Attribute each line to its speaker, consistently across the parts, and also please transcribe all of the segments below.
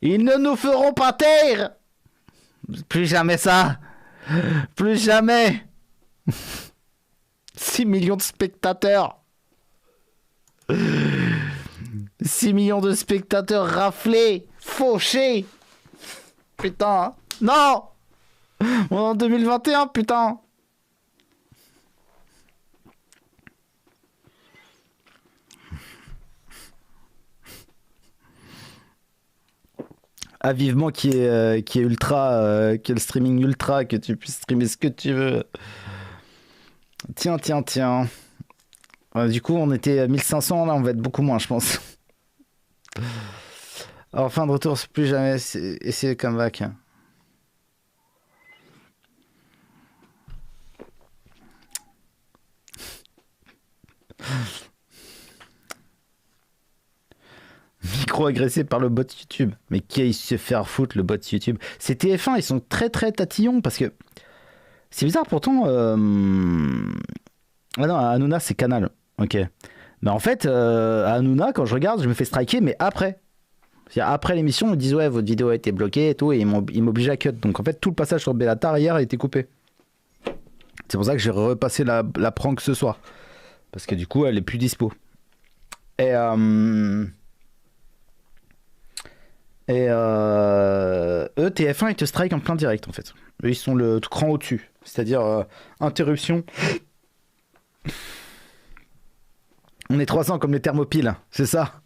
Speaker 1: Ils ne nous feront pas taire. Plus jamais ça. Plus jamais. 6 millions de spectateurs. 6 millions de spectateurs raflés, fauchés. Putain. Hein. Non. On est en 2021, putain. Ah, vivement qui est ultra, qui est le streaming ultra, que tu puisses streamer ce que tu veux. Tiens. Du coup, on était à 1500, là, on va être beaucoup moins, je pense. Alors, fin de retour, c'est plus jamais essayer le comeback. Micro agressé par le bot YouTube. Mais qui aille se faire foutre le bot YouTube? C'est TF1, ils sont très tatillons parce que c'est bizarre pourtant. Ah non, à Hanouna c'est Canal. Ok. Mais en fait, à Hanouna, quand je regarde, je me fais striker, mais après. C'est-à-dire après l'émission, ils disent ouais, votre vidéo a été bloquée et tout, et ils m'obligent à cut. Donc en fait, tout le passage sur Bellatar hier a été coupé. C'est pour ça que j'ai repassé la prank ce soir. Parce que du coup, elle est plus dispo. Et eux, TF1, ils te strike en plein direct en fait. Eux, ils sont le cran au-dessus. C'est-à-dire interruption. On est 300 comme les thermopiles, c'est ça.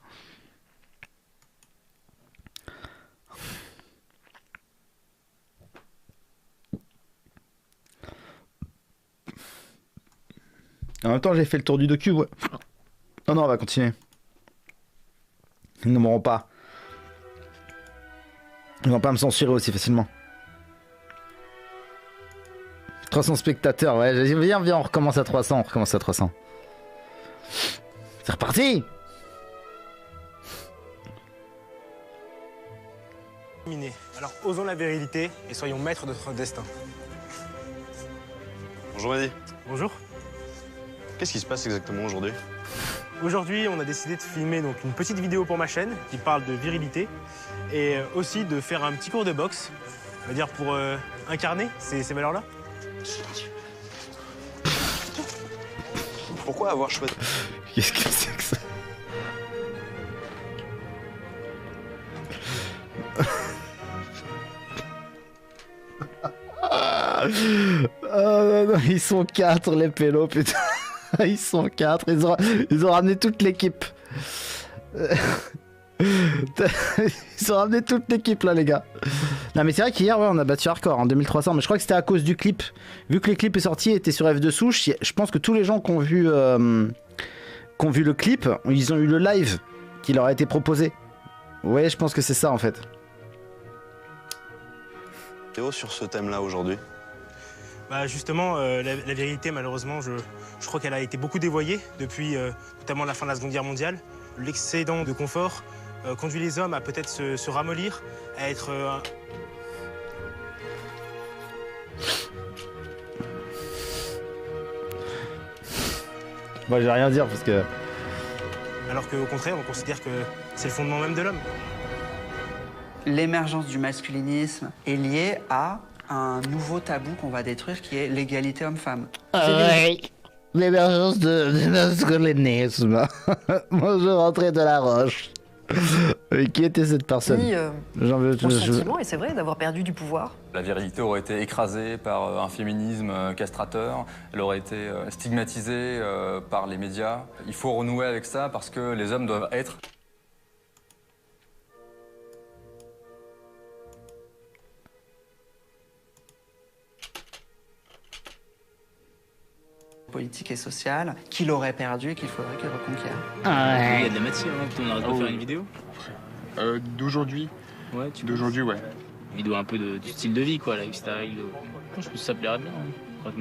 Speaker 1: En même temps, j'ai fait le tour du docu, ouais. Non, on va continuer. Ils ne m'auront pas. Ils vont pas me censurer aussi facilement. 300 spectateurs, ouais. Viens, on recommence à 300. C'est reparti.
Speaker 2: Alors osons la virilité et soyons maîtres de notre destin.
Speaker 3: Bonjour Mehdi.
Speaker 2: Bonjour.
Speaker 3: Qu'est-ce qui se passe exactement aujourd'hui?
Speaker 2: Aujourd'hui, on a décidé de filmer donc une petite vidéo pour ma chaîne qui parle de virilité et aussi de faire un petit cours de boxe, on va dire pour incarner ces valeurs-là.
Speaker 3: Pourquoi avoir choisi?
Speaker 1: Qu'est-ce que c'est que ça? Oh, non, ils sont 4 les pélos, putain. Ils sont 4, ils ont ramené toute l'équipe. Ils ont ramené toute l'équipe là les gars. Non mais c'est vrai qu'hier ouais, on a battu hardcore en 2300, mais je crois que c'était à cause du clip. Vu que les clips est sorti étaient sur F2 souche, je pense que tous les gens qui ont vu le clip, ils ont eu le live qui leur a été proposé. Ouais, je pense que c'est ça en fait.
Speaker 3: Théo sur ce thème-là aujourd'hui.
Speaker 2: Bah justement, la virilité, malheureusement, je crois qu'elle a été beaucoup dévoyée depuis notamment la fin de la Seconde Guerre mondiale. L'excédent de confort conduit les hommes à peut-être se ramollir, à être...
Speaker 1: Moi, je vais rien dire parce que...
Speaker 2: Alors qu'au contraire, on considère que c'est le fondement même de l'homme.
Speaker 4: L'émergence du masculinisme est liée à un nouveau tabou qu'on va détruire qui est l'égalité homme-femme.
Speaker 1: Ouais, l'émergence du masculinisme. Bonjour, Entrée de la Roche. Qui était cette personne?
Speaker 5: J'en veux mon sentiment, et c'est vrai, d'avoir perdu du pouvoir.
Speaker 6: La virilité aurait été écrasée par un féminisme castrateur, elle aurait été stigmatisée par les médias. Il faut renouer avec ça parce que les hommes doivent être...
Speaker 4: politique et sociale qu'il aurait perdu et qu'il faudrait qu'il reconquiert.
Speaker 7: Il y a de la matière, hein, on arrête de faire une vidéo.
Speaker 8: D'aujourd'hui.
Speaker 7: Ouais,
Speaker 8: d'aujourd'hui, ouais.
Speaker 7: Une vidéo un peu du style de vie, quoi, lifestyle. Je pense que ça plairait bien, hein,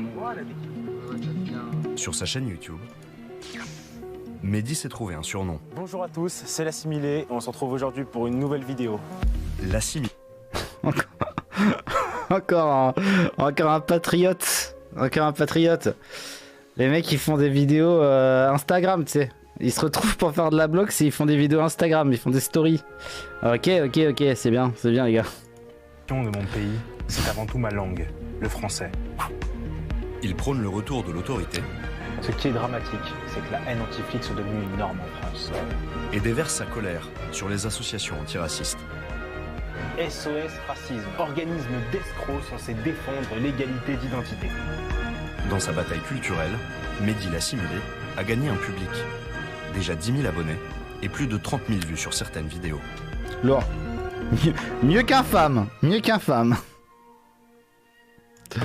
Speaker 9: Sur sa chaîne YouTube, Mehdi s'est trouvé un surnom.
Speaker 2: Bonjour à tous, c'est l'assimilé et on se retrouve aujourd'hui pour une nouvelle vidéo.
Speaker 9: L'assimilé.
Speaker 1: Encore un patriote. Encore un patriote. Les mecs, ils font des vidéos Instagram, tu sais. Ils se retrouvent pour faire de la bloc, ils font des vidéos Instagram, ils font des stories. Ok, c'est bien, les gars.
Speaker 2: De mon pays, c'est avant tout ma langue, le français.
Speaker 9: Il prône le retour de l'autorité.
Speaker 2: Ce qui est dramatique, c'est que la haine anti-flic soit devenue une norme en France.
Speaker 9: Et déverse sa colère sur les associations antiracistes.
Speaker 2: SOS Racisme, organisme d'escrocs censé défendre l'égalité d'identité.
Speaker 9: Dans sa bataille culturelle, Mehdi l'assimilé a gagné un public. Déjà 10 000 abonnés et plus de 30 000 vues sur certaines vidéos.
Speaker 1: Lourd. Mieux qu'infâme.
Speaker 2: Comme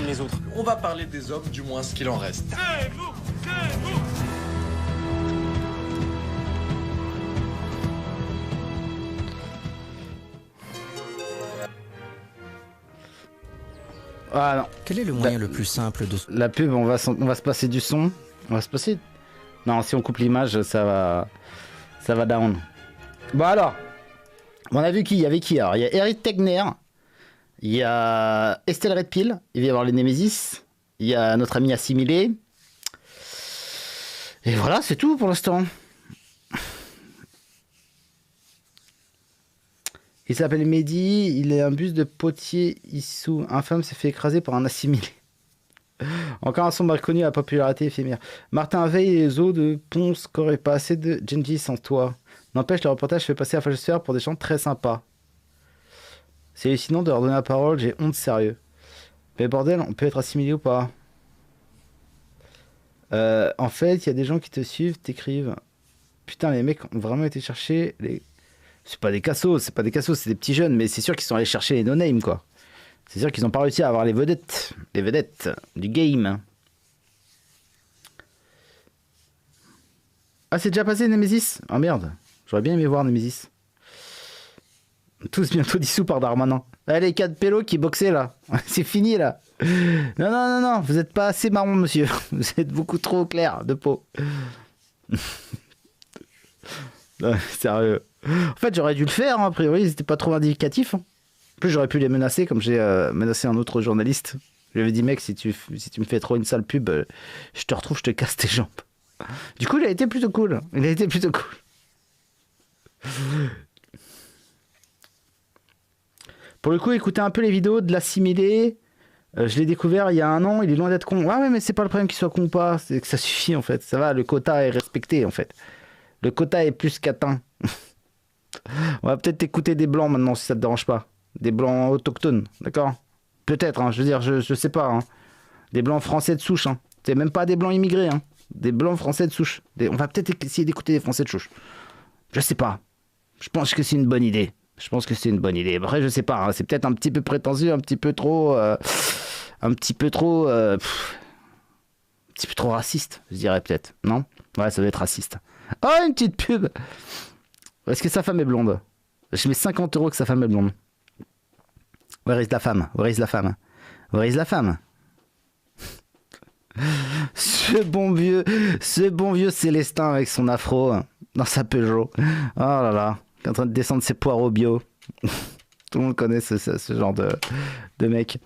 Speaker 2: les autres.
Speaker 10: On va parler des hommes, du moins ce qu'il en reste.
Speaker 2: C'est vous.
Speaker 1: Ah non.
Speaker 11: Quel est le moyen le plus simple de...
Speaker 1: La pub, on va se passer du son. On va se passer... Non, si on coupe l'image, ça va down. Bon alors, on a vu qui? Il y avait qui alors? Il y a Eric Tegner, il y a Estelle Redpill, il va y avoir les Nemesis, il y a notre ami assimilé. Et voilà, c'est tout pour l'instant. Il s'appelle Mehdi, il est un bus de potier Issou. Infâme s'est fait écraser par un assimilé. Encore un son mal connu à la popularité éphémère. Martin Veil et les eaux de Ponce qu'aurait pas assez de Genji sans toi. N'empêche, le reportage fait passer la fachosphère pour des gens très sympas. C'est hallucinant de leur donner la parole, j'ai honte sérieux. Mais bordel, on peut être assimilé ou pas? En fait, il y a des gens qui te suivent, t'écrivent. Putain, les mecs ont vraiment été chercher les... C'est pas des cassos, c'est des petits jeunes, mais c'est sûr qu'ils sont allés chercher les no-name, quoi. C'est sûr qu'ils n'ont pas réussi à avoir les vedettes du game. Ah, c'est déjà passé Nemesis? Ah merde, j'aurais bien aimé voir Nemesis. Tous bientôt dissous par Darmanin. Ah, les 4 pélos qui boxaient là, c'est fini là. Non, vous êtes pas assez marron monsieur, vous êtes beaucoup trop clair de peau. Non, sérieux. En fait, j'aurais dû le faire, hein. A priori, c'était pas trop indicatif. Hein. En plus, j'aurais pu les menacer comme j'ai menacé un autre journaliste. Je lui avais dit, mec, si tu me fais trop une sale pub, je te retrouve, je te casse tes jambes. Du coup, il a été plutôt cool. Pour le coup, écoutez un peu les vidéos de l'assimilé. Je l'ai découvert il y a 1 an, il est loin d'être con. Ouais, mais c'est pas le problème qu'il soit con ou pas, c'est que ça suffit en fait. Ça va, le quota est respecté en fait. Le quota est plus qu'atteint. On va peut-être écouter des blancs maintenant si ça te dérange pas. Des blancs autochtones, d'accord? Peut-être, hein, je veux dire, je sais pas. Hein. Des blancs français de souche. Hein. C'est même pas des blancs immigrés. Hein. Des blancs français de souche. On va peut-être essayer d'écouter des français de souche. Je sais pas. Je pense que c'est une bonne idée. Après, je sais pas. Hein. C'est peut-être un petit peu prétentieux, un petit peu trop raciste, je dirais peut-être. Non? Ouais, ça doit être raciste. Oh, une petite pub! Est-ce que sa femme est blonde? Je mets 50 € que sa femme est blonde. Where is la femme? Ce bon vieux Célestin avec son afro dans sa Peugeot. Oh là là, qui est en train de descendre ses poireaux bio. Tout le monde connaît ce genre de mec.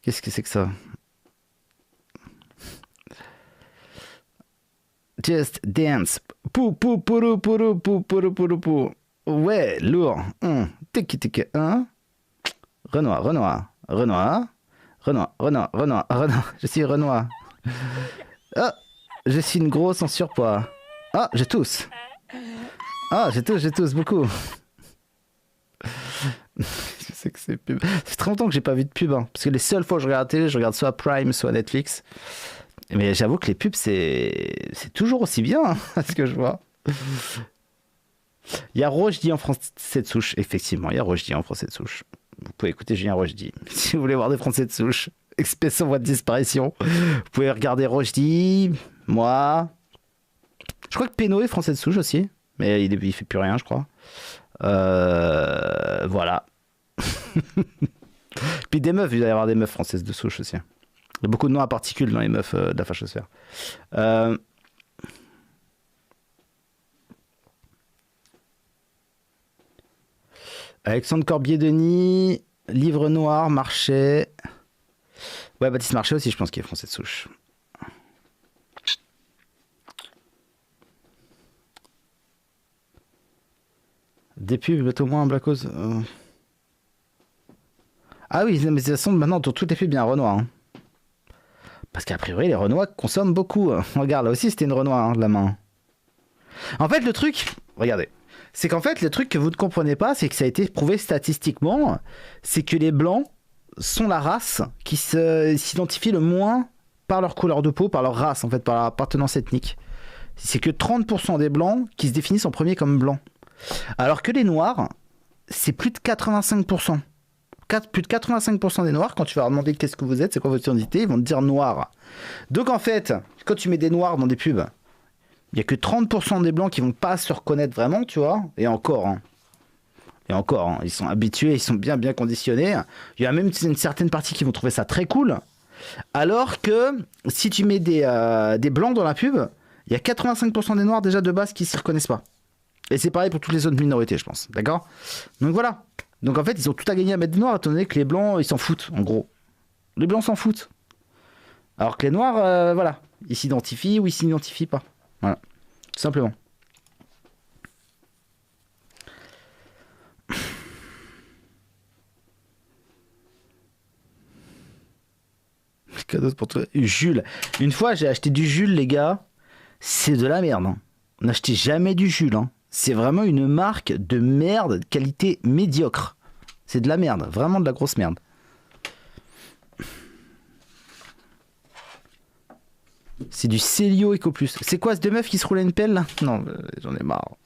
Speaker 1: Qu'est-ce que c'est que ça? Just dance. Pou. Ouais, lourd. Tiki, hein? Renoir. Je suis Renoir. Oh, je suis une grosse en surpoids. Ah, j'ai tous beaucoup. Je sais que c'est pub. C'est très longtemps que j'ai pas vu de pub, hein, parce que les seules fois que je regarde la télé, je regarde soit Prime, soit Netflix. Mais j'avoue que les pubs, c'est toujours aussi bien, hein, à ce que je vois. Il y a Rochdi en français de souche, effectivement, il y a Rochdi en français de souche. Vous pouvez écouter Julien Rochdi. Si vous voulez voir des français de souche, expression voie de disparition, vous pouvez regarder Rochdi, moi. Je crois que Péno est français de souche aussi, mais il fait plus rien, je crois. Voilà. Puis des meufs, il va y avoir des meufs françaises de souche aussi. Il y a beaucoup de noms à particules dans les meufs de la fachosphère. Alexandre Corbier-Denis, Livre Noir, Marchais. Ouais, Baptiste Marchais aussi, je pense qu'il est français de souche. Des pubs, au moins un Black Ops. Ah oui, mais de toute façon, maintenant, dans toutes les pubs, il y a un Renoir. Hein. Parce qu'a priori, les Renois consomment beaucoup. Regarde, là aussi, c'était une Renoir, hein, de la main. En fait, le truc, regardez, c'est qu'en fait, le truc que vous ne comprenez pas, c'est que ça a été prouvé statistiquement, c'est que les Blancs sont la race qui s'identifie le moins par leur couleur de peau, par leur race, en fait, par leur appartenance ethnique. C'est que 30% des Blancs qui se définissent en premier comme Blancs. Alors que les Noirs, c'est plus de 85%. Plus de 85% des Noirs, quand tu vas leur demander qu'est-ce que vous êtes, c'est quoi votre identité, ils vont te dire Noir. Donc en fait, quand tu mets des Noirs dans des pubs, il n'y a que 30% des Blancs qui vont pas se reconnaître vraiment, tu vois, et encore, hein. Et encore, hein, ils sont habitués, ils sont bien conditionnés. Il y a même une certaine partie qui vont trouver ça très cool. Alors que si tu mets des Blancs dans la pub, il y a 85% des Noirs déjà de base qui ne s'y reconnaissent pas. Et c'est pareil pour toutes les autres minorités, je pense. D'accord ? Donc voilà. Donc en fait, ils ont tout à gagner à mettre des Noirs, étant donné que les Blancs, ils s'en foutent, en gros. Les Blancs s'en foutent. Alors que les Noirs, voilà. Ils s'identifient ou ils s'identifient pas. Voilà. Tout simplement. Cadeau pour toi. Jules. Une fois, j'ai acheté du Jules, les gars. C'est de la merde. Hein. N'achetez jamais du Jules. Hein. C'est vraiment une marque de merde, de qualité médiocre. C'est de la merde. Vraiment de la grosse merde. C'est du Célio Eco Plus. C'est quoi, ces deux meufs qui se roulent à une pelle, là ? Non, j'en ai marre.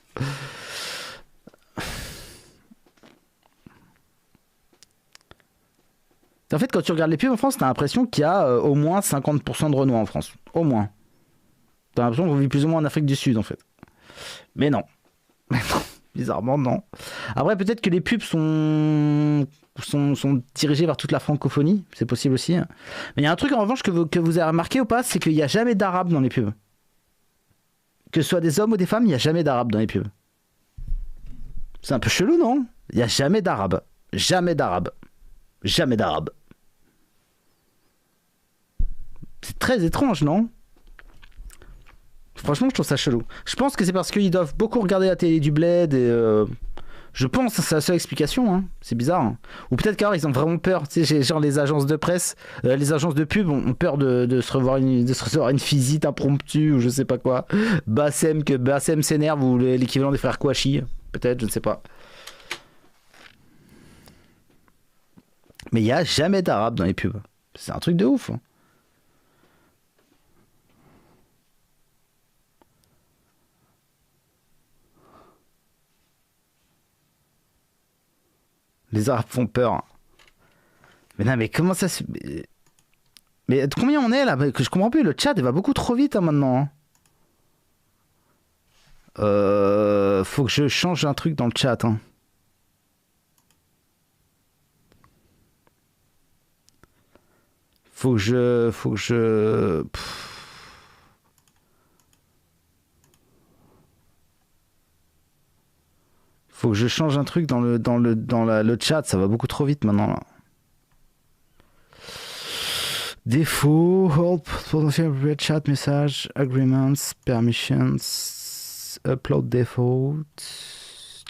Speaker 1: En fait, quand tu regardes les pubs en France, t'as l'impression qu'il y a au moins 50% de Renois en France. Au moins. T'as l'impression qu'on vit plus ou moins en Afrique du Sud, en fait. Mais non. Bizarrement, non. Après, peut-être que les pubs sont dirigées vers toute la francophonie. C'est possible aussi. Mais il y a un truc, en revanche, que vous avez remarqué ou pas, c'est qu'il n'y a jamais d'arabe dans les pubs. Que ce soit des hommes ou des femmes, il n'y a jamais d'arabe dans les pubs. C'est un peu chelou, non ? Il n'y a jamais d'arabe. Jamais d'arabe. Jamais d'arabe. C'est très étrange, non ? Franchement, je trouve ça chelou. Je pense que c'est parce qu'ils doivent beaucoup regarder la télé du bled et je pense que c'est la seule explication. Hein. C'est bizarre. Hein. Ou peut-être qu'alors ils ont vraiment peur. Tu sais, genre les agences de presse, les agences de pub ont peur de se recevoir une visite impromptue ou je sais pas quoi. Que Bassem s'énerve ou l'équivalent des frères Kouachi. Peut-être, je ne sais pas. Mais il n'y a jamais d'arabe dans les pubs. C'est un truc de ouf. Hein. Les arabes font peur. Mais non, mais comment ça se... Mais combien on est là ? Que je comprends plus. Le chat, il va beaucoup trop vite hein, maintenant. Faut que je change un truc dans le chat. Hein. Faut que je... Faut que je change un truc dans le chat, ça va beaucoup trop vite maintenant là. Défaut, help, potential chat message, agreements, permissions, upload default,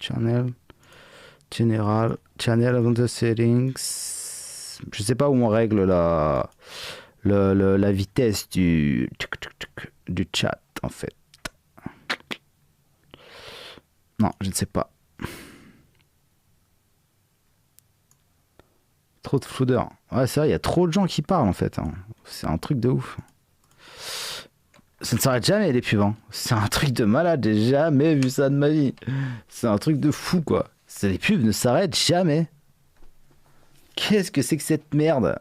Speaker 1: channel, general, channel avant settings. Je sais pas où on règle la vitesse du chat en fait. Non, je ne sais pas. Trop de floudeurs. Ouais, c'est vrai, il y a trop de gens qui parlent en fait. Hein. C'est un truc de ouf. Ça ne s'arrête jamais les pubs. Hein. C'est un truc de malade. J'ai jamais vu ça de ma vie. C'est un truc de fou quoi. Les pubs ne s'arrêtent jamais. Qu'est-ce que c'est que cette merde ?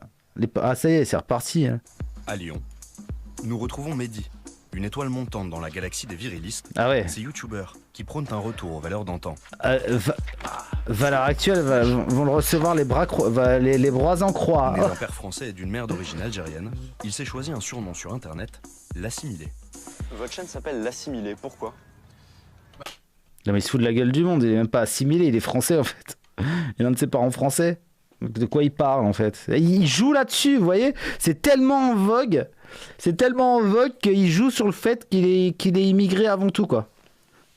Speaker 1: Ah ça y est, c'est reparti. Hein.
Speaker 9: À Lyon, nous retrouvons Mehdi, une étoile montante dans la galaxie des virilistes.
Speaker 1: Ah ouais.
Speaker 9: Ces youtubeurs qui prônent un retour aux valeurs d'antan.
Speaker 1: Valeurs actuelles vont le recevoir les bras en croix.
Speaker 9: Né d'un père français et d'une mère d'origine algérienne, il s'est choisi un surnom sur internet, l'assimilé.
Speaker 3: Votre chaîne s'appelle l'assimilé, pourquoi ?
Speaker 1: Non mais il se fout de la gueule du monde, il est même pas assimilé, il est français en fait. Il est un de ses parents français. De quoi il parle en fait ? Il joue là-dessus, vous voyez ? C'est tellement en vogue qu'il joue sur le fait qu'il est immigré avant tout quoi.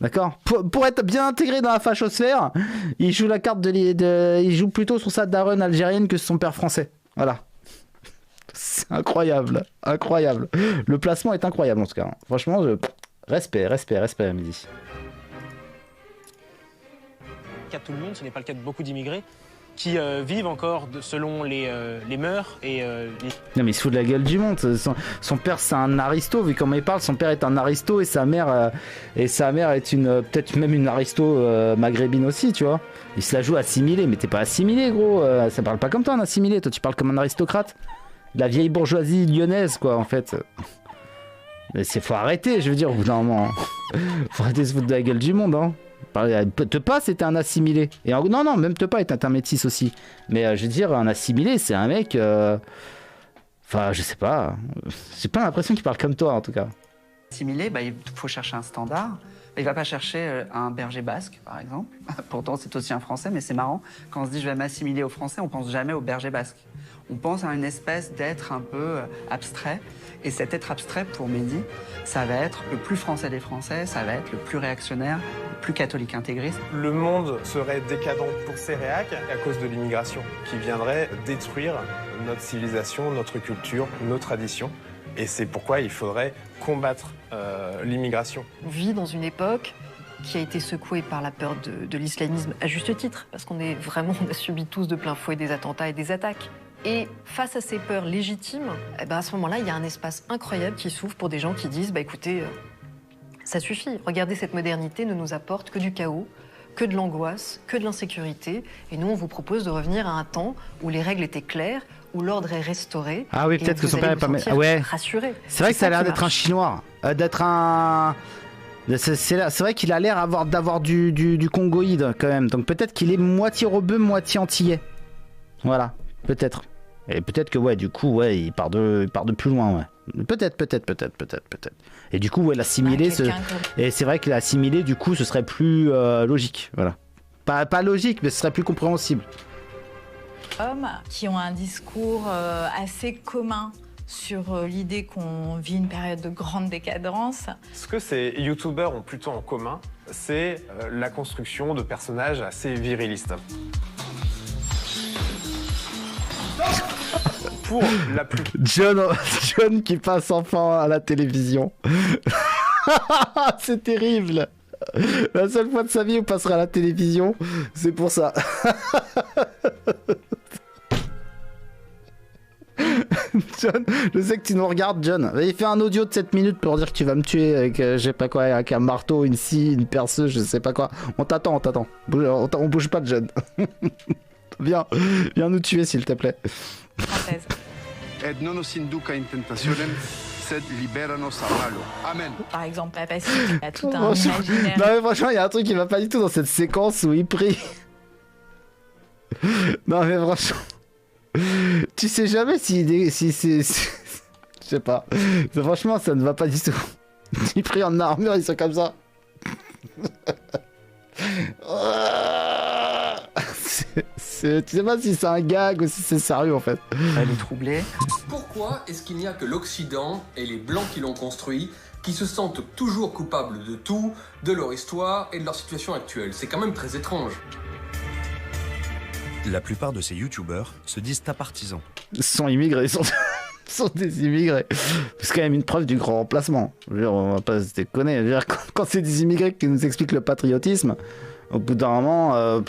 Speaker 1: D'accord, pour être bien intégré dans la fachosphère, il joue la carte il joue plutôt sur sa daronne algérienne que sur son père français. Voilà. C'est incroyable. Incroyable. Le placement est incroyable en tout cas. Franchement, respect, Mehdi.
Speaker 2: Le cas de tout le monde, ce n'est pas le cas de beaucoup d'immigrés qui vivent encore selon les mœurs et les...
Speaker 1: Non mais il se fout de la gueule du monde. Son père c'est un aristo, vu comment il parle, son père est un aristo et sa mère est peut-être même une aristo maghrébine aussi, tu vois. Il se la joue assimilé, mais t'es pas assimilé gros, ça parle pas comme toi un assimilé, toi tu parles comme un aristocrate. La vieille bourgeoisie lyonnaise quoi en fait. Mais faut arrêter, je veux dire au bout d'un moment. Faut arrêter de se foutre de la gueule du monde hein. Tepa c'était un assimilé et non même Tepa est un métis aussi mais je veux dire un assimilé c'est un mec enfin je sais pas j'ai pas l'impression qu'il parle comme toi en tout cas.
Speaker 4: Assimilé, il faut chercher un standard. Il va pas chercher un berger basque par exemple. Pourtant c'est aussi un français mais c'est marrant quand on se dit je vais m'assimiler aux français on pense jamais au berger basque. On pense à une espèce d'être un peu abstrait et cet être abstrait pour Mehdi ça va être le plus français des Français, ça va être le plus réactionnaire, le plus catholique intégriste.
Speaker 12: Le monde serait décadent pour ces réacs à cause de l'immigration qui viendrait détruire notre civilisation, notre culture, nos traditions. Et c'est pourquoi il faudrait combattre l'immigration.
Speaker 5: On vit dans une époque qui a été secouée par la peur de l'islamisme à juste titre, parce qu'on a subi tous de plein fouet des attentats et des attaques. Et face à ces peurs légitimes, à ce moment-là, il y a un espace incroyable qui s'ouvre pour des gens qui disent écoutez, ça suffit. Regardez, cette modernité ne nous apporte que du chaos, que de l'angoisse, que de l'insécurité. Et nous, on vous propose de revenir à un temps où les règles étaient claires, où l'ordre est restauré.
Speaker 1: Ah oui, peut-être que son père est pas
Speaker 5: rassuré.
Speaker 1: C'est vrai que ça a l'air d'être un chinois, d'être un. C'est vrai qu'il a l'air d'avoir du congoïde quand même. Donc peut-être qu'il est moitié rebeu, moitié antillais. Voilà. Peut-être. Et peut-être que du coup il part de plus loin Peut-être. Et du coup l'assimiler et c'est vrai que l'assimiler du coup ce serait plus logique, voilà. Pas logique mais ce serait plus compréhensible.
Speaker 13: Hommes qui ont un discours assez commun sur l'idée qu'on vit une période de grande décadence.
Speaker 12: Ce que ces youtubeurs ont plutôt en commun, c'est la construction de personnages assez virilistes. Pour la plus...
Speaker 1: John qui passe enfin à la télévision. C'est terrible. La seule fois de sa vie où il passera à la télévision, c'est pour ça. John, je sais que tu nous regardes, John. Il fait un audio de 7 minutes pour dire que tu vas me tuer avec, je sais pas quoi, avec un marteau, une scie, une perceuse, je sais pas quoi. On t'attend. On bouge pas, John. Viens nous tuer, s'il te plaît.
Speaker 13: Française.
Speaker 14: Et non osinduca intentationem, sed liberanos a malo. Amen.
Speaker 13: Par exemple, Papa Sic, il a tout un imaginaire.
Speaker 1: Non mais franchement, il y a un truc qui va pas du tout dans cette séquence où il prie. Non mais franchement, tu sais jamais si c'est... Je sais pas. Franchement, ça ne va pas du tout. Il prie en armure, ils sont comme ça. Tu sais pas si c'est un gag ou si c'est sérieux en fait.
Speaker 4: Elle est troublée.
Speaker 15: Pourquoi est-ce qu'il n'y a que l'Occident et les Blancs qui l'ont construit qui se sentent toujours coupables de tout, de leur histoire et de leur situation actuelle? C'est quand même très étrange.
Speaker 9: La plupart de ces youtubeurs se disent apartisans.
Speaker 1: Ils sont immigrés, ils sont des immigrés. C'est quand même une preuve du grand remplacement. Je veux dire, on va pas se déconner. Je veux dire, quand c'est des immigrés qui nous expliquent le patriotisme, au bout d'un moment...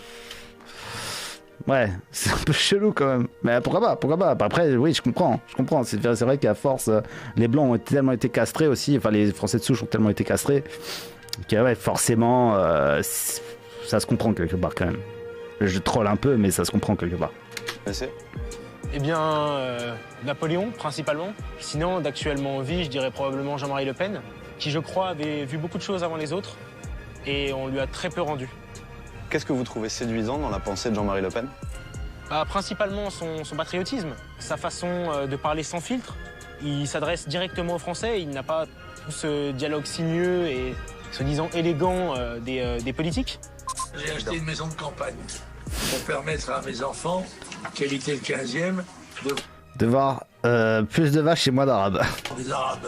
Speaker 1: Ouais, c'est un peu chelou quand même. Mais pourquoi pas. Après, oui, je comprends. C'est vrai qu'à force, les Blancs ont tellement été castrés aussi, enfin les Français de souche ont tellement été castrés, que ouais, forcément, ça se comprend quelque part quand même. Je troll un peu, mais ça se comprend quelque part.
Speaker 2: Eh bien, Napoléon, principalement. Sinon, d'actuellement en vie, je dirais probablement Jean-Marie Le Pen, qui, je crois, avait vu beaucoup de choses avant les autres, et on lui a très peu rendu.
Speaker 3: Qu'est-ce que vous trouvez séduisant dans la pensée de Jean-Marie Le Pen?
Speaker 2: Principalement son patriotisme, sa façon de parler sans filtre. Il s'adresse directement aux Français, il n'a pas tout ce dialogue sinueux et soi-disant élégant des politiques.
Speaker 16: J'ai acheté une maison de campagne pour permettre à mes enfants, qui habitaient le 15e,
Speaker 1: de voir plus de vaches chez moi d'arabes.
Speaker 16: Des Arabes.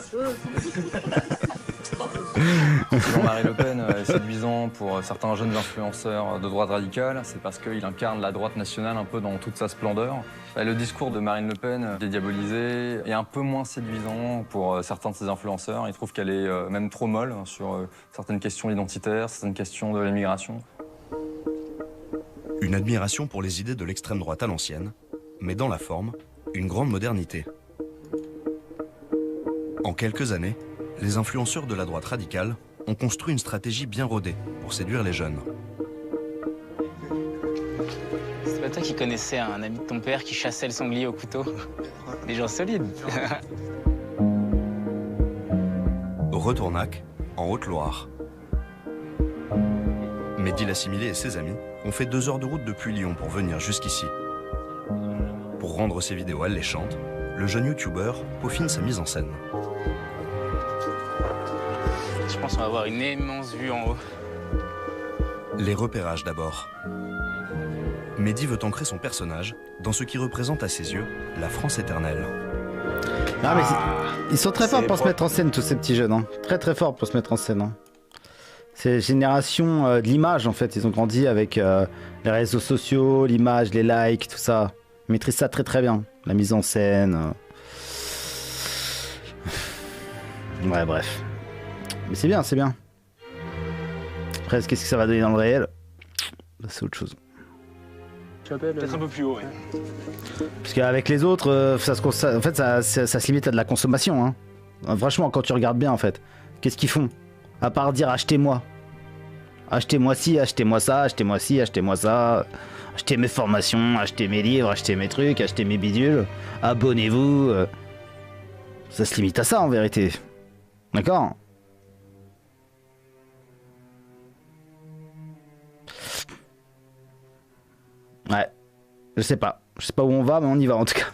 Speaker 6: Jean-Marie Le Pen est séduisant pour certains jeunes influenceurs de droite radicale, c'est parce qu'il incarne la droite nationale un peu dans toute sa splendeur. Le discours de Marine Le Pen, dédiabolisé, est un peu moins séduisant pour certains de ses influenceurs. Ils trouvent qu'elle est même trop molle sur certaines questions identitaires, certaines questions de l'immigration.
Speaker 9: Une admiration pour les idées de l'extrême droite à l'ancienne, mais dans la forme, une grande modernité. En quelques années, les influenceurs de la droite radicale ont construit une stratégie bien rodée pour séduire les jeunes.
Speaker 7: C'est pas toi qui connaissais un ami de ton père qui chassait le sanglier au couteau? Des gens solides.
Speaker 9: Retournac, en Haute-Loire. Mehdi l'Assimilé et ses amis ont fait 2 heures de route depuis Lyon pour venir jusqu'ici. Pour rendre ses vidéos alléchantes, le jeune youtubeur peaufine sa mise en scène.
Speaker 7: Je pense qu'on va avoir une immense vue en haut.
Speaker 9: Les repérages d'abord. Mehdi veut ancrer son personnage dans ce qui représente à ses yeux la France éternelle.
Speaker 1: Non, mais ils sont très forts pour se mettre en scène, tous ces petits jeunes. Hein. Très très forts pour se mettre en scène. Hein. C'est la génération de l'image en fait. Ils ont grandi avec les réseaux sociaux, l'image, les likes, tout ça. Ils maîtrisent ça très très bien. La mise en scène. Ouais, bref. Mais c'est bien, c'est bien. Après, qu'est-ce que ça va donner dans le réel? C'est autre chose.
Speaker 2: Peut-être un peu plus haut, ouais.
Speaker 1: Parce qu'avec les autres, ça se limite à de la consommation. Hein. Franchement, quand tu regardes bien, en fait, qu'est-ce qu'ils font? À part dire achetez-moi. Achetez-moi ci, achetez-moi ça, achetez-moi ci, achetez-moi ça. Achetez mes formations, achetez mes livres, achetez mes trucs, achetez mes bidules. Abonnez-vous. Ça se limite à ça, en vérité. D'accord? Ouais, je sais pas où on va, mais on y va en tout cas.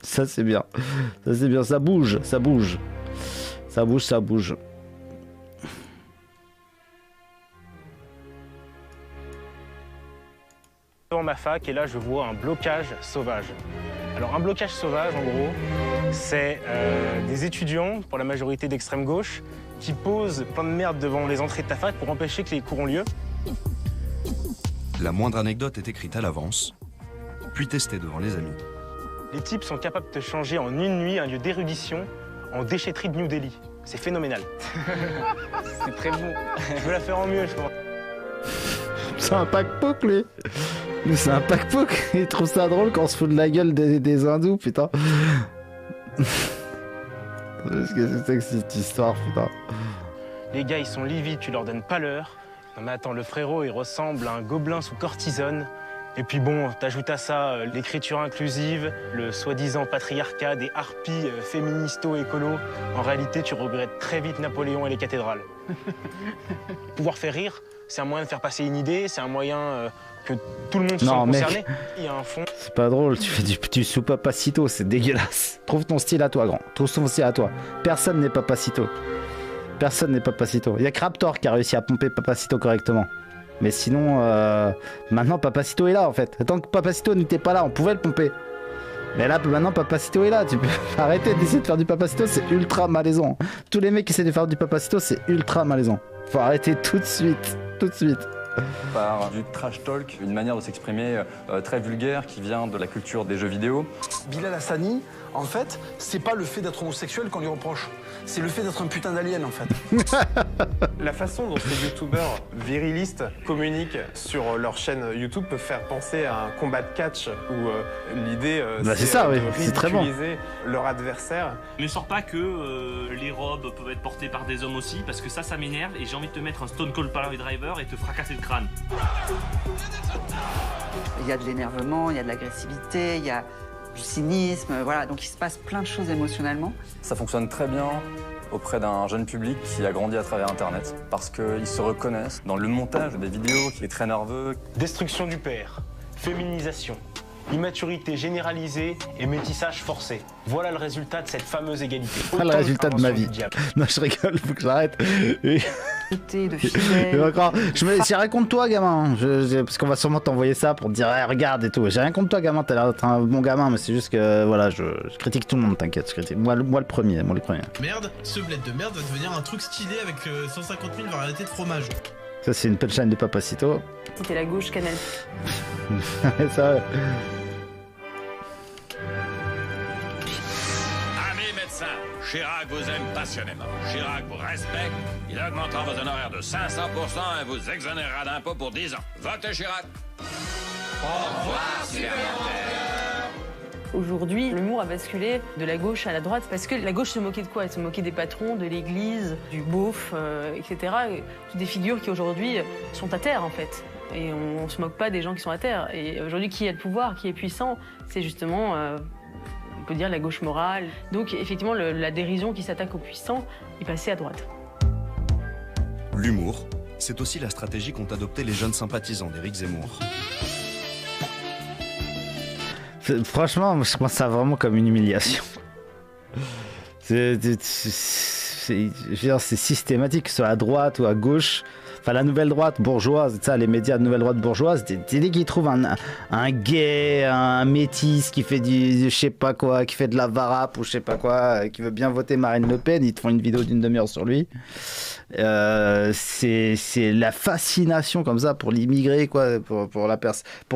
Speaker 1: Ça c'est bien, ça c'est bien, ça bouge, ça bouge. Ça bouge, ça bouge.
Speaker 2: Devant ma fac et là je vois un blocage sauvage. Alors un blocage sauvage en gros, c'est des étudiants, pour la majorité d'extrême gauche, qui posent plein de merde devant les entrées de ta fac pour empêcher que les cours ont lieu.
Speaker 9: La moindre anecdote est écrite à l'avance, puis testée devant les amis.
Speaker 2: Les types sont capables de te changer en une nuit un lieu d'érudition en déchetterie de New Delhi. C'est phénoménal.
Speaker 7: C'est très bon.
Speaker 2: Je veux la faire en mieux, je pense.
Speaker 1: C'est un pack-poke, lui. C'est un pack-poke. Il trouve ça drôle quand on se fout de la gueule des hindous, putain. Qu'est-ce que c'est que cette histoire, putain?
Speaker 2: Les gars, ils sont livides, tu leur donnes pas l'heure. Non mais attends, le frérot, il ressemble à un gobelin sous cortisone. Et puis bon, t'ajoutes à ça l'écriture inclusive, le soi-disant patriarcat, des harpies féministo-écolo. En réalité, tu regrettes très vite Napoléon et les cathédrales. Pouvoir faire rire, c'est un moyen de faire passer une idée, c'est un moyen que tout le monde se sent concerné. Il y a un fond.
Speaker 1: C'est pas drôle, tu fais du sous Papacito, c'est dégueulasse. Trouve ton style à toi, grand. Trouve ton style à toi. Personne n'est Papacito. Personne n'est Papacito. Il y a que Raptor qui a réussi à pomper Papacito correctement. Mais sinon, maintenant Papacito est là en fait. Tant que Papacito n'était pas là, on pouvait le pomper. Mais là, maintenant Papacito est là. Tu peux arrêter d'essayer de faire du Papacito, c'est ultra malaisant. Tous les mecs qui essaient de faire du Papacito, c'est ultra malaisant. Faut arrêter tout de suite. Tout de suite.
Speaker 6: Par du trash talk, une manière de s'exprimer très vulgaire qui vient de la culture des jeux vidéo.
Speaker 17: Bilal Hassani, en fait, c'est pas le fait d'être homosexuel qu'on lui reproche. C'est le fait d'être un putain d'alien, en fait.
Speaker 12: La façon dont ces youtubeurs virilistes communiquent sur leur chaîne YouTube peut faire penser à un combat de catch où l'idée
Speaker 1: c'est de
Speaker 12: ridiculiser leur adversaire.
Speaker 18: Ne sors pas que les robes peuvent être portées par des hommes aussi, parce que ça m'énerve et j'ai envie de te mettre un Stone Cold Pile Driver et te fracasser le crâne.
Speaker 4: Il y a de l'énervement, il y a de l'agressivité, il y a du cynisme, voilà. Donc il se passe plein de choses émotionnellement.
Speaker 6: Ça fonctionne très bien auprès d'un jeune public qui a grandi à travers Internet, parce qu'ils se reconnaissent dans le montage des vidéos qui est très nerveux.
Speaker 2: Destruction du père, féminisation, immaturité généralisée et métissage forcé. Voilà le résultat de cette fameuse égalité.
Speaker 1: Voilà le résultat de ma vie. Non, je rigole, faut que j'arrête.
Speaker 5: de fidèles.
Speaker 1: D'accord. J'ai rien contre toi, gamin. Parce qu'on va sûrement t'envoyer ça pour te dire hey, regarde et tout. J'ai rien contre toi, gamin. T'as l'air d'être un bon gamin, mais c'est juste que voilà, je critique tout le monde, t'inquiète. Moi le premier.
Speaker 19: Merde, ce bled de merde va devenir un truc stylé avec 150 000 variétés de fromage.
Speaker 1: Ça, c'est une punchline de Papacito.
Speaker 5: C'était la gauche Canal.
Speaker 1: Ça.
Speaker 20: Amis médecins, Chirac vous aime passionnément. Chirac vous respecte. Il augmentera vos honoraires de 500% et vous exonérera d'impôts pour 10 ans. Votez Chirac. Au revoir, supplémentaire.
Speaker 21: Aujourd'hui, l'humour a basculé de la gauche à la droite parce que la gauche se moquait de quoi? Elle se moquait des patrons, de l'église, du beauf, etc. Toutes des figures qui aujourd'hui sont à terre en fait. Et on se moque pas des gens qui sont à terre. Et aujourd'hui, qui a le pouvoir, qui est puissant, c'est justement, on peut dire, la gauche morale. Donc effectivement, la dérision qui s'attaque aux puissants est passée à droite.
Speaker 9: L'humour, c'est aussi la stratégie qu'ont adopté les jeunes sympathisants d'Éric Zemmour.
Speaker 1: Franchement, je pense ça vraiment comme une humiliation. C'est systématique, que ce soit à droite ou à gauche. Enfin, la nouvelle droite bourgeoise, ça, les médias de nouvelle droite bourgeoise, dès qu'ils trouvent un gay, un métis qui fait je sais pas quoi, qui fait de la varap ou je sais pas quoi, qui veut bien voter Marine Le Pen, ils te font une vidéo d'une demi-heure sur lui. C'est la fascination comme ça pour l'immigré, quoi, pour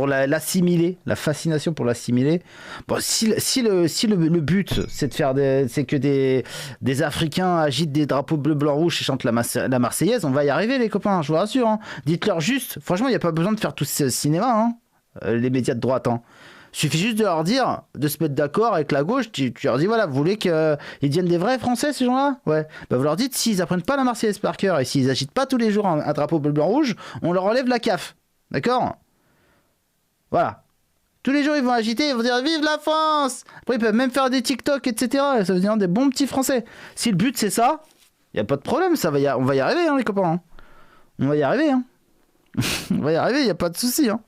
Speaker 1: l'assimiler, la fascination pour l'assimiler. Bon, si le but c'est de faire c'est que des Africains agitent des drapeaux bleu blanc rouge et chantent la Marseillaise, on va y arriver les copains, je vous rassure. Hein. Dites-leur juste, franchement, il n'y a pas besoin de faire tout ce cinéma, hein, les médias de droite. Hein. Suffit juste de leur dire, de se mettre d'accord avec la gauche, tu leur dis, voilà, vous voulez qu'ils deviennent des vrais Français, ces gens-là? Ouais. Bah, vous leur dites, s'ils apprennent pas la Marseillaise par cœur et s'ils agitent pas tous les jours un drapeau bleu, blanc, rouge, on leur enlève la CAF. D'accord? Voilà. Tous les jours, ils vont agiter, ils vont dire, vive la France! Après, ils peuvent même faire des TikTok, etc. Ça veut dire des bons petits Français. Si le but, c'est ça, il n'y a pas de problème, on va y arriver, hein, les copains. Hein. On va y arriver, hein. On va y arriver, il n'y a pas de souci, hein.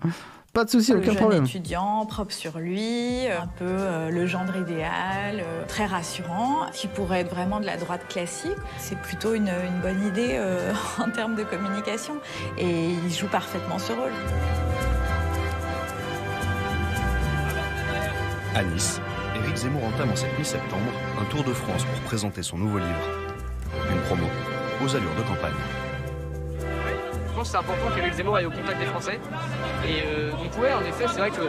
Speaker 1: Pas de souci, aucun problème.
Speaker 13: Le jeune étudiant, propre sur lui, un peu le gendre idéal, très rassurant, qui pourrait être vraiment de la droite classique. C'est plutôt une bonne idée en termes de communication. Et il joue parfaitement ce rôle.
Speaker 9: À Nice, Éric Zemmour entame en cette mi-septembre un tour de France pour présenter son nouveau livre. Une promo aux allures de campagne.
Speaker 22: Je pense que c'est important qu'Éric Zemmour aille au contact des Français. Et donc ouais, en effet, c'est vrai que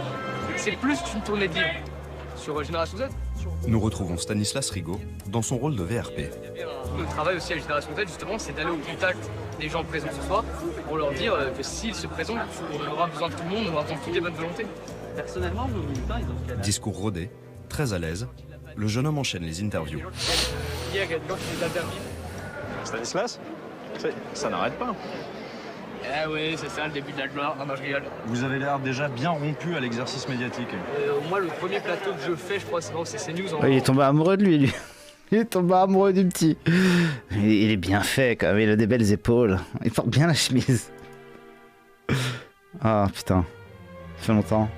Speaker 22: c'est plus qu'une tournée de livres sur Génération Z.
Speaker 9: Nous retrouvons Stanislas Rigaud dans son rôle de VRP.
Speaker 22: Le travail aussi à Génération Z, justement, c'est d'aller au contact des gens présents ce soir pour leur dire que s'ils se présentent, on aura besoin de tout le monde, on aura besoin de toutes les bonnes volontés. Personnellement, nos militants, ils ont...
Speaker 9: Discours rodé, très à l'aise, le jeune homme enchaîne les interviews.
Speaker 22: Hier, il y a des gens qui les interviewent.
Speaker 3: Stanislas, ça n'arrête pas.
Speaker 22: Ah oui, c'est ça le début de la gloire. Non, je rigole.
Speaker 3: Vous avez l'air déjà bien rompu à l'exercice médiatique.
Speaker 22: Moi, le premier plateau que je fais, je crois, c'est CNews.
Speaker 1: Il est tombé amoureux de lui. Il est tombé amoureux du petit. Il est bien fait, quand même. Il a des belles épaules. Il porte bien la chemise. Ah, putain. Ça fait longtemps.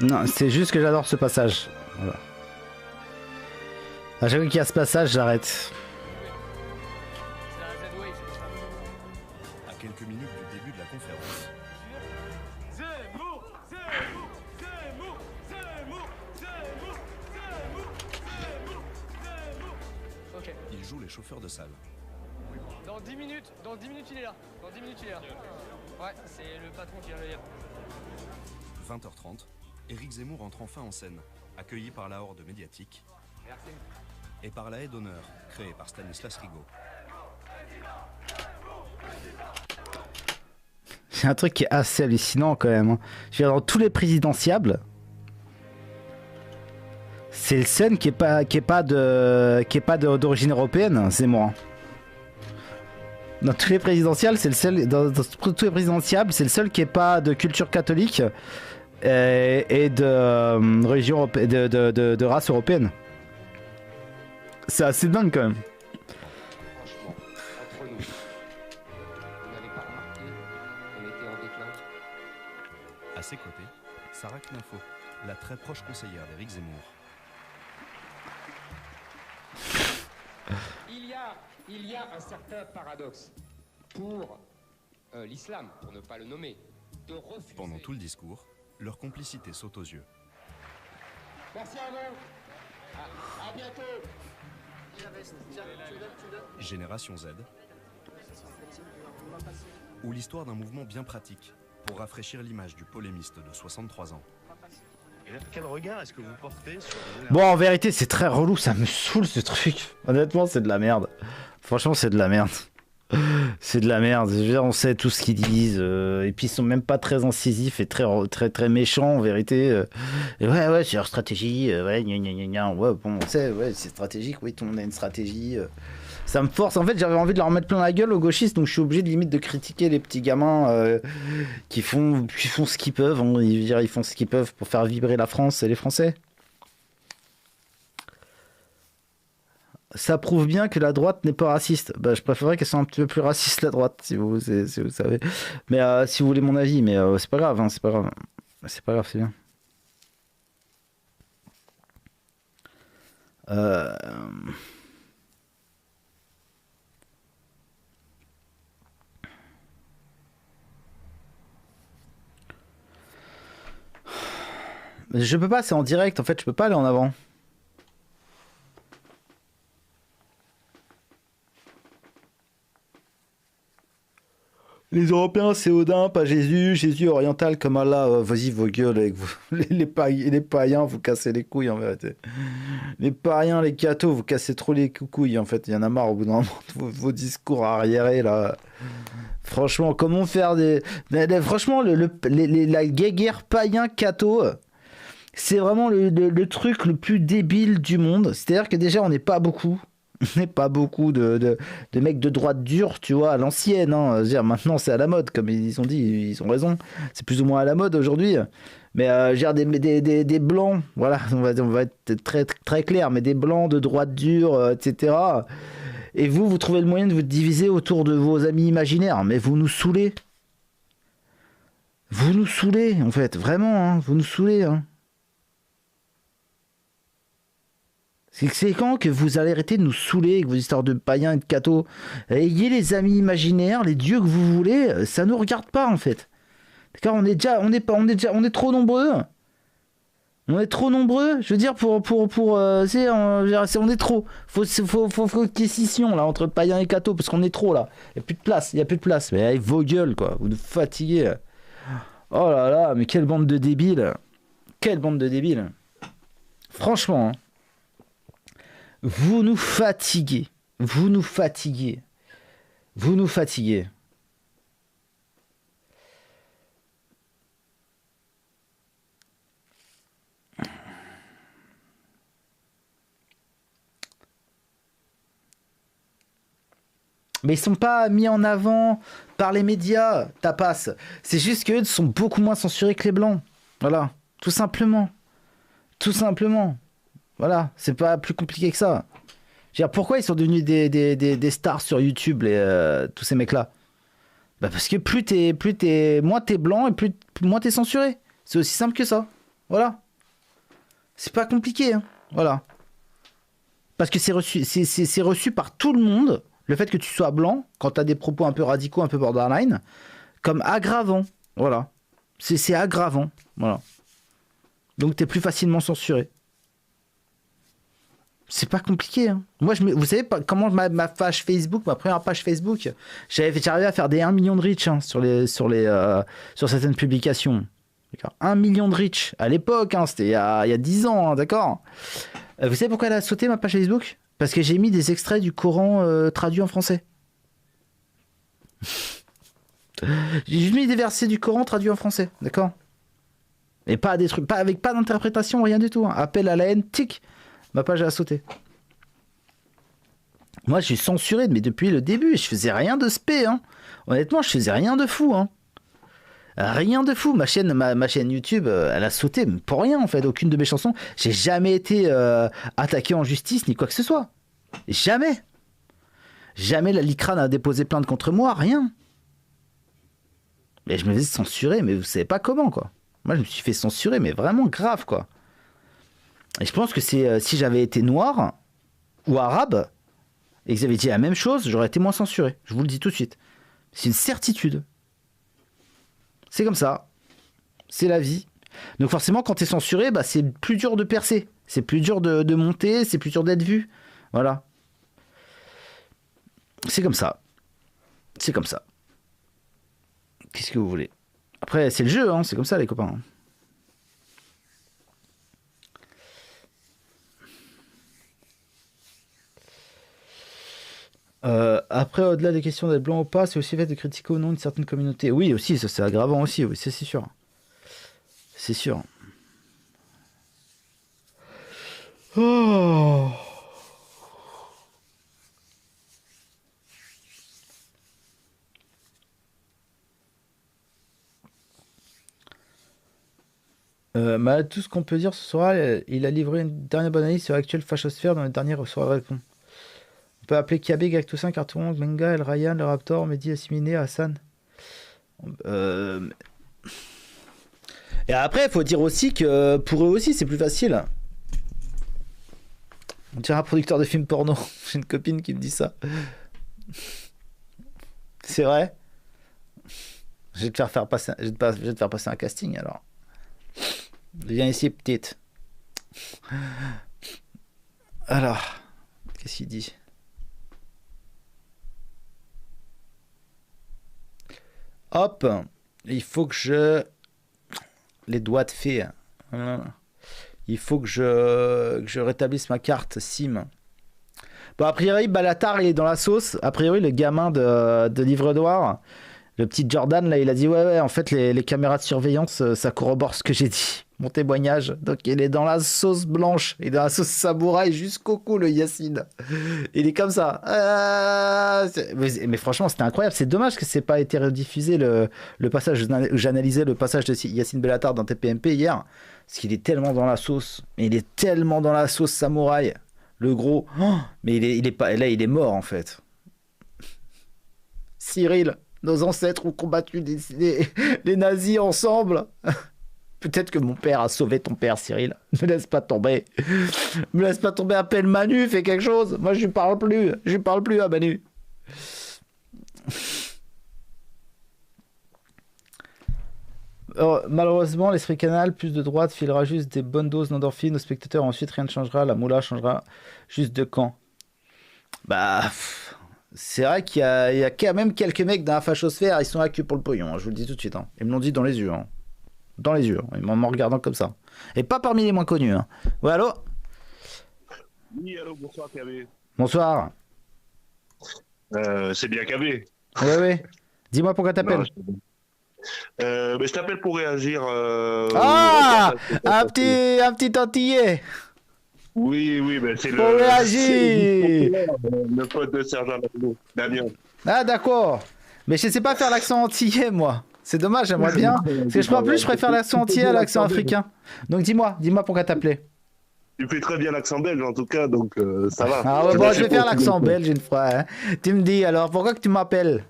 Speaker 1: Non, c'est juste que j'adore ce passage. Voilà. À chaque fois qu'il y a ce passage, j'arrête.
Speaker 9: À quelques minutes du début de la conférence,
Speaker 22: Ok.
Speaker 9: il joue les chauffeurs de salle.
Speaker 22: Dans 10 minutes il est là. Dans 10 minutes il est là. Ouais, c'est le patron qui vient de le dire.
Speaker 9: 20h30, Éric Zemmour entre enfin en scène, accueilli par la horde médiatique
Speaker 22: Merci.
Speaker 9: et par la haie d'honneur créée par Stanislas Rigaud.
Speaker 1: C'est un truc qui est assez hallucinant quand même. Hein. Je veux dire, dans tous les présidentiables, c'est le seul qui est pas d'origine européenne, c'est moi. Dans tous les présidentiables, c'est le seul. Dans tous les présidentiables, c'est le seul qui est pas de culture catholique et de religion de race européenne. C'est assez dingue quand même.
Speaker 8: Franchement, entre nous, vous n'avez pas remarqué qu'on était en déclin?
Speaker 9: À ses côtés, Sarah Knafo, la très proche conseillère d'Éric Zemmour.
Speaker 8: Il y a un certain paradoxe pour l'islam, pour ne pas le nommer, de refuser...
Speaker 9: Pendant tout le discours, leur complicité saute aux yeux.
Speaker 8: Merci à vous. À bientôt.
Speaker 9: Génération Z, ou l'histoire d'un mouvement bien pratique pour rafraîchir l'image du polémiste de 63 ans.
Speaker 3: Quel regard est-ce que vous portez sur...
Speaker 1: Bon, en vérité, c'est très relou, ça me saoule ce truc. Honnêtement, c'est de la merde. Franchement, c'est de la merde. C'est de la merde. Je veux dire, on sait tout ce qu'ils disent. Et puis, ils sont même pas très incisifs et très méchants, en vérité. Et ouais, c'est leur stratégie. Ouais, gna, gna, gna, gna. Ouais, bon, on sait, ouais, c'est stratégique. Oui, tout le monde a une stratégie. Ça me force. En fait, j'avais envie de leur mettre plein la gueule aux gauchistes, donc je suis obligé de limite de critiquer les petits gamins qui font ce qu'ils peuvent. Hein. Ils font ce qu'ils peuvent pour faire vibrer la France et les Français. Ça prouve bien que la droite n'est pas raciste. Bah, je préférerais qu'elle soit un petit peu plus raciste, la droite, si vous savez. Mais si vous voulez mon avis, mais c'est pas grave, hein, c'est pas grave. C'est pas grave, c'est bien. Je peux pas, c'est en direct, en fait, je peux pas aller en avant. Les Européens, c'est Odin, pas Jésus. Jésus oriental comme Allah. Vas-y, vos gueules avec vous. Les païens, vous cassez les couilles en vérité. Les païens, les cathos, vous cassez trop les couilles en fait. Il y en a marre au bout d'un moment de vos discours arriérés là. Franchement, comment faire des. Franchement, la guerre païen-catho, c'est vraiment le truc le plus débile du monde. C'est-à-dire que déjà, on n'est pas beaucoup. On n'est pas beaucoup de mecs de droite dure, tu vois, à l'ancienne. Hein. Dire, maintenant, c'est à la mode, comme ils ont dit, ils ont raison. C'est plus ou moins à la mode aujourd'hui. Mais des blancs, voilà, on va être très, très clair, mais des blancs de droite dure, etc. Et vous trouvez le moyen de vous diviser autour de vos amis imaginaires. Mais vous nous saoulez. Vous nous saoulez, en fait, vraiment, hein, vous nous saoulez. Hein. C'est quand que vous allez arrêter de nous saouler avec vos histoires de païens et de cathos? Ayez les amis imaginaires, les dieux que vous voulez, ça nous regarde pas en fait. D'accord, on est trop nombreux. On est trop nombreux, je veux dire on est trop. Faut qu'il y ait scission là entre païens et cathos parce qu'on est trop là. Il y a plus de place, Mais allez, vos gueules quoi, vous nous fatiguez. Oh là là, mais quelle bande de débiles. Franchement. Hein. Vous nous fatiguez. Mais ils sont pas mis en avant par les médias, tapas. C'est juste qu'eux sont beaucoup moins censurés que les blancs. Voilà, tout simplement. Voilà, c'est pas plus compliqué que ça. Je veux dire, pourquoi ils sont devenus des stars sur YouTube, tous ces mecs-là? Bah parce que moins t'es blanc et moins t'es censuré. C'est aussi simple que ça. Voilà. C'est pas compliqué, hein. Voilà. Parce que c'est reçu par tout le monde, le fait que tu sois blanc, quand t'as des propos un peu radicaux, un peu borderline, comme aggravant. Voilà. C'est aggravant. Voilà. Donc t'es plus facilement censuré. C'est pas compliqué, hein. Moi, vous savez pas comment ma page Facebook, ma première page Facebook, j'arrivais à faire des 1 million de reach, hein, sur certaines publications. 1 million de reach à l'époque, hein, c'était il y a 10 ans, hein, d'accord. Vous savez pourquoi elle a sauté ma page Facebook? Parce que j'ai mis des extraits du Coran traduits en français. J'ai juste mis des versets du Coran traduits en français, d'accord. Et pas des trucs, pas d'interprétation, rien du tout, hein. Appel à la haine, tic. Ma page a sauté. Moi, je suis censuré, mais depuis le début, je faisais rien de spé, hein. Honnêtement, je faisais rien de fou, hein. Rien de fou. Ma chaîne YouTube, elle a sauté, mais pour rien, en fait. Aucune de mes chansons. J'ai jamais été attaqué en justice, ni quoi que ce soit. Jamais. Jamais la LICRA n'a déposé plainte contre moi, rien. Mais je me faisais censurer, mais vous savez pas comment, quoi. Moi, je me suis fait censurer, mais vraiment grave, quoi. Et je pense que si j'avais été noir ou arabe et que j'avais dit la même chose, j'aurais été moins censuré. Je vous le dis tout de suite. C'est une certitude. C'est comme ça. C'est la vie. Donc forcément, quand tu es censuré, bah, c'est plus dur de percer. C'est plus dur de monter, c'est plus dur d'être vu. Voilà. C'est comme ça. C'est comme ça. Qu'est-ce que vous voulez? Après, c'est le jeu, hein, c'est comme ça, les copains. Après, au-delà des questions d'être blanc ou pas, c'est aussi le fait de critiquer ou non une certaine communauté. Oui, aussi, ça c'est aggravant aussi, oui, c'est sûr. C'est sûr. Oh. Tout ce qu'on peut dire ce soir, il a livré une dernière bonne analyse sur l'actuelle fachosphère dans les dernières soirées répond. On peut appeler Kiabe, Gactoussin, Carton, Menga, El Ryan, le Raptor, Mehdi, Assimine, Hassan. Et après, il faut dire aussi que pour eux aussi, c'est plus facile. On dirait un producteur de films porno. J'ai une copine qui me dit ça. C'est vrai. Je vais te faire passer un casting alors. Viens ici, petite. Alors, qu'est-ce qu'il dit? Hop, il faut que je... Les doigts de fée. Il faut que je rétablisse ma carte SIM. Bon, a priori, Balatar, il est dans la sauce. A priori, le gamin de Livre-Noir, le petit Jordan, là, il a dit ouais, en fait, les caméras de surveillance, ça corrobore ce que j'ai dit. Mon témoignage. Donc, il est dans la sauce blanche. Il est dans la sauce samouraï jusqu'au cou, le Yacine. Il est comme ça. Mais franchement, c'était incroyable. C'est dommage que c'est pas été rediffusé le passage où j'analysais le passage de Yacine Bellatar dans TPMP hier. Parce qu'il est tellement dans la sauce. Mais il est tellement dans la sauce samouraï. Le gros. Oh, mais il est pas. Là, il est mort, en fait. Cyril, nos ancêtres ont combattu les nazis ensemble. Peut-être que mon père a sauvé ton père, Cyril. Me laisse pas tomber. Me laisse pas tomber. Appelle Manu, fais quelque chose. Moi, je lui parle plus. Je lui parle plus à Manu. Malheureusement, l'esprit canal, plus de droite, filera juste des bonnes doses d'endorphine aux spectateurs. Ensuite, rien ne changera. La moula changera juste de camp. Bah, c'est vrai qu'il y a quand même quelques mecs dans la fachosphère. Ils sont à queue pour le pognon. Hein, je vous le dis tout de suite. Hein. Ils me l'ont dit dans les yeux. Hein. Dans les yeux, en regardant comme ça. Et pas parmi les moins connus. Hein. Ouais, allô?
Speaker 3: Oui, allô, bonsoir, KB.
Speaker 1: Bonsoir.
Speaker 3: C'est bien KB.
Speaker 1: Oui. Dis-moi pourquoi t'appelles.
Speaker 3: Mais je t'appelle pour réagir.
Speaker 1: Un petit antillais.
Speaker 3: Oui, mais c'est
Speaker 1: pour réagir.
Speaker 3: Le pote de Sergent Damien.
Speaker 1: Ah, d'accord. Mais je sais pas faire l'accent antillais, moi. C'est dommage, j'aimerais bien. Parce que je préfère l'accent antillais à l'accent africain. Donc dis-moi pourquoi t'appelais.
Speaker 3: Tu fais très bien l'accent belge en tout cas, donc ça va.
Speaker 1: Ah ouais, bon, je vais faire l'accent belge une fois. Hein. Tu me dis alors, pourquoi que tu m'appelles?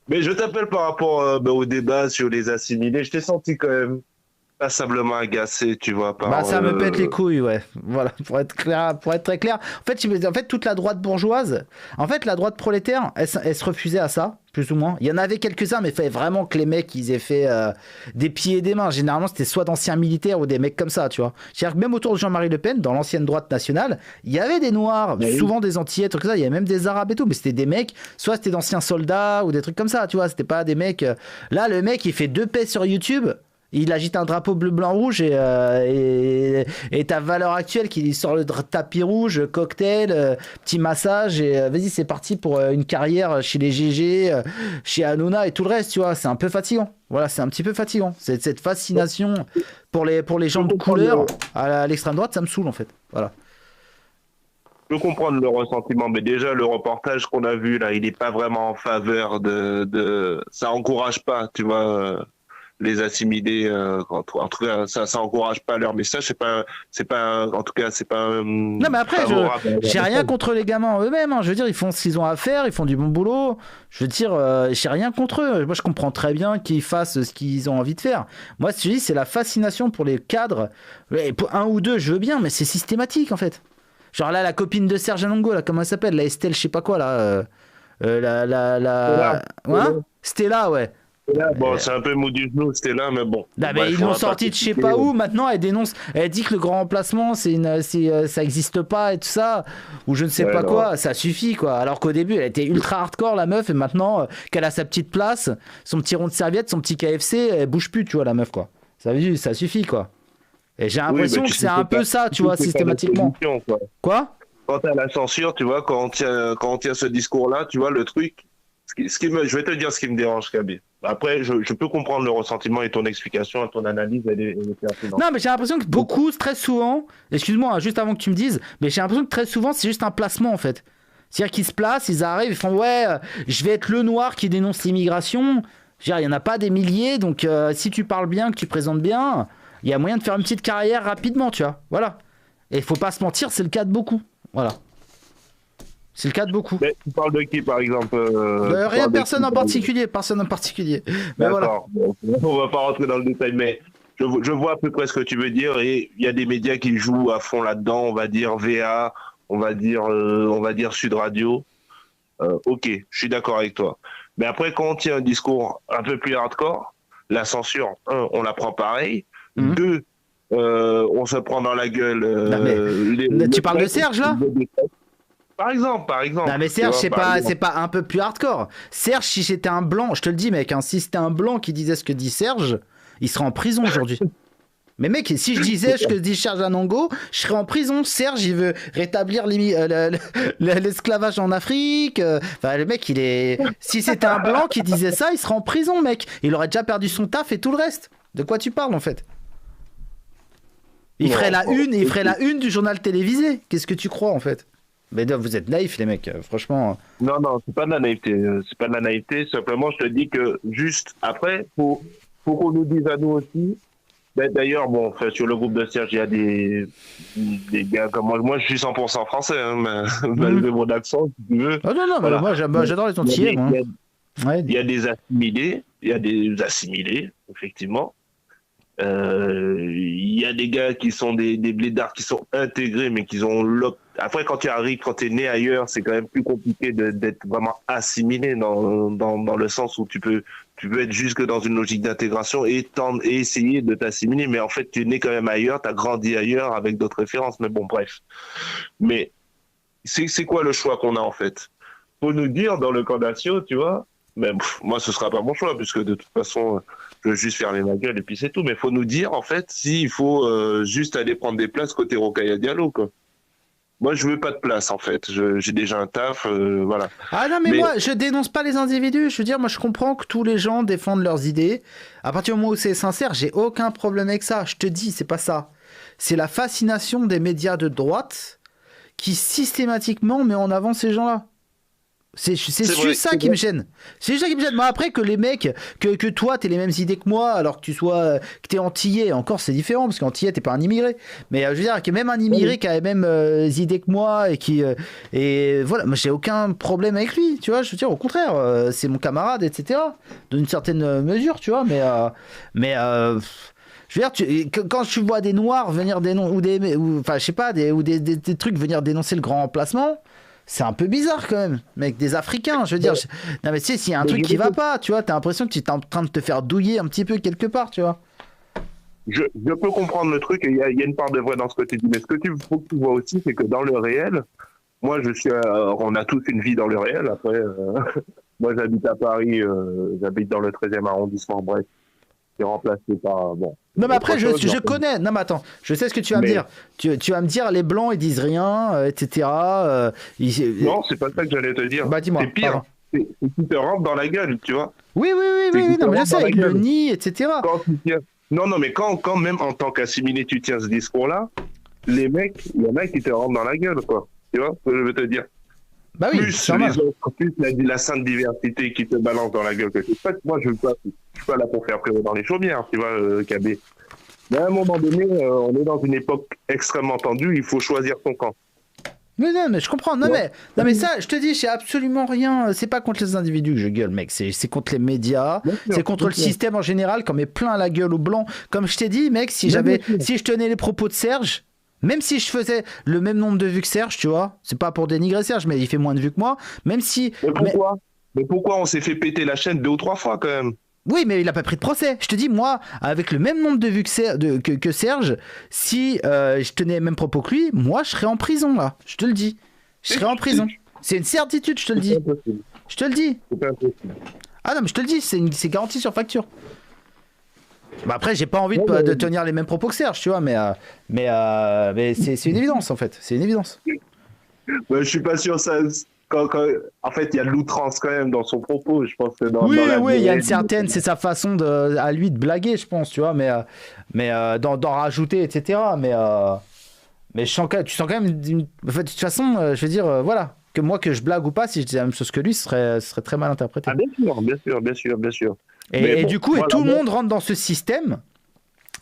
Speaker 3: Mais je t'appelle par rapport au débat sur les assimilés. Je t'ai senti quand même passablement agacé, tu vois.
Speaker 1: Bah ça me pète les couilles, ouais. Voilà, pour être très clair. En fait, toute la droite bourgeoise, en fait, la droite prolétaire, elle se refusait à ça, plus ou moins. Il y en avait quelques-uns, mais il fallait vraiment que les mecs, ils aient fait des pieds et des mains. Généralement, c'était soit d'anciens militaires ou des mecs comme ça, tu vois. C'est-à-dire que même autour de Jean-Marie Le Pen, dans l'ancienne droite nationale, il y avait des Noirs, souvent des Antillais, trucs comme ça. Il y avait même des Arabes et tout, mais c'était des mecs, soit c'était d'anciens soldats ou des trucs comme ça, tu vois. C'était pas des mecs... Là, le mec, il fait 2 paix sur YouTube... Il agite un drapeau bleu, blanc, rouge et ta valeur actuelle qui sort le tapis rouge, cocktail, petit massage et vas-y c'est parti pour une carrière chez les GG, chez Hanouna et tout le reste, tu vois, c'est un peu fatigant. Voilà, c'est un petit peu fatigant. Cette fascination pour les gens de couleur à l'extrême droite, ça me saoule en fait. Voilà.
Speaker 3: Je peux comprendre le ressentiment, mais déjà le reportage qu'on a vu là, il n'est pas vraiment en faveur de... Ça encourage pas, tu vois... les assimiler, en tout cas ça encourage pas leur message, c'est pas en tout cas c'est pas
Speaker 1: non mais après j'ai rien contre les gamins eux-mêmes, hein. Je veux dire ils font ce qu'ils ont à faire, ils font du bon boulot, je veux dire j'ai rien contre eux, moi je comprends très bien qu'ils fassent ce qu'ils ont envie de faire. Moi ce que je dis c'est la fascination pour les cadres, et pour un ou deux je veux bien, mais c'est systématique en fait. Genre là la copine de Serge Anongo là, comment elle s'appelle, la Estelle je sais pas quoi là, Stella, ouais.
Speaker 3: Là, bon, c'est un peu mou du genou, c'était là, mais bon.
Speaker 1: Bah, mais ils l'ont sorti de je sais pas où, maintenant elle dénonce, elle dit que le grand remplacement ça existe pas et tout ça, ou je ne sais pas quoi, ça suffit quoi. Alors qu'au début elle était ultra hardcore la meuf, et maintenant qu'elle a sa petite place, son petit rond de serviette, son petit KFC, elle bouge plus, tu vois, la meuf quoi. Ça suffit quoi. Et j'ai l'impression que c'est un peu ça, tu vois, systématiquement. Quoi ?
Speaker 3: Quand t'as la censure, tu vois, quand on tient ce discours-là, tu vois, le truc, je vais te dire ce qui me dérange, Kaby. Après, je peux comprendre le ressentiment et ton explication, ton analyse, elle est pertinente.
Speaker 1: Non, mais j'ai l'impression que beaucoup, très souvent, excuse-moi, juste avant que tu me dises, mais j'ai l'impression que très souvent, c'est juste un placement, en fait. C'est-à-dire qu'ils se placent, ils arrivent, ils font, ouais, je vais être le noir qui dénonce l'immigration. Je veux dire, il n'y en a pas des milliers, donc si tu parles bien, que tu présentes bien, il y a moyen de faire une petite carrière rapidement, tu vois. Voilà. Et il faut pas se mentir, c'est le cas de beaucoup. Voilà. C'est le cas de beaucoup.
Speaker 3: Mais tu parles de qui, par exemple
Speaker 1: rien, personne en particulier. Mais voilà.
Speaker 3: On va pas rentrer dans le détail, mais je vois à peu près ce que tu veux dire. Et il y a des médias qui jouent à fond là-dedans. On va dire VA, on va dire Sud Radio. Ok, je suis d'accord avec toi. Mais après, quand on tient un discours un peu plus hardcore, la censure, on la prend pareil. Deux, on se prend dans la gueule.
Speaker 1: Tu parles de Serge, là ?
Speaker 3: Par exemple.
Speaker 1: Non mais Serge, c'est pas un peu plus hardcore. Serge, si c'était un blanc, je te le dis mec, hein, si c'était un blanc qui disait ce que dit Serge, il serait en prison aujourd'hui. Mais mec, si je disais ce que dit Serge Anongo, je serais en prison. Serge, il veut rétablir l'esclavage en Afrique. Enfin, le mec, si c'était un blanc qui disait ça, il serait en prison, mec. Il aurait déjà perdu son taf et tout le reste. De quoi tu parles en fait ? Il ferait la une du journal télévisé. Qu'est-ce que tu crois en fait ? Mais vous êtes naïfs les mecs, franchement.
Speaker 3: Non, c'est pas de la naïveté. C'est pas de la naïveté. Simplement, je te dis que juste après, faut qu'on nous dise à nous aussi. D'ailleurs, bon, sur le groupe de Serge, il y a des gars comme moi. Moi, je suis 100% français, hein, malgré mon accent, si tu veux.
Speaker 1: Ah non, voilà. Moi, j'adore les Antillais.
Speaker 3: Il y a des assimilés, effectivement. Il y a des gars qui sont des blédards qui sont intégrés, mais qui ont après quand tu es né ailleurs, c'est quand même plus compliqué d'être vraiment assimilé dans le sens où tu peux être juste que dans une logique d'intégration et essayer de t'assimiler, mais en fait tu es né quand même ailleurs, tu as grandi ailleurs avec d'autres références, mais bon bref. Mais c'est quoi le choix qu'on a en fait? Faut nous dire dans le camp d'Assio, tu vois. Mais moi ce sera pas mon choix puisque de toute façon je veux juste fermer ma gueule et puis c'est tout, mais faut nous dire en fait s'il faut juste aller prendre des places côté Rokhaya Diallo quoi. Moi je veux pas de place en fait, j'ai déjà un taf, voilà.
Speaker 1: Ah non mais moi je dénonce pas les individus, je veux dire moi je comprends que tous les gens défendent leurs idées, à partir du moment où c'est sincère j'ai aucun problème avec ça, je te dis c'est pas ça, c'est la fascination des médias de droite qui systématiquement met en avant ces gens-là. C'est juste ça qui me gêne. C'est juste ça qui me gêne. Moi, après, que les mecs, que toi, t'aies les mêmes idées que moi, alors que que t'es antillais, encore c'est différent, parce qu'antillais, t'es pas un immigré. Mais je veux dire, que même un immigré qui a les mêmes idées que moi, et voilà, moi j'ai aucun problème avec lui, tu vois, je veux dire, au contraire, c'est mon camarade, etc. D'une certaine mesure, tu vois, mais Je veux dire, quand tu vois des noirs venir dénoncer, enfin, je sais pas, des trucs venir dénoncer le grand remplacement, c'est un peu bizarre quand même, mec, des Africains, je veux dire. Non, mais tu sais, s'il y a un truc qui va pas, tu vois, t'as l'impression que tu es en train de te faire douiller un petit peu quelque part, tu vois.
Speaker 3: Je peux comprendre le truc, et il y a une part de vrai dans ce que tu dis, mais ce que faut que tu vois aussi, c'est que dans le réel, moi, on a tous une vie dans le réel, après, moi, j'habite à Paris, j'habite dans le 13e arrondissement, bref. Qui est remplacé par bon.
Speaker 1: Non mais après je connais. Non mais attends, je sais ce que tu vas me dire. Tu vas me dire les blancs ils disent rien, etc.
Speaker 3: Non, c'est pas ça que j'allais te dire.
Speaker 1: Bah dis-moi.
Speaker 3: C'est pire. C'est qu'ils te rentrent dans la gueule, tu vois.
Speaker 1: Oui. Non mais je sais avec le nid, etc.
Speaker 3: Non mais quand même en tant qu'assimilé tu tiens ce discours-là, les mecs, il y en a qui te rentrent dans la gueule, quoi. Tu vois ce que je veux te dire.
Speaker 1: Bah oui,
Speaker 3: plus la sainte diversité qui te balance dans la gueule que tu fais. Moi, je suis pas là pour faire pleurer dans les chaumières, tu vois, KB. Mais à un moment donné, on est dans une époque extrêmement tendue, il faut choisir son camp.
Speaker 1: Non, mais je comprends. Non, mais ça, je te dis, j'ai absolument rien. C'est pas contre les individus que je gueule, mec. C'est contre les médias. C'est contre le système en général, qu'on met plein la gueule aux blancs. Comme je t'ai dit, mec, si je tenais les propos de Serge. Même si je faisais le même nombre de vues que Serge, tu vois, c'est pas pour dénigrer Serge, mais il fait moins de vues que moi, même si...
Speaker 3: Mais pourquoi on s'est fait péter la chaîne 2 ou 3 fois, quand même?
Speaker 1: Oui, mais il a pas pris de procès. Je te dis, moi, avec le même nombre de vues que Serge, si je tenais les mêmes propos que lui, moi, je serais en prison, là. Je te le dis. Je serais en prison. C'est une certitude, je te le dis. Je te le dis. Ah non, mais je te le dis, c'est garanti sur facture. Bah après, j'ai pas envie de tenir les mêmes propos que Serge, tu vois, mais c'est une évidence en fait, c'est une évidence.
Speaker 3: Je suis pas sûr ça. En fait, il y a de l'outrance quand même dans son propos, je pense que
Speaker 1: oui, il y a une certaine, c'est sa façon à lui de blaguer, je pense, tu vois, mais d'en rajouter, etc. Mais tu sens quand même, en fait, de toute façon, je veux dire, voilà, que je blague ou pas, si je disais la même chose que lui, ce serait très mal interprété.
Speaker 3: Ah bien sûr.
Speaker 1: Et du coup, tout le monde rentre dans ce système.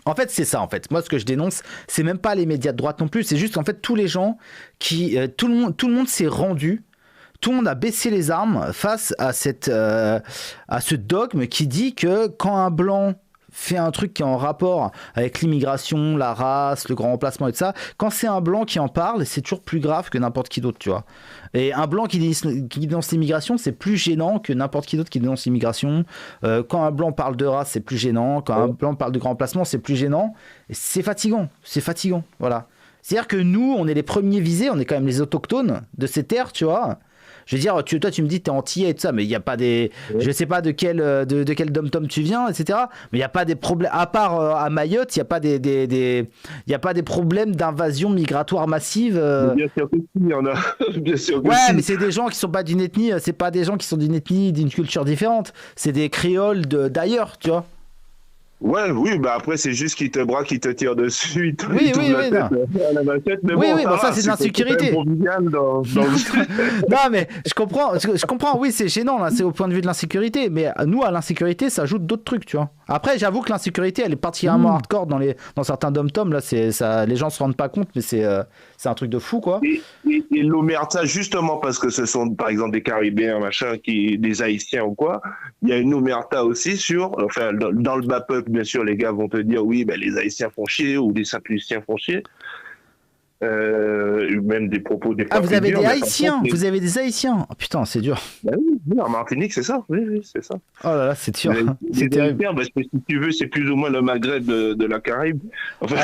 Speaker 1: En fait, c'est ça, en fait. Moi, ce que je dénonce, c'est même pas les médias de droite non plus. C'est juste, en fait, tous les gens qui... tout le monde s'est rendu. Tout le monde a baissé les armes face à ce dogme qui dit que quand un blanc fait un truc qui est en rapport avec l'immigration, la race, le grand remplacement et tout ça, quand c'est un blanc qui en parle, c'est toujours plus grave que n'importe qui d'autre, tu vois. Et un blanc qui dénonce l'immigration, c'est plus gênant que n'importe qui d'autre qui dénonce l'immigration. Quand un blanc parle de race, c'est plus gênant. Quand un blanc parle de grand remplacement, c'est plus gênant. Et c'est fatigant, voilà. C'est-à-dire que nous, on est les premiers visés, on est quand même les autochtones de ces terres, tu vois. Je veux dire, toi, tu me dis que t'es antillais et tout ça, mais il n'y a pas des... Je sais pas de quel dom-tom tu viens, etc. Mais il n'y a pas des problèmes... À part à Mayotte, il n'y a pas y a pas des problèmes d'invasion migratoire massive.
Speaker 3: Bien sûr que si, il y en a. Bien sûr que
Speaker 1: ouais,
Speaker 3: si.
Speaker 1: mais c'est des gens qui sont pas d'une ethnie... C'est pas des gens qui sont d'une ethnie, d'une culture différente. C'est des créoles d'ailleurs, tu vois.
Speaker 3: Ouais, oui, bah après c'est juste qu'il te braque, qu'il te tire dessus, il te
Speaker 1: oui,
Speaker 3: la tête à la machette, mais
Speaker 1: bon, ça c'est de l'insécurité.
Speaker 3: Non,
Speaker 1: mais je comprends, oui, c'est gênant, là, c'est au point de vue de l'insécurité, mais nous, à l'insécurité, ça ajoute d'autres trucs, tu vois. Après, j'avoue que l'insécurité, elle est particulièrement hardcore dans certains dom-toms, là, les gens se rendent pas compte, mais c'est un truc de fou, quoi.
Speaker 3: Et l'omerta, justement, parce que ce sont, par exemple, des Caribéens, machin, des Haïtiens ou quoi, il y a une omerta aussi enfin, dans le bas peuple, bien sûr, les gars vont te dire, oui, ben, les Haïtiens font chier, ou les Saint-Luciens font chier. Même des propos des...
Speaker 1: Ah, vous avez des Haïtiens, vous avez des Haïtiens. Oh, putain, c'est dur.
Speaker 3: Ben oui, en Martinique, c'est ça. Oui, c'est ça.
Speaker 1: Oh là là, c'est dur. C'est terrible.
Speaker 3: Parce que si tu veux, c'est plus ou moins le Maghreb de la Caraïbe. Enfin,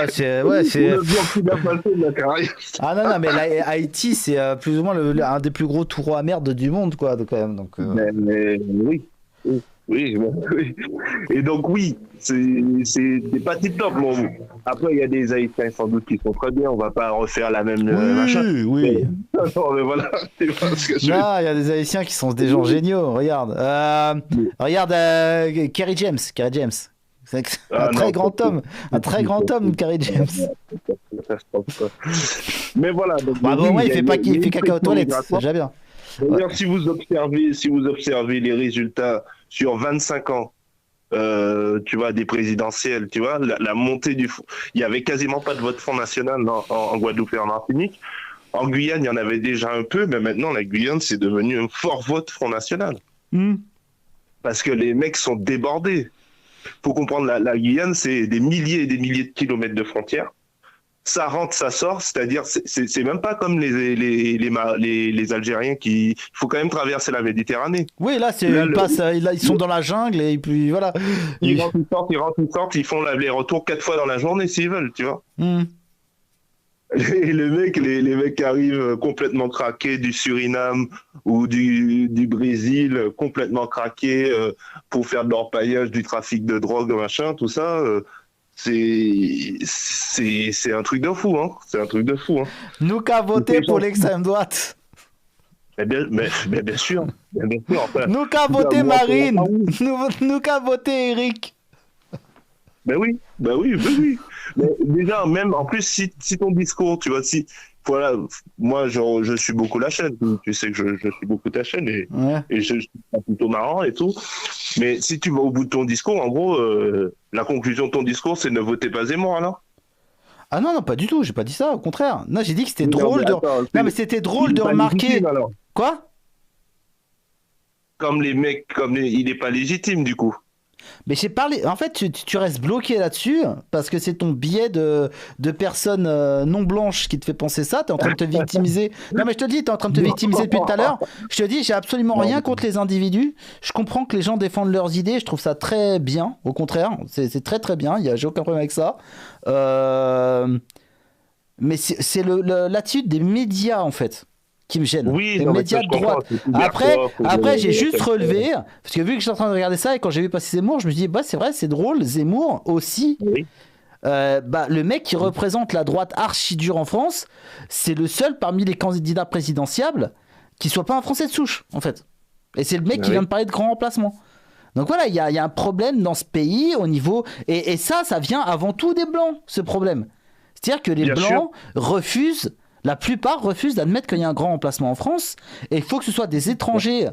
Speaker 1: c'est...
Speaker 3: de la Caraïbe.
Speaker 1: Ah non, mais Haïti, c'est plus ou moins un des plus gros tourreaux à merde du monde, quoi, quand même. Donc,
Speaker 3: mais oui. Oui. Et donc oui, c'est pas tip top. Bon, après il y a des Haïtiens sans doute qui sont très bien. On va pas refaire la même machin.
Speaker 1: Oui.
Speaker 3: Mais voilà, c'est pas ce que je veux.
Speaker 1: Non, il y a des Haïtiens qui sont des gens géniaux. Regarde, Kerry James. C'est un très grand homme, Kerry James.
Speaker 3: Mais voilà. Donc,
Speaker 1: il fait caca aux toilettes. C'est déjà bien.
Speaker 3: D'ailleurs, si vous observez les résultats sur 25 ans, tu vois, des présidentielles, tu vois, la montée il y avait quasiment pas de vote Front National en Guadeloupe et en Martinique. En Guyane, il y en avait déjà un peu, mais maintenant, la Guyane, c'est devenu un fort vote Front National. Parce que les mecs sont débordés. faut comprendre, la Guyane, c'est des milliers et des milliers de kilomètres de frontières. Ça rentre, ça sort, c'est-à-dire, c'est même pas comme les Algériens il faut quand même traverser la Méditerranée.
Speaker 1: Oui, là, ils sont dans la jungle et puis voilà.
Speaker 3: Ils rentrent, ils sortent, ils font les retours 4 fois dans la journée s'ils veulent, tu vois. Et les mecs qui arrivent complètement craqués du Suriname ou du Brésil, complètement craqués pour faire de l'orpaillage, du trafic de drogue, machin, tout ça, c'est un truc de fou, hein. C'est un truc de fou, hein.
Speaker 1: Nous qu'à voter pour l'extrême droite.
Speaker 3: Mais bien sûr. Enfin,
Speaker 1: nous qu'à voter Marine. Nous qu'à voter Eric.
Speaker 3: Ben oui. Mais déjà, même en plus, si ton discours, tu vois, voilà, moi je suis beaucoup la chaîne, tu sais que je suis beaucoup ta chaîne et je suis plutôt marrant et tout. Mais si tu vas au bout de ton discours, en gros, la conclusion de ton discours, c'est ne votez pas Zemmour alors.
Speaker 1: Ah non, pas du tout, j'ai pas dit ça, au contraire. Non, j'ai dit que c'était drôle mais c'était drôle de remarquer. Quoi?
Speaker 3: Comme les mecs, il est pas légitime du coup.
Speaker 1: Mais j'ai parlé. En fait, tu restes bloqué là-dessus parce que c'est ton biais de personne non blanche qui te fait penser ça. T'es en train de te victimiser. Non, mais je te dis, t'es en train de te victimiser depuis tout à l'heure. Je te dis, j'ai absolument rien contre les individus. Je comprends que les gens défendent leurs idées. Je trouve ça très bien. Au contraire, c'est très très bien. J'ai aucun problème avec ça. Mais c'est l'attitude des médias en fait qui me gêne.
Speaker 3: Oui,
Speaker 1: les médias de droite. Après j'ai juste relevé, parce que vu que j'étais en train de regarder ça et quand j'ai vu passer Zemmour, je me dis, bah c'est vrai, c'est drôle, Zemmour aussi. Oui. Le mec qui représente la droite archi dure en France, c'est le seul parmi les candidats présidentiables qui soit pas un Français de souche, en fait. Et c'est le mec qui vient de parler de grand remplacement. Donc voilà, il y a un problème dans ce pays au niveau... Et ça vient avant tout des Blancs, ce problème. C'est-à-dire que les Blancs refusent... La plupart refusent d'admettre qu'il y a un grand remplacement en France, et il faut que ce soit des étrangers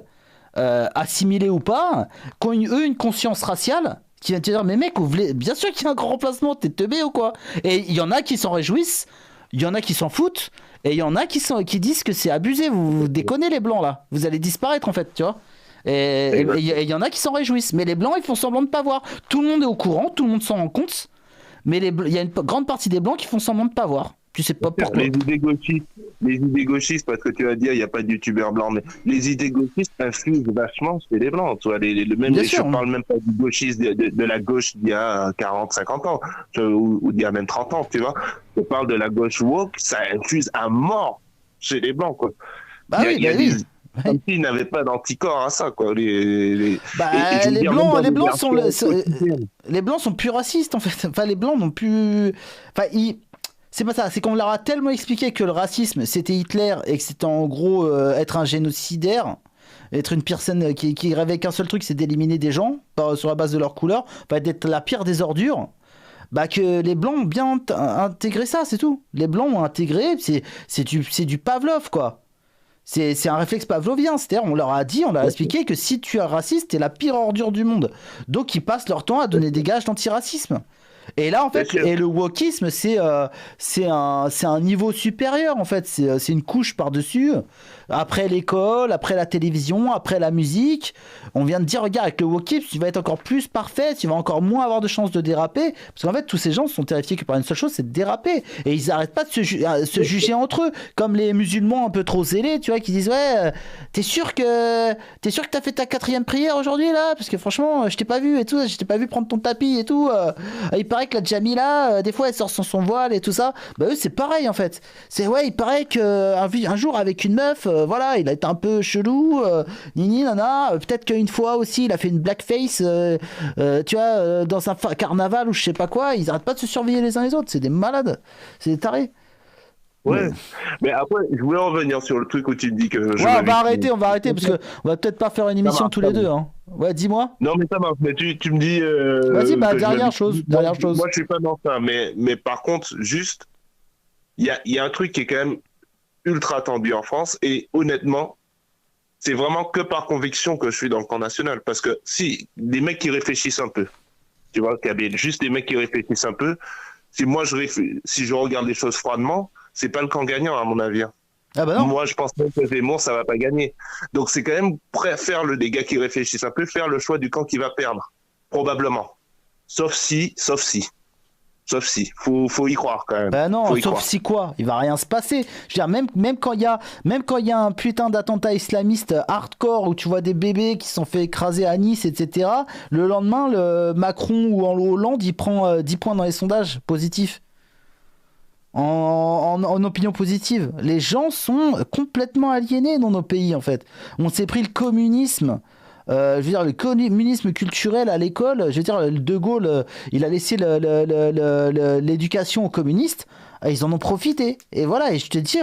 Speaker 1: assimilés ou pas, qui ont une conscience raciale, qui viennent te dire, mais mec, vous voulez... bien sûr qu'il y a un grand remplacement, t'es teubé ou quoi? Et il y en a qui s'en réjouissent, il y en a qui s'en foutent, et il y en a qui disent que c'est abusé, vous déconnez les Blancs là, vous allez disparaître en fait, tu vois. Et il y en a qui s'en réjouissent, mais les Blancs ils font semblant de pas voir. Tout le monde est au courant, tout le monde s'en rend compte, mais il y a une grande partie des Blancs qui font semblant de pas voir. Tu sais pas pourquoi.
Speaker 3: Les idées gauchistes, parce que tu vas dire, il n'y a pas de youtubeurs blancs, mais les idées gauchistes influent vachement chez les blancs. Tu vois, je parle même pas du gauchiste de la gauche d'il y a 40, 50 ans, ou d'il y a même 30 ans, tu vois. Je parle de la gauche woke, ça infuse à mort chez les blancs, quoi. Oui. Comme s'ils n'avaient pas d'anticorps à ça, quoi. Les
Speaker 1: Blancs sont plus racistes, en fait. Enfin, les Blancs n'ont plus... Enfin, c'est pas ça, c'est qu'on leur a tellement expliqué que le racisme c'était Hitler et que c'était en gros être un génocidaire, être une personne qui rêvait qu'un seul truc, c'est d'éliminer des gens sur la base de leur couleur, d'être la pire des ordures. Que les Blancs ont bien intégré ça, c'est tout. Les Blancs ont intégré, c'est du Pavlov, quoi. C'est un réflexe pavlovien, c'est-à-dire on leur a expliqué que si tu es raciste, t'es la pire ordure du monde. Donc ils passent leur temps à donner des gages d'antiracisme. Et là en fait, le wokisme c'est un niveau supérieur en fait, c'est une couche par-dessus. Après l'école, après la télévision, après la musique, on vient de dire regarde, avec le wokisme tu vas être encore plus parfait, tu vas encore moins avoir de chances de déraper, parce qu'en fait tous ces gens sont terrifiés que par une seule chose, c'est de déraper, et ils arrêtent pas de se juger entre eux, comme les musulmans un peu trop zélés, tu vois, qui disent ouais, t'es sûr que t'as fait ta 4e prière aujourd'hui là, parce que franchement je t'ai pas vu et tout, je t'ai pas vu prendre ton tapis et tout, il paraît que la Jamila des fois elle sort sans son voile et tout ça. Eux c'est pareil en fait, c'est ouais, il paraît qu'un jour avec une meuf voilà, il a été un peu chelou, nini nana, peut-être qu'une fois aussi il a fait une blackface tu vois, dans un carnaval ou je sais pas quoi. Ils arrêtent pas de se surveiller les uns les autres, c'est des malades, c'est des tarés.
Speaker 3: Ouais, mais après je voulais revenir sur le truc où tu me dis que
Speaker 1: on va arrêter parce que on va peut-être pas faire une émission tous les deux hein. Ouais, dis-moi.
Speaker 3: Non mais ça marche, mais tu me dis
Speaker 1: vas-y, dernière chose.
Speaker 3: Moi je suis pas dans ça, mais par contre juste il y a un truc qui est quand même ultra attendu en France, et honnêtement c'est vraiment que par conviction que je suis dans le camp national, parce que si des mecs qui réfléchissent un peu, tu vois, Kabil, juste des mecs qui réfléchissent un peu, si je regarde les choses froidement, c'est pas le camp gagnant à mon avis.
Speaker 1: Ah bah non.
Speaker 3: Moi je pense même que Zemmour ça va pas gagner, donc c'est quand même faire des gars qui réfléchissent un peu, faire le choix du camp qui va perdre probablement. Sauf si. Faut y croire quand même.
Speaker 1: Bah non,
Speaker 3: Faut y
Speaker 1: sauf
Speaker 3: croire.
Speaker 1: si quoi, il va rien se passer. Je veux dire, même quand il y a un putain d'attentat islamiste hardcore où tu vois des bébés qui se sont fait écraser à Nice, etc. Le lendemain, le Macron ou Hollande, il prend 10 points dans les sondages positifs. En opinion positive. Les gens sont complètement aliénés dans nos pays, en fait. On s'est pris le communisme. Je veux dire, le communisme culturel à l'école, je veux dire, De Gaulle, il a laissé l'éducation aux communistes, ils en ont profité. Et voilà, et je te dis,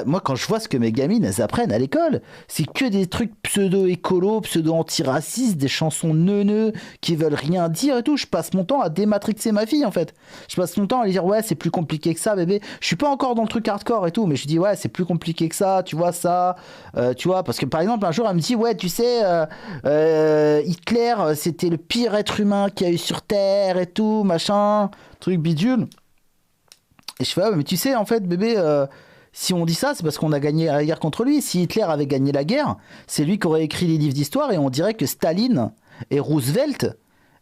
Speaker 1: moi quand je vois ce que mes gamines, elles apprennent à l'école, c'est que des trucs pseudo-écolo, pseudo-antiracistes, des chansons neuneux qui veulent rien dire et tout. Je passe mon temps à dématrixer ma fille, en fait. Je passe mon temps à lui dire, ouais, c'est plus compliqué que ça, bébé. Je suis pas encore dans le truc hardcore et tout, mais je dis, ouais, c'est plus compliqué que ça, tu vois, ça. Tu vois, parce que par exemple, un jour, elle me dit, ouais, tu sais, Hitler, c'était le pire être humain qu'il y a eu sur Terre et tout, machin, truc bidule. Et je fais, ah, mais tu sais, en fait, bébé, si on dit ça, c'est parce qu'on a gagné la guerre contre lui. Si Hitler avait gagné la guerre, c'est lui qui aurait écrit les livres d'histoire et on dirait que Staline et Roosevelt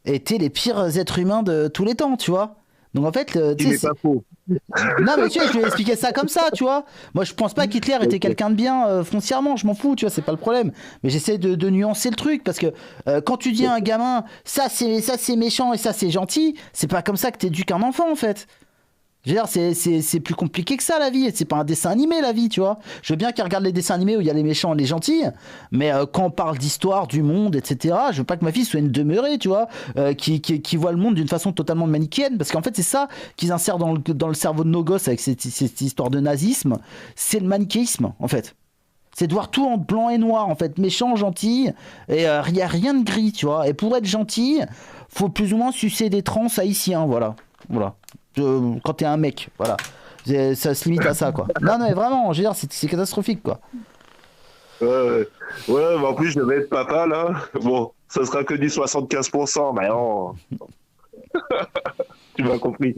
Speaker 1: étaient les pires êtres humains de tous les temps, tu vois. Donc en fait, tu sais,
Speaker 3: pas faux.
Speaker 1: non mais tu sais, je lui ai expliqué ça comme ça, tu vois. Moi je pense pas qu'Hitler était quelqu'un de bien foncièrement, je m'en fous, tu vois, c'est pas le problème. Mais j'essaie de nuancer le truc parce que quand tu dis à un gamin ça c'est méchant et ça c'est gentil, c'est pas comme ça que t'éduques un enfant en fait. Je veux dire, c'est plus compliqué que ça la vie. C'est pas un dessin animé la vie, tu vois. Je veux bien qu'ils regardent les dessins animés où il y a les méchants et les gentils, mais quand on parle d'histoire, du monde, etc., je veux pas que ma fille soit une demeurée, tu vois, qui voit le monde d'une façon totalement manichéenne, parce qu'en fait c'est ça qu'ils insèrent dans le cerveau de nos gosses avec cette histoire de nazisme, c'est le manichéisme en fait. C'est de voir tout en blanc et noir en fait, méchant, gentil, et il y a rien de gris, tu vois. Et pour être gentil, faut plus ou moins sucer des trans haïtiens, voilà. Quand t'es un mec, voilà. Ça se limite à ça, quoi. Non, mais vraiment, je veux dire, c'est catastrophique, quoi.
Speaker 3: Ouais, mais en plus, je vais être papa, là. Bon, ça sera que du 75%, mais non. Tu m'as compris.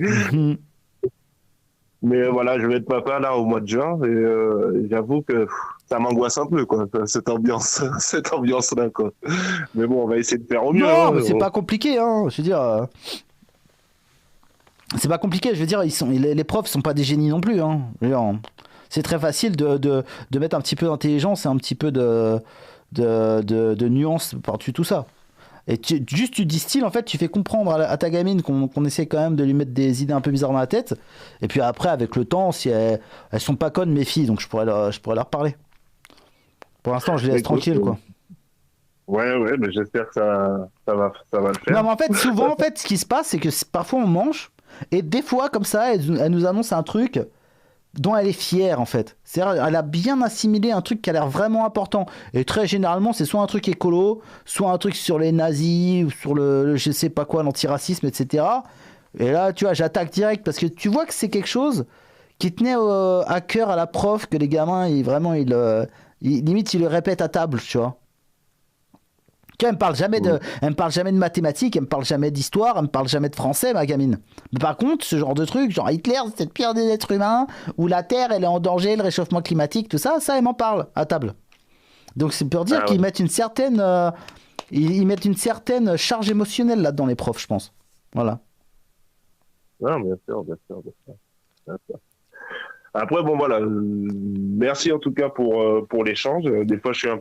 Speaker 3: Mais voilà, je vais être papa, là, au mois de juin, et j'avoue que ça m'angoisse un peu, quoi, cette ambiance-là, quoi. Mais bon, on va essayer de faire au mieux.
Speaker 1: Non, mais c'est pas compliqué, hein. Je veux dire... C'est pas compliqué, je veux dire, les profs sont pas des génies non plus. Hein. C'est très facile de mettre un petit peu d'intelligence et un petit peu de nuance par-dessus tout ça. Et juste tu distilles, en fait, tu fais comprendre à ta gamine qu'on essaie quand même de lui mettre des idées un peu bizarres dans la tête. Et puis après, avec le temps, si elles sont pas connes, mes filles, donc je pourrais leur parler. Pour l'instant, je les laisse tranquilles, quoi.
Speaker 3: Ouais, mais j'espère que ça va le faire.
Speaker 1: Non, mais en fait, souvent, en fait, ce qui se passe, c'est que parfois on mange. Et des fois, comme ça, elle nous annonce un truc dont elle est fière, en fait. C'est-à-dire, elle a bien assimilé un truc qui a l'air vraiment important. Et très généralement, c'est soit un truc écolo, soit un truc sur les nazis, ou sur le je sais pas quoi, l'antiracisme, etc. Et là, tu vois, j'attaque direct, parce que tu vois que c'est quelque chose qui tenait à cœur à la prof, que les gamins, limite, ils le répètent à table, tu vois. Elle me parle jamais de mathématiques, elle me parle jamais d'histoire, elle me parle jamais de français, ma gamine. Mais par contre, ce genre de truc, genre Hitler, c'est le pire des êtres humains, ou la Terre, elle est en danger, le réchauffement climatique, tout ça, elle m'en parle à table. Donc c'est pour dire qu'ils mettent une certaine, charge émotionnelle là-dedans, les profs, je pense. Voilà.
Speaker 3: Non, bien sûr. Après, bon, voilà. Merci en tout cas pour l'échange. Des fois, je suis un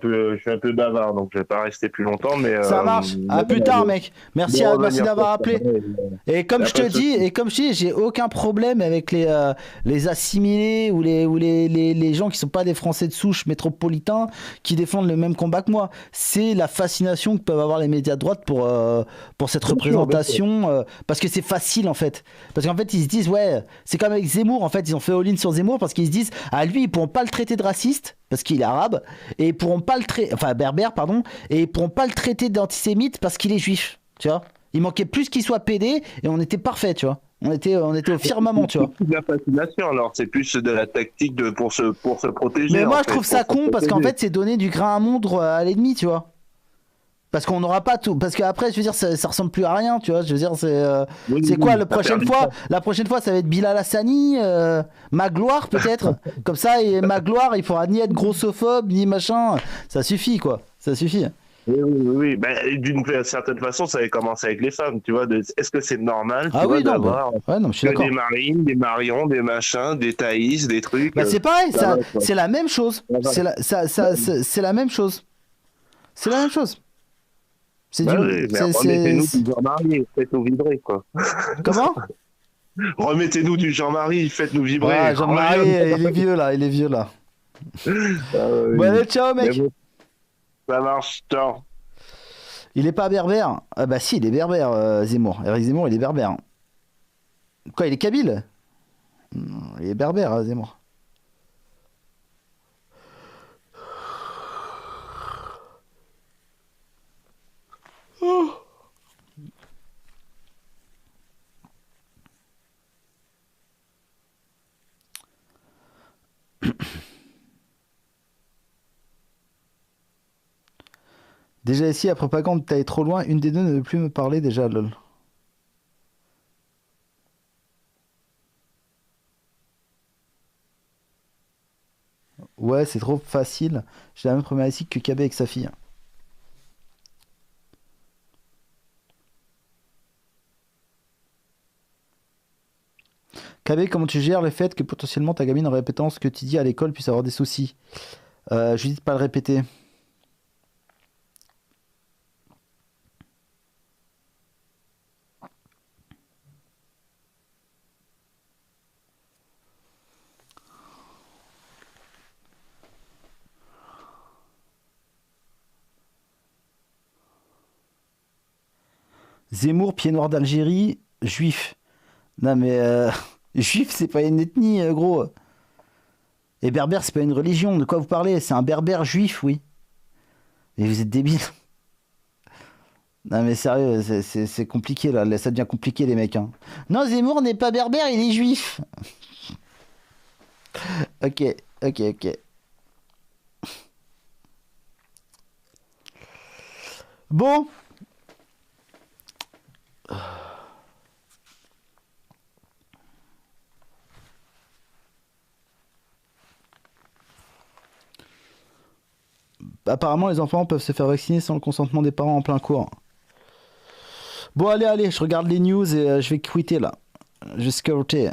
Speaker 3: peu bavard, donc je vais pas rester plus longtemps, mais
Speaker 1: ça marche. À plus tard, mec. Merci d'avoir appelé. Et comme je te dis, j'ai aucun problème avec les assimilés ou les gens qui sont pas des Français de souche métropolitains qui défendent le même combat que moi. C'est la fascination que peuvent avoir les médias de droite pour cette représentation, parce que c'est facile en fait. Parce qu'en fait, ils se disent ouais, c'est comme avec Zemmour. En fait, ils ont fait all-in sur Zemmour parce qu'ils se disent lui ils pourront pas le traiter de raciste parce qu'il est arabe et ils pourront pas berbère pardon, et ils pourront pas le traiter d'antisémite parce qu'il est juif, tu vois. Il manquait plus qu'il soit pédé et on était parfait, tu vois. On était au firmament, tu vois.
Speaker 3: C'est de la fascination, alors c'est plus de la tactique pour se protéger.
Speaker 1: Mais moi je trouve ça con parce qu'en fait c'est donner du grain à moudre à l'ennemi, tu vois. Parce qu'on n'aura pas tout. Parce qu'après, je veux dire, ça ressemble plus à rien, tu vois. Je veux dire, c'est quoi la prochaine fois? La prochaine fois, ça va être Bilal Hassani, Magloire peut-être. Comme ça, et Magloire, il faudra ni être grossophobe, ni machin. Ça suffit, quoi. Ça suffit.
Speaker 3: Oui. Ben, d'une certaine façon, ça avait commencé avec les femmes, tu vois. Est-ce que c'est normal
Speaker 1: Ah oui, non,
Speaker 3: d'avoir
Speaker 1: ouais, non, je suis d'accord.
Speaker 3: des Marines, des Marions, des machins, des Thaïs, des trucs.
Speaker 1: Bah, c'est pareil,
Speaker 3: ça va,
Speaker 1: c'est la même chose. C'est la même chose. C'est la même chose. C'est
Speaker 3: bah
Speaker 1: du.
Speaker 3: oui, mais remettez-nous du Jean-Marie, faites-nous vibrer, quoi.
Speaker 1: Comment?
Speaker 3: Remettez-nous du Jean-Marie, faites-nous vibrer.
Speaker 1: Ouais, Jean-Marie, il est vieux là, il est vieux là. Bon, allez, ciao, mec.
Speaker 3: Bon, ça marche, ciao.
Speaker 1: Il est pas berbère? Ah bah si, il est berbère, Zemmour. Eric Zemmour, il est berbère. Quoi, il est kabyle? Non, il est berbère, Zemmour. Oh. Déjà ici, la propagande, t'es allé trop loin. Une des deux ne veut plus me parler déjà, lol. Ouais, c'est trop facile. J'ai la même problématique que KB avec sa fille. KB, comment tu gères le fait que potentiellement ta gamine en répétant ce que tu dis à l'école puisse avoir des soucis? Je lui dis de pas le répéter. Zemmour, pied noir d'Algérie, juif. Non mais juif, c'est pas une ethnie, gros. Et berbère, c'est pas une religion. De quoi vous parlez? C'est un berbère juif, oui. Mais vous êtes débile. Non mais sérieux, c'est compliqué là. Ça devient compliqué les mecs. Hein. Non, Zemmour n'est pas berbère, il est juif. Ok. Bon. Apparemment, les enfants peuvent se faire vacciner sans le consentement des parents en plein cours. Bon, allez, je regarde les news et je vais quitter là. Je vais scouter.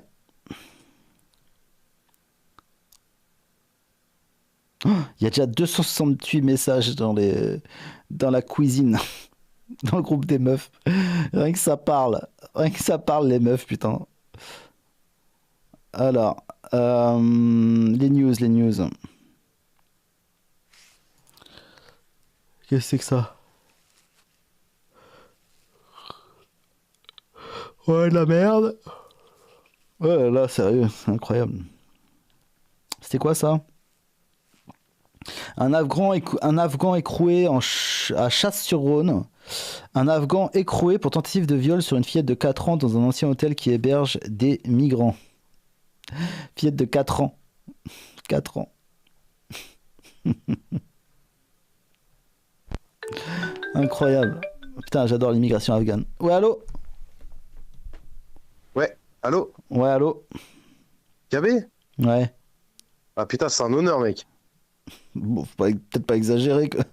Speaker 1: Il y a déjà 268 messages dans la cuisine. Dans le groupe des meufs. Rien que ça parle, les meufs, putain. Alors, les news. Qu'est-ce que c'est que ça? Ouais, de la merde. Ouais, là, sérieux, c'est incroyable. C'était quoi ça? Un Afghan écroué à Chasse-sur-Rhône. Un Afghan écroué pour tentative de viol sur une fillette de 4 ans dans un ancien hôtel qui héberge des migrants. Fillette de 4 ans. 4 ans. Incroyable. Putain, j'adore l'immigration afghane. Ouais, allô?
Speaker 10: Ouais, allô?
Speaker 1: Ouais, allô?
Speaker 10: KB?
Speaker 1: Ouais.
Speaker 10: Ah putain, c'est un honneur, mec.
Speaker 1: Bon, faut peut-être pas exagérer, quoi.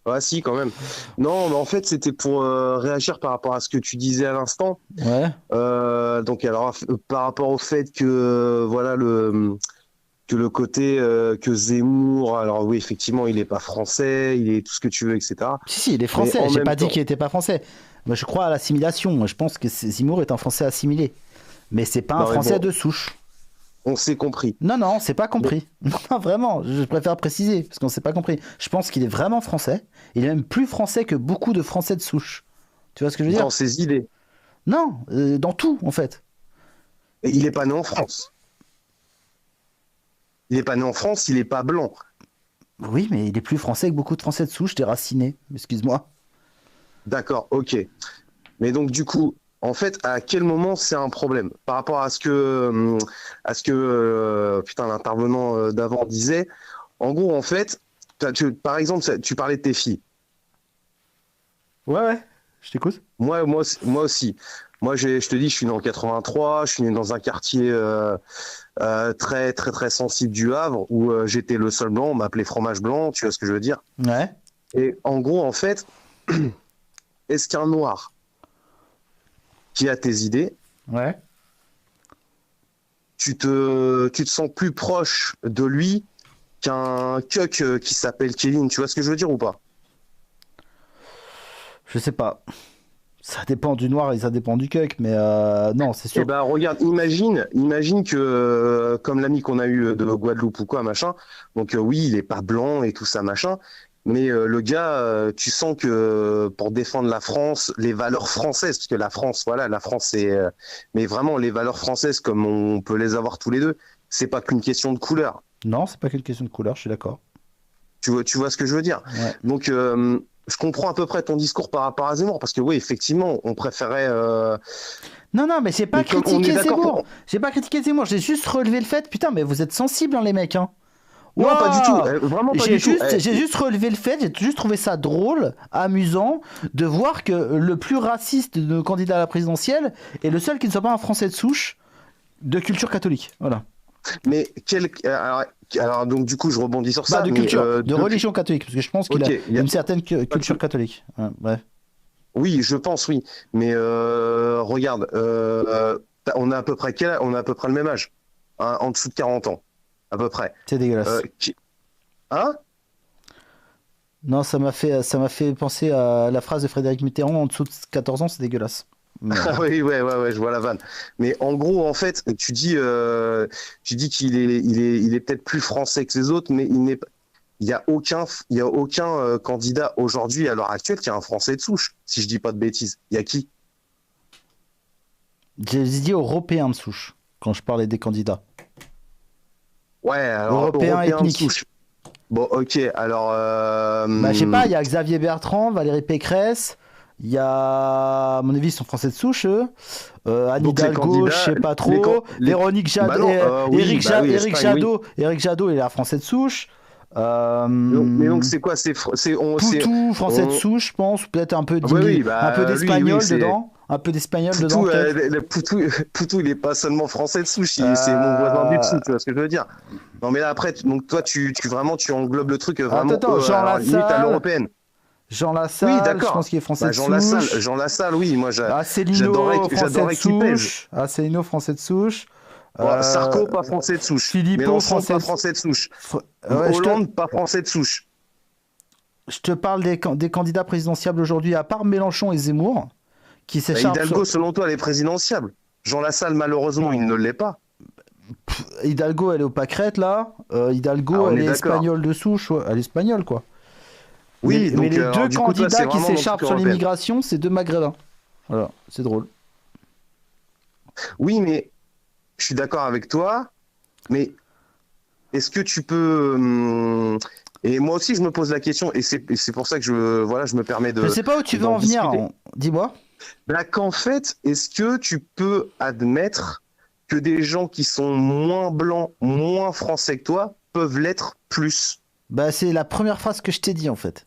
Speaker 10: Ouais, si, quand même. Non, mais en fait, c'était pour réagir par rapport à ce que tu disais à l'instant.
Speaker 1: Ouais.
Speaker 10: Donc, alors, par rapport au fait que, voilà, que le côté que Zemmour, alors oui, effectivement, il est pas français, il est tout ce que tu veux, etc.
Speaker 1: Si, il est français. J'ai pas dit qu'il était pas français. Moi, je crois à l'assimilation. Moi, je pense que Zemmour est un français assimilé. Mais c'est pas un français de souche.
Speaker 10: On s'est compris.
Speaker 1: Non, c'est pas compris. Non, vraiment, je préfère préciser, parce qu'on s'est pas compris. Je pense qu'il est vraiment français. Il est même plus français que beaucoup de Français de souche. Tu vois ce que je veux dire?
Speaker 10: Dans ses idées.
Speaker 1: Non, dans tout, en fait.
Speaker 10: Et il est pas né en France. Il est pas né en France, il est pas blanc.
Speaker 1: Oui, mais il est plus français que beaucoup de Français de souche déracinés. Excuse-moi.
Speaker 10: D'accord, ok. Mais donc, du coup... En fait, à quel moment c'est un problème par rapport à ce que putain, l'intervenant d'avant disait. En gros, en fait, par exemple, tu parlais de tes filles.
Speaker 1: Ouais, je t'écoute.
Speaker 10: Moi aussi. Moi, je te dis, je suis né en 83, je suis né dans un quartier très, très, très sensible du Havre où j'étais le seul blanc, on m'appelait fromage blanc, tu vois ce que je veux dire?
Speaker 1: Ouais.
Speaker 10: Et en gros, en fait, est-ce qu'un noir qui a tes idées,
Speaker 1: ouais,
Speaker 10: tu te sens plus proche de lui qu'un cuck qui s'appelle Kevin, tu vois ce que je veux dire ou pas?
Speaker 1: Je sais pas. Ça dépend du noir et ça dépend du cuck, mais non, c'est sûr.
Speaker 10: Eh ben regarde, imagine que comme l'ami qu'on a eu de Guadeloupe ou quoi machin, donc oui, il est pas blanc et tout ça machin, mais le gars, tu sens que pour défendre la France, les valeurs françaises, parce que la France, voilà, la France c'est, mais vraiment les valeurs françaises comme on peut les avoir tous les deux, c'est pas qu'une question de couleur.
Speaker 1: Non, c'est pas qu'une question de couleur, je suis d'accord.
Speaker 10: Tu vois ce que je veux dire?
Speaker 1: Ouais.
Speaker 10: Donc je comprends à peu près ton discours par rapport à Zemmour, parce que oui, effectivement, on préférait.
Speaker 1: Non, mais j'ai pas
Speaker 10: Mais comme on
Speaker 1: critiqué
Speaker 10: est d'accord
Speaker 1: Zemmour.
Speaker 10: pour-
Speaker 1: J'ai pas critiqué Zemmour, j'ai juste relevé le fait. Putain, mais vous êtes sensibles, hein, les mecs. Hein.
Speaker 10: Non, pas du tout. Vraiment pas
Speaker 1: J'ai
Speaker 10: du tout.
Speaker 1: juste, j'ai juste relevé le fait, j'ai juste trouvé ça drôle, amusant, de voir que le plus raciste de nos candidats à la présidentielle est le seul qui ne soit pas un Français de souche de culture catholique. Voilà.
Speaker 10: Mais alors, donc du coup, je rebondis sur ça.
Speaker 1: Bah, de
Speaker 10: mais,
Speaker 1: culture, de
Speaker 10: depuis-
Speaker 1: religion catholique, parce que je pense qu'il
Speaker 10: Ok,
Speaker 1: a
Speaker 10: il y a-
Speaker 1: une certaine culture catholique. Ouais, bref.
Speaker 10: Oui, je pense, oui. Mais regarde, on a à peu près on a à peu près le même âge, hein, en dessous de 40 ans, à peu près.
Speaker 1: C'est dégueulasse.
Speaker 10: Hein?
Speaker 1: Non, ça m'a fait penser à la phrase de Frédéric Mitterrand, en dessous de 14 ans, c'est dégueulasse. Mais-
Speaker 10: Oui, ouais, je vois la vanne. Mais en gros, en fait, tu dis qu'il est peut-être plus français que les autres, mais il y a aucun candidat aujourd'hui à l'heure actuelle qui a un français de souche, si je dis pas de bêtises. Il y a qui?
Speaker 1: J'ai dit européen de souche, quand je parlais des candidats.
Speaker 10: Ouais, alors
Speaker 1: Européen
Speaker 10: de
Speaker 1: ethnique.
Speaker 10: souche. Bon, ok, alors.
Speaker 1: Bah, je sais pas, il y a Xavier Bertrand, Valérie Pécresse, il y a, à mon avis, ils sont français de souche, eux. Anne
Speaker 10: Donc, les
Speaker 1: Hidalgo,
Speaker 10: candidats,
Speaker 1: je sais pas trop.
Speaker 10: les-
Speaker 1: Véronique Jadot,
Speaker 10: Bah non, oui,
Speaker 1: Éric
Speaker 10: bah oui,
Speaker 1: Éric
Speaker 10: Espagne, oui.
Speaker 1: Jadot, Éric Jadot, il est un français de souche.
Speaker 10: Mais donc, c'est quoi?
Speaker 1: Poutou, français de souche, je pense. Peut-être un peu
Speaker 10: Oui, bah,
Speaker 1: un peu
Speaker 10: lui,
Speaker 1: d'espagnol
Speaker 10: oui, c'est-
Speaker 1: dedans. Un peu d'espagnol
Speaker 10: Poutou,
Speaker 1: dedans, peut-être.
Speaker 10: Poutou, il est pas seulement français de souche, c'est mon voisin du dessous, tu vois ce que je veux dire? Non, mais là, après, donc toi, tu englobes le truc vraiment
Speaker 1: Attends, Jean
Speaker 10: alors, limite à
Speaker 1: Lassalle.
Speaker 10: l'européenne.
Speaker 1: Jean Lassalle,
Speaker 10: Oui, d'accord.
Speaker 1: je pense qu'il est français
Speaker 10: Bah,
Speaker 1: de
Speaker 10: Jean
Speaker 1: souche.
Speaker 10: Lassalle, oui, moi,
Speaker 1: Asselineau, français
Speaker 10: j'adorais
Speaker 1: de
Speaker 10: qu'il pèse.
Speaker 1: souche. Asselineau, français de souche.
Speaker 10: Sarko, pas français de souche.
Speaker 1: Philippot,
Speaker 10: Mélenchon,
Speaker 1: français
Speaker 10: pas
Speaker 1: de-
Speaker 10: français de souche.
Speaker 1: Ouais,
Speaker 10: Hollande, pas français de souche.
Speaker 1: Je te parle des candidats présidentiables aujourd'hui, à part Mélenchon et Zemmour, qui
Speaker 10: Bah,
Speaker 1: s'écharpent.
Speaker 10: Hidalgo, selon toi, elle est présidentiable. Jean Lassalle, malheureusement, il ne l'est pas.
Speaker 1: Hidalgo, elle est au pâquerette, là. Hidalgo,
Speaker 10: Ah, on
Speaker 1: elle
Speaker 10: est
Speaker 1: est
Speaker 10: d'accord.
Speaker 1: espagnole de souche. Ouais, elle est espagnole, quoi.
Speaker 10: Oui,
Speaker 1: mais
Speaker 10: donc,
Speaker 1: les
Speaker 10: alors,
Speaker 1: deux
Speaker 10: du coup, toi, c'est
Speaker 1: candidats qui
Speaker 10: vraiment dans le
Speaker 1: s'écharpent
Speaker 10: truc
Speaker 1: sur
Speaker 10: européen.
Speaker 1: l'immigration, c'est deux maghrébins. Voilà, c'est drôle.
Speaker 10: Oui, mais je suis d'accord avec toi, mais est-ce que tu peux... Et moi aussi, je me pose la question, et c'est pour ça que je me permets de...
Speaker 1: Je sais pas où tu veux
Speaker 10: d'en
Speaker 1: en venir.
Speaker 10: discuter.
Speaker 1: Dis-moi.
Speaker 10: Bah, qu'en fait, est-ce que tu peux admettre que des gens qui sont moins blancs, moins français que toi, peuvent l'être plus?
Speaker 1: Bah, c'est la première phrase que je t'ai dit, en fait.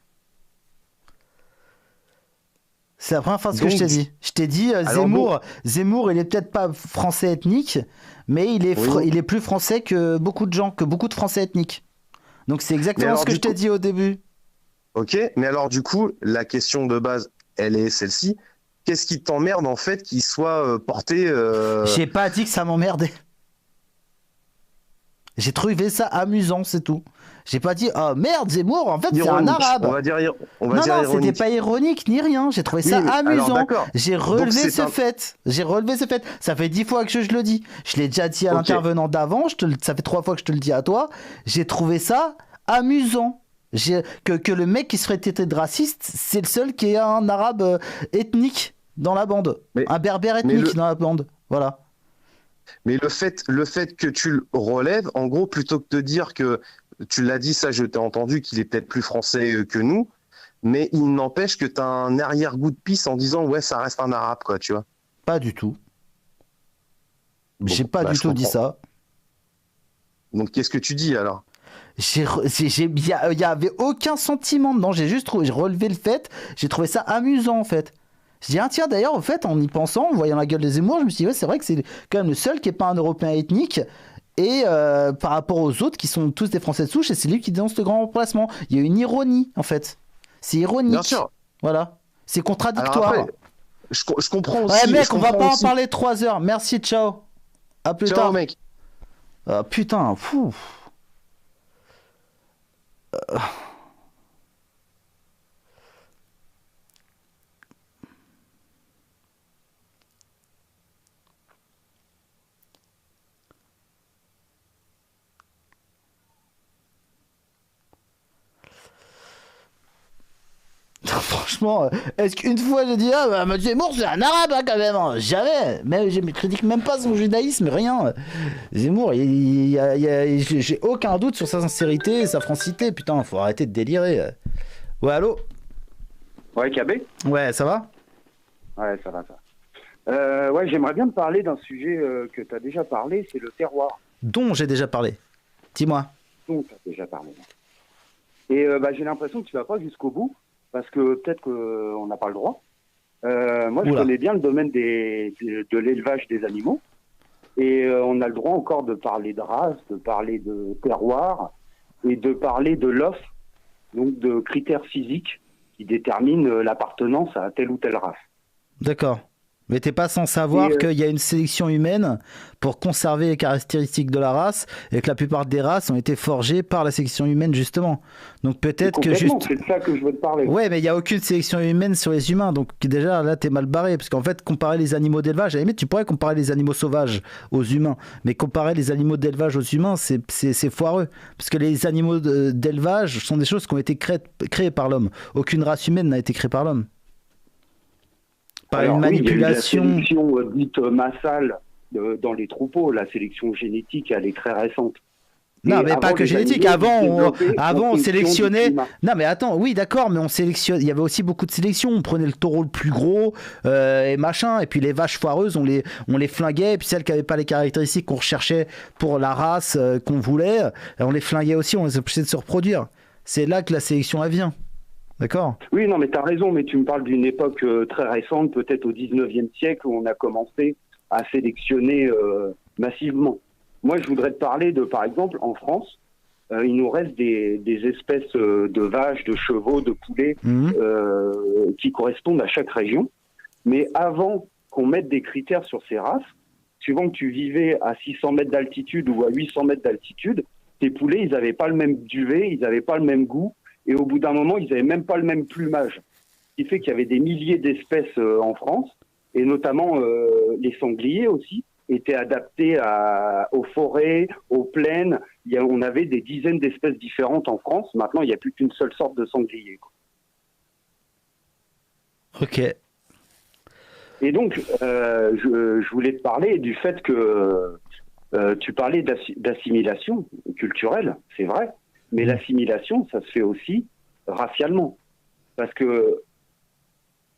Speaker 1: C'est la première phrase que je t'ai
Speaker 10: Donc,
Speaker 1: dit. Je t'ai dit,
Speaker 10: alors
Speaker 1: Zemmour, il est peut-être pas français ethnique, mais il est,
Speaker 10: Oui.
Speaker 1: il est plus français que beaucoup de français ethniques. Donc c'est
Speaker 10: Mais
Speaker 1: exactement
Speaker 10: alors,
Speaker 1: ce que
Speaker 10: du
Speaker 1: je t'ai
Speaker 10: coup-
Speaker 1: dit au début.
Speaker 10: Ok, mais alors du coup, la question de base, elle est celle-ci. Qu'est-ce qui t'emmerde en fait qu'il soit porté
Speaker 1: J'ai pas dit que ça m'emmerdait. J'ai trouvé ça amusant, c'est tout. J'ai pas dit, oh merde, Zemmour, en fait, c'est un
Speaker 10: ironique?
Speaker 1: arabe.
Speaker 10: On va dire,
Speaker 1: Non, c'était
Speaker 10: ironique.
Speaker 1: pas ironique ni rien. J'ai trouvé
Speaker 10: Oui,
Speaker 1: ça
Speaker 10: mais alors,
Speaker 1: amusant.
Speaker 10: d'accord.
Speaker 1: J'ai
Speaker 10: Donc,
Speaker 1: relevé
Speaker 10: c'est
Speaker 1: ce
Speaker 10: un-
Speaker 1: fait. J'ai relevé ce fait. Ça fait 10 fois que je le dis. Je l'ai déjà dit à
Speaker 10: Ok.
Speaker 1: l'intervenant d'avant. Ça fait 3 fois que je te le dis à toi. J'ai trouvé ça amusant. Que le mec qui se ferait traiter de raciste, c'est le seul qui est un arabe ethnique dans la bande. Un berbère ethnique dans la bande. Voilà.
Speaker 10: Mais le fait que tu le relèves, en gros, plutôt que de dire que tu l'as dit, ça, je t'ai entendu qu'il est peut-être plus français que nous, mais il n'empêche que tu as un arrière-goût de pisse en disant ouais, ça reste un arabe, quoi, tu vois.
Speaker 1: Pas du tout.
Speaker 10: Bon,
Speaker 1: J'ai pas
Speaker 10: bah,
Speaker 1: du
Speaker 10: je
Speaker 1: tout dit
Speaker 10: comprends.
Speaker 1: ça.
Speaker 10: Donc qu'est-ce que tu dis alors?
Speaker 1: Il y avait aucun sentiment dedans. J'ai relevé le fait. J'ai trouvé ça amusant en fait. Je dis, ah, tiens, d'ailleurs, au fait, en y pensant, en voyant la gueule de Zemmour, je me suis dit, ouais, c'est vrai que c'est quand même le seul qui n'est pas un Européen ethnique. Et par rapport aux autres qui sont tous des Français de souche, et c'est lui qui dénonce le grand remplacement. Il y a une ironie, en fait. C'est ironique.
Speaker 10: Bien sûr.
Speaker 1: Voilà. C'est contradictoire.
Speaker 10: Alors après, je comprends aussi.
Speaker 1: Ouais, mec,
Speaker 10: je
Speaker 1: on va
Speaker 10: comprends
Speaker 1: pas
Speaker 10: aussi.
Speaker 1: en parler 3 heures. Merci, ciao. À plus
Speaker 10: Ciao,
Speaker 1: tard.
Speaker 10: mec.
Speaker 1: Ah, putain, fou. Franchement, est-ce qu'une fois j'ai dit, ah bah M. Zemmour c'est un arabe hein, quand même, hein. Jamais, mais je ne critique même pas son judaïsme, rien. Zemmour, j'ai aucun doute sur sa sincérité et sa francité, putain, faut arrêter de délirer. Ouais, allô?
Speaker 11: Ouais, KB?
Speaker 1: Ouais, ça va?
Speaker 11: Ouais, ça va, ça va. Ouais, j'aimerais bien te parler d'un sujet que tu as déjà parlé, c'est le terroir.
Speaker 1: Dont j'ai déjà parlé. Dis-moi.
Speaker 11: Dont tu as déjà parlé. Et j'ai l'impression que tu vas pas jusqu'au bout. Parce que peut-être qu'on n'a pas le droit. Moi, je connais bien le domaine de l'élevage des animaux. Et on a le droit encore de parler de race, de parler de terroir et de parler de l'offre, donc de critères physiques qui déterminent l'appartenance à telle ou telle race.
Speaker 1: D'accord. Mais t'es pas sans savoir
Speaker 11: Et,
Speaker 1: qu'il y a une sélection humaine pour conserver les caractéristiques de la race et que la plupart des races ont été forgées par la sélection humaine justement. Donc peut-être que juste...
Speaker 11: C'est de ça que je veux te parler.
Speaker 1: Ouais, mais il n'y a aucune sélection humaine sur les humains. Donc déjà là t'es mal barré. Parce qu'en fait comparer les animaux d'élevage, à la limite tu pourrais comparer les animaux sauvages aux humains. Mais comparer les animaux d'élevage aux humains c'est foireux. Parce que les animaux d'élevage sont des choses qui ont été créées par l'homme. Aucune race humaine n'a été créée par l'homme. Par une manipulation.
Speaker 11: Oui, il y a eu la sélection dite massale dans les troupeaux. La sélection génétique, elle est très récente.
Speaker 1: Non,
Speaker 11: Et
Speaker 1: mais pas
Speaker 11: avant,
Speaker 1: que
Speaker 11: les
Speaker 1: génétique.
Speaker 11: animaux
Speaker 1: Avant, on
Speaker 11: développaient en fonction
Speaker 1: sélectionnait.
Speaker 11: du climat.
Speaker 1: Non, mais attends, oui, d'accord, mais on sélectionne. Il y avait aussi beaucoup de sélection. On prenait le taureau le plus gros et machin. Et puis les vaches foireuses, on les flinguait. Et puis celles qui n'avaient pas les caractéristiques qu'on recherchait pour la race qu'on voulait, on les flinguait aussi. On les empêchait de se reproduire. C'est là que la sélection elle vient. D'accord.
Speaker 11: Oui, non, mais tu as raison, mais tu me parles d'une époque très récente, peut-être au 19e siècle, où on a commencé à sélectionner massivement. Moi, je voudrais te parler de, par exemple, en France, il nous reste des espèces de vaches, de chevaux, de poulets qui correspondent à chaque région. Mais avant qu'on mette des critères sur ces races, suivant que tu vivais à 600 mètres d'altitude ou à 800 mètres d'altitude, tes poulets, ils n'avaient pas le même duvet, ils n'avaient pas le même goût. Et au bout d'un moment, ils n'avaient même pas le même plumage. Ce qui fait qu'il y avait des milliers d'espèces en France, et notamment les sangliers aussi, étaient adaptés aux forêts, aux plaines. On avait des dizaines d'espèces différentes en France. Maintenant, il n'y a plus qu'une seule sorte de sanglier.
Speaker 1: Ok.
Speaker 11: Et donc, je voulais te parler du fait que tu parlais d'assimilation culturelle, c'est vrai. Mais l'assimilation, ça se fait aussi racialement. Parce que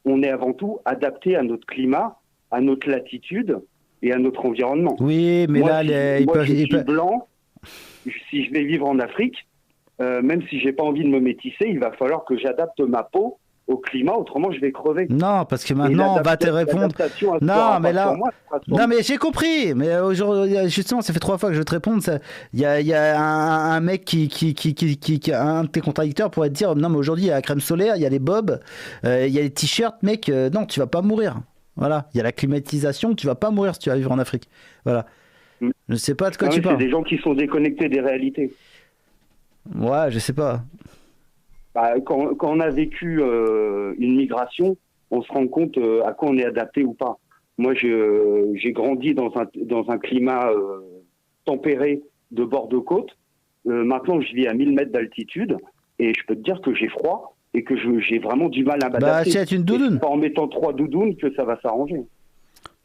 Speaker 11: on est avant tout adapté à notre climat, à notre latitude et à notre environnement.
Speaker 1: Oui, mais
Speaker 11: moi,
Speaker 1: là,
Speaker 11: je suis blanc. Si je vais vivre en Afrique, même si j'ai pas envie de me métisser, il va falloir que j'adapte ma peau au climat, autrement je vais crever.
Speaker 1: Non, parce que maintenant on va te répondre. Non, mais là, non, mais j'ai compris. Mais aujourd'hui, justement, ça fait 3 fois que je te réponds. Il y a un mec qui un de tes contradicteurs pourrait te dire non, mais aujourd'hui il y a la crème solaire, il y a les bobs, il y a les t-shirts, mec. Non, tu vas pas mourir. Voilà, il y a la climatisation, tu vas pas mourir si tu vas vivre en Afrique. Voilà. Je sais pas de quoi tu parles.
Speaker 11: C'est des gens qui sont déconnectés des réalités.
Speaker 1: Ouais, je sais pas.
Speaker 11: Quand on a vécu une migration, on se rend compte à quoi on est adapté ou pas. Moi, j'ai grandi dans un climat tempéré de bord de côte. Maintenant, je vis à 1000 mètres d'altitude et je peux te dire que j'ai froid et que j'ai vraiment du mal à m'adapter.
Speaker 1: Bah, c'est une doudoune.
Speaker 11: C'est pas en mettant 3 doudounes que ça va s'arranger.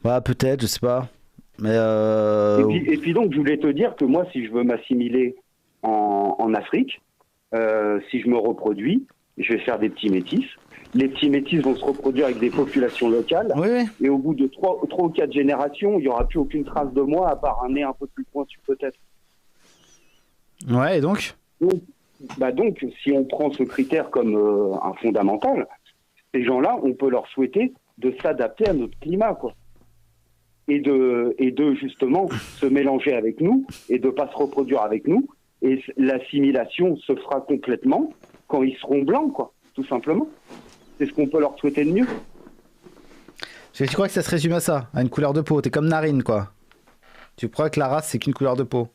Speaker 1: Bah, peut-être, je sais pas. Mais
Speaker 11: et puis donc, je voulais te dire que moi, si je veux m'assimiler en Afrique, si je me reproduis, je vais faire des petits métis. Les petits métis vont se reproduire avec des populations locales.
Speaker 1: Oui.
Speaker 11: Et au bout de 3 ou 4 générations, il n'y aura plus aucune trace de moi, à part un nez un peu plus pointu peut-être.
Speaker 1: Ouais, et donc
Speaker 11: donc, si on prend ce critère comme un fondamental, ces gens-là, on peut leur souhaiter de s'adapter à notre climat, quoi. Et de justement se mélanger avec nous et de ne pas se reproduire avec nous. Et l'assimilation se fera complètement quand ils seront blancs, quoi. tout simplement. C'est ce qu'on peut leur souhaiter de mieux.
Speaker 1: Tu crois que ça se résume à ça, à une couleur de peau? T'es comme Narine, quoi. Tu crois que la race, c'est qu'une couleur de peau?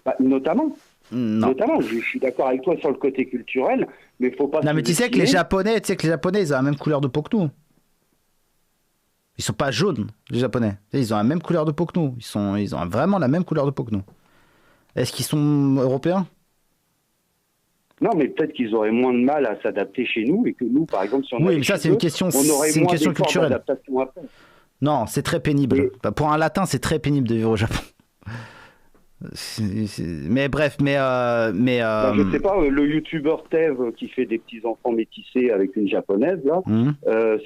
Speaker 11: Bah, notamment.
Speaker 1: Non.
Speaker 11: Notamment, je suis d'accord avec toi sur le côté culturel, mais faut pas.
Speaker 1: Non, mais tu sais que les Japonais, ils ont la même couleur de peau que nous. Ils sont pas jaunes, les Japonais. Ils ont la même couleur de peau que nous. Ils ont vraiment la même couleur de peau que nous. Est-ce qu'ils sont européens?
Speaker 11: Non, mais peut-être qu'ils auraient moins de mal à s'adapter chez nous et que nous, par exemple, si on
Speaker 1: oui, mais ça, c'est une question, culturelle. Non, c'est très pénible. Et... Pour un latin, c'est très pénible de vivre au Japon. Mais bref,
Speaker 11: je sais pas, le youtubeur Tev qui fait des petits enfants métissés avec une japonaise là,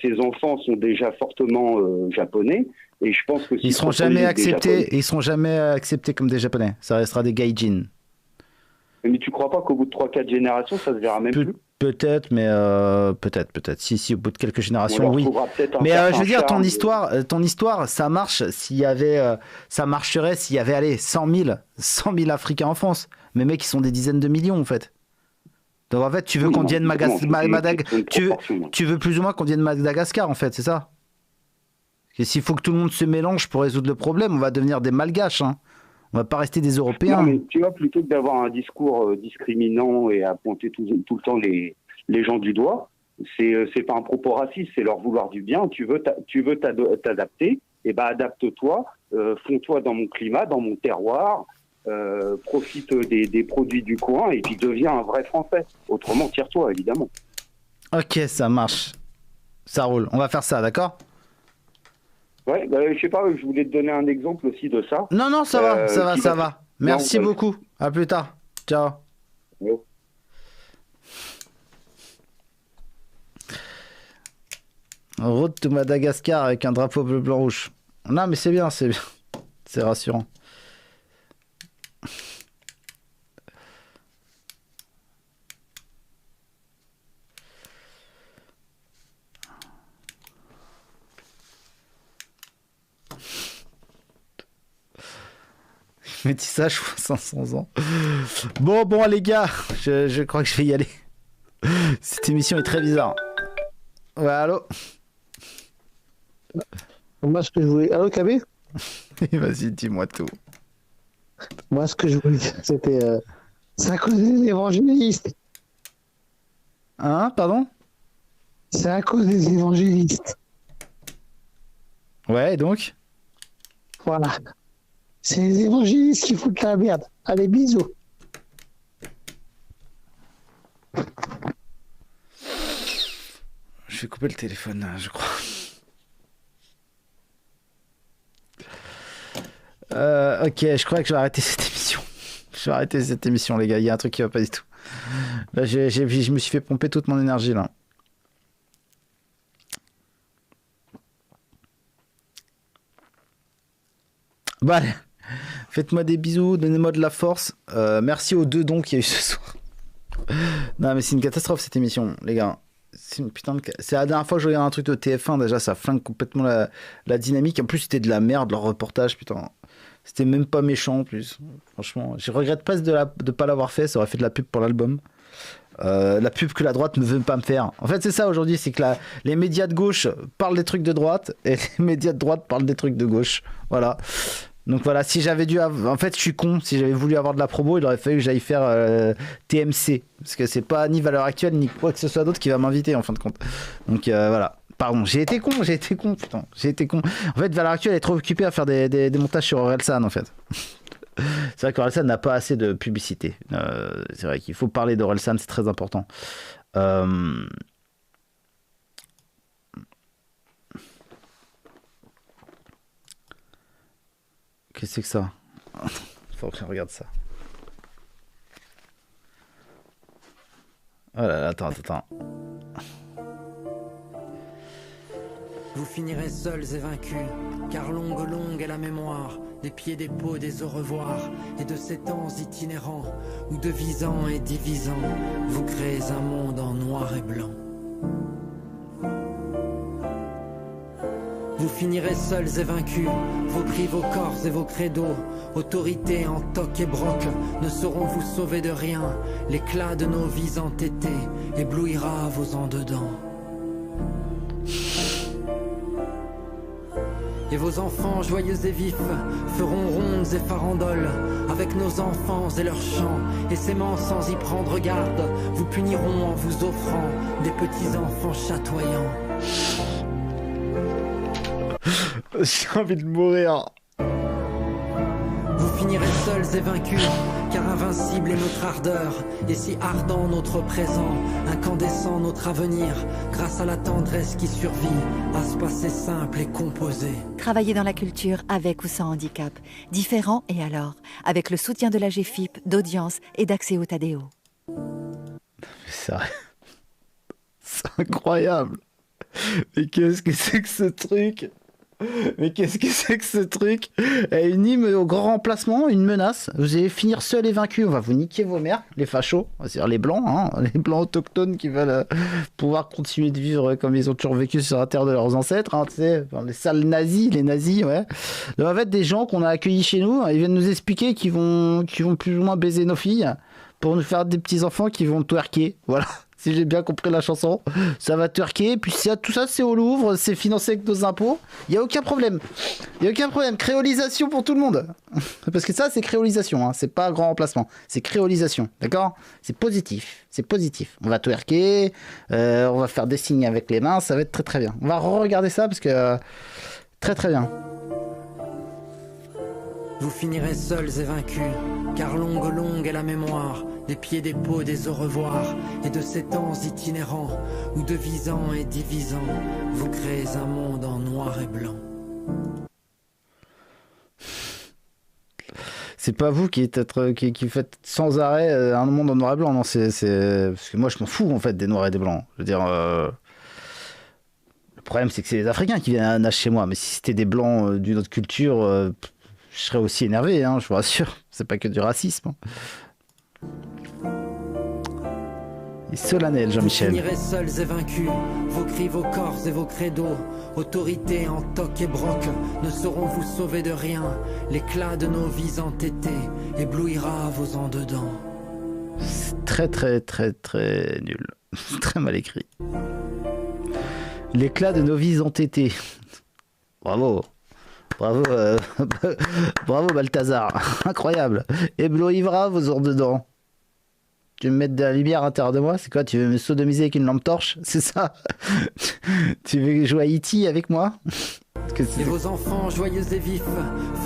Speaker 11: ses enfants sont déjà fortement japonais et je pense que
Speaker 1: ils seront jamais acceptés comme des japonais. Ça restera des gaijin.
Speaker 11: Mais tu crois pas qu'au bout de 3-4 générations, ça se verra même plus? Peut-être,
Speaker 1: mais peut-être. Si, au bout de quelques générations, oui. Mais je veux dire, ton histoire, ça marche s'il y avait, ça marcherait s'il y avait, allez, 100 000 Africains en France. Mais mecs, ils sont des dizaines de millions, en fait. Donc, en fait, tu veux qu'on vienne tu veux plus ou moins qu'on vienne Madagascar, en fait, c'est ça? Et s'il faut que tout le monde se mélange pour résoudre le problème, on va devenir des malgaches, hein. On va pas rester des Européens.
Speaker 11: Non, mais tu vois, plutôt que d'avoir un discours discriminant et à pointer tout le temps les gens du doigt, c'est pas un propos raciste, c'est leur vouloir du bien. Tu veux t'adapter, et ben adapte-toi, fonds-toi dans mon climat, dans mon terroir, profite des produits du coin et puis deviens un vrai Français. Autrement, tire-toi, évidemment.
Speaker 1: Ok, ça marche. Ça roule. On va faire ça, d'accord?
Speaker 11: Ouais, je sais pas, je voulais te donner un exemple aussi de ça.
Speaker 1: Non, ça va. Merci beaucoup. À plus tard. Ciao. Ouais. Route de Madagascar avec un drapeau bleu, blanc, rouge. Non, mais c'est bien. C'est rassurant. Métissage 500 ans. Bon les gars, je crois que je vais y aller. Cette émission est très bizarre. Ouais, allô?
Speaker 14: Moi, ce que je voulais... Allô, KB?
Speaker 1: Vas-y, dis-moi tout.
Speaker 14: Moi, ce que je voulais dire, c'était... C'est à cause des évangélistes.
Speaker 1: Hein, pardon?
Speaker 14: C'est à cause des évangélistes.
Speaker 1: Ouais, donc?
Speaker 14: Voilà. C'est les évangélistes qui foutent la merde. Allez, bisous.
Speaker 1: Je vais couper le téléphone, je crois. Ok, je crois que je vais arrêter cette émission. Je vais arrêter cette émission, les gars. Il y a un truc qui va pas du tout. Là, je me suis fait pomper toute mon énergie, là. Bon, allez. Faites-moi des bisous, donnez-moi de la force. Merci aux 2 dons qu'il y a eu ce soir. Non, mais c'est une catastrophe cette émission, les gars. C'est une putain de... C'est la dernière fois que je regarde un truc de TF1, déjà ça flingue complètement la dynamique. En plus, c'était de la merde, leur reportage, putain. C'était même pas méchant en plus. Franchement, je regrette presque de pas l'avoir fait, ça aurait fait de la pub pour l'album. La pub que la droite ne veut pas me faire. En fait, c'est ça aujourd'hui, c'est que les médias de gauche parlent des trucs de droite et les médias de droite parlent des trucs de gauche. Voilà. Donc voilà, si j'avais dû... En fait, je suis con. Si j'avais voulu avoir de la promo, il aurait fallu que j'aille faire TMC. Parce que c'est pas ni Valeurs Actuelles, ni quoi que ce soit d'autre qui va m'inviter, en fin de compte. Donc voilà. Pardon, j'ai été con, putain. J'ai été con. En fait, Valeurs Actuelles est trop occupée à faire des montages sur Orelsan, en fait. C'est vrai qu'Orelsan n'a pas assez de publicité. C'est vrai qu'il faut parler d'Orelsan, c'est très important. Qu'est-ce que c'est que ça? Faut que je regarde ça. Oh là là, attends.
Speaker 15: Vous finirez seuls et vaincus, car longue est la mémoire des pieds, des peaux, des au revoir, et de ces temps itinérants, où devisant et divisant, vous créez un monde en noir et blanc. Vous finirez seuls et vaincus, vos cris, vos corps et vos credos. Autorité en toc et broc ne sauront vous sauver de rien. L'éclat de nos vies entêtées éblouira vos en dedans. Et vos enfants joyeux et vifs feront rondes et farandoles avec nos enfants et leurs chants. Et s'aimant sans y prendre garde, vous puniront en vous offrant des petits enfants chatoyants.
Speaker 1: J'ai envie de mourir.
Speaker 15: Vous finirez seuls et vaincus, car invincible est notre ardeur, et si ardent notre présent, incandescent notre avenir, grâce à la tendresse qui survit à ce passé simple et composé.
Speaker 7: Travailler dans la culture avec ou sans handicap. Différent et alors, avec le soutien de la GFIP, d'Audience et d'Axéo Tadeo.
Speaker 1: C'est incroyable. Mais qu'est-ce que c'est que ce truc? Mais qu'est-ce que c'est que ce truc? Une hymne au grand remplacement, une menace. Vous allez finir seuls et vaincus. On va vous niquer vos mères, les fachos, c'est-à-dire les blancs, hein, les blancs autochtones qui veulent pouvoir continuer de vivre comme ils ont toujours vécu sur la terre de leurs ancêtres. Hein, tu sais, enfin, les sales nazis, les nazis, ouais. Donc, en fait, des gens qu'on a accueillis chez nous, ils viennent nous expliquer qu'ils vont plus ou moins baiser nos filles pour nous faire des petits enfants qui vont twerker. Voilà. Si j'ai bien compris la chanson, ça va twerker, puis tout ça c'est au Louvre, c'est financé avec nos impôts, il n'y a aucun problème. Il n'y a aucun problème, créolisation pour tout le monde. Parce que ça c'est créolisation, hein. C'est pas grand remplacement, c'est créolisation, d'accord? C'est positif, c'est positif. On va twerker, on va faire des signes avec les mains, ça va être très très bien. On va re-regarder ça parce que très très bien.
Speaker 15: Vous finirez seuls et vaincus, car longue est la mémoire des pieds, des peaux, des au revoir, et de ces temps itinérants, où devisant et divisant, vous créez un monde en noir et blanc.
Speaker 1: C'est pas vous qui faites sans arrêt un monde en noir et blanc, non, c'est... Parce que moi je m'en fous en fait des noirs et des blancs. Je veux dire... Le problème c'est que c'est les Africains qui viennent naître chez moi, mais si c'était des blancs d'une autre culture, je serais aussi énervé, hein, je vous rassure. C'est pas que du racisme. Et solennel, Jean-Michel.
Speaker 15: Vous finirez seuls et vaincus, vos cris, vos corps et vos credos. Autorité en toc et broc ne sauront vous sauver de rien. L'éclat de nos vies entêtées éblouira vos en dedans.
Speaker 1: C'est très très très très nul. C'est très mal écrit. L'éclat de nos vies entêtées. Bravo. Bravo, bravo Balthazar. Incroyable. Éblouira vos en dedans. Tu veux me mettre de la lumière à l'intérieur de moi? C'est quoi? Tu veux me sodomiser avec une lampe torche? C'est ça? Tu veux jouer à E.T. avec moi?
Speaker 15: Et vos enfants joyeux et vifs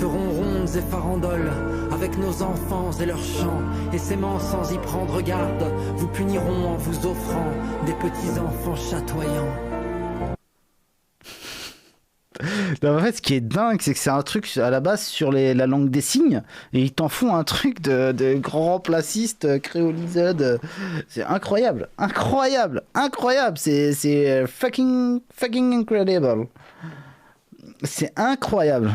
Speaker 15: feront rondes et farandoles avec nos enfants et leurs chants. Et s'aimant sans y prendre garde, vous puniront en vous offrant des petits enfants chatoyants.
Speaker 1: Non, en fait, ce qui est dingue, c'est que c'est un truc à la base sur la langue des signes, et ils t'en font un truc de grand remplaciste créolisé. C'est incroyable, incroyable, incroyable. C'est fucking incredible. C'est incroyable.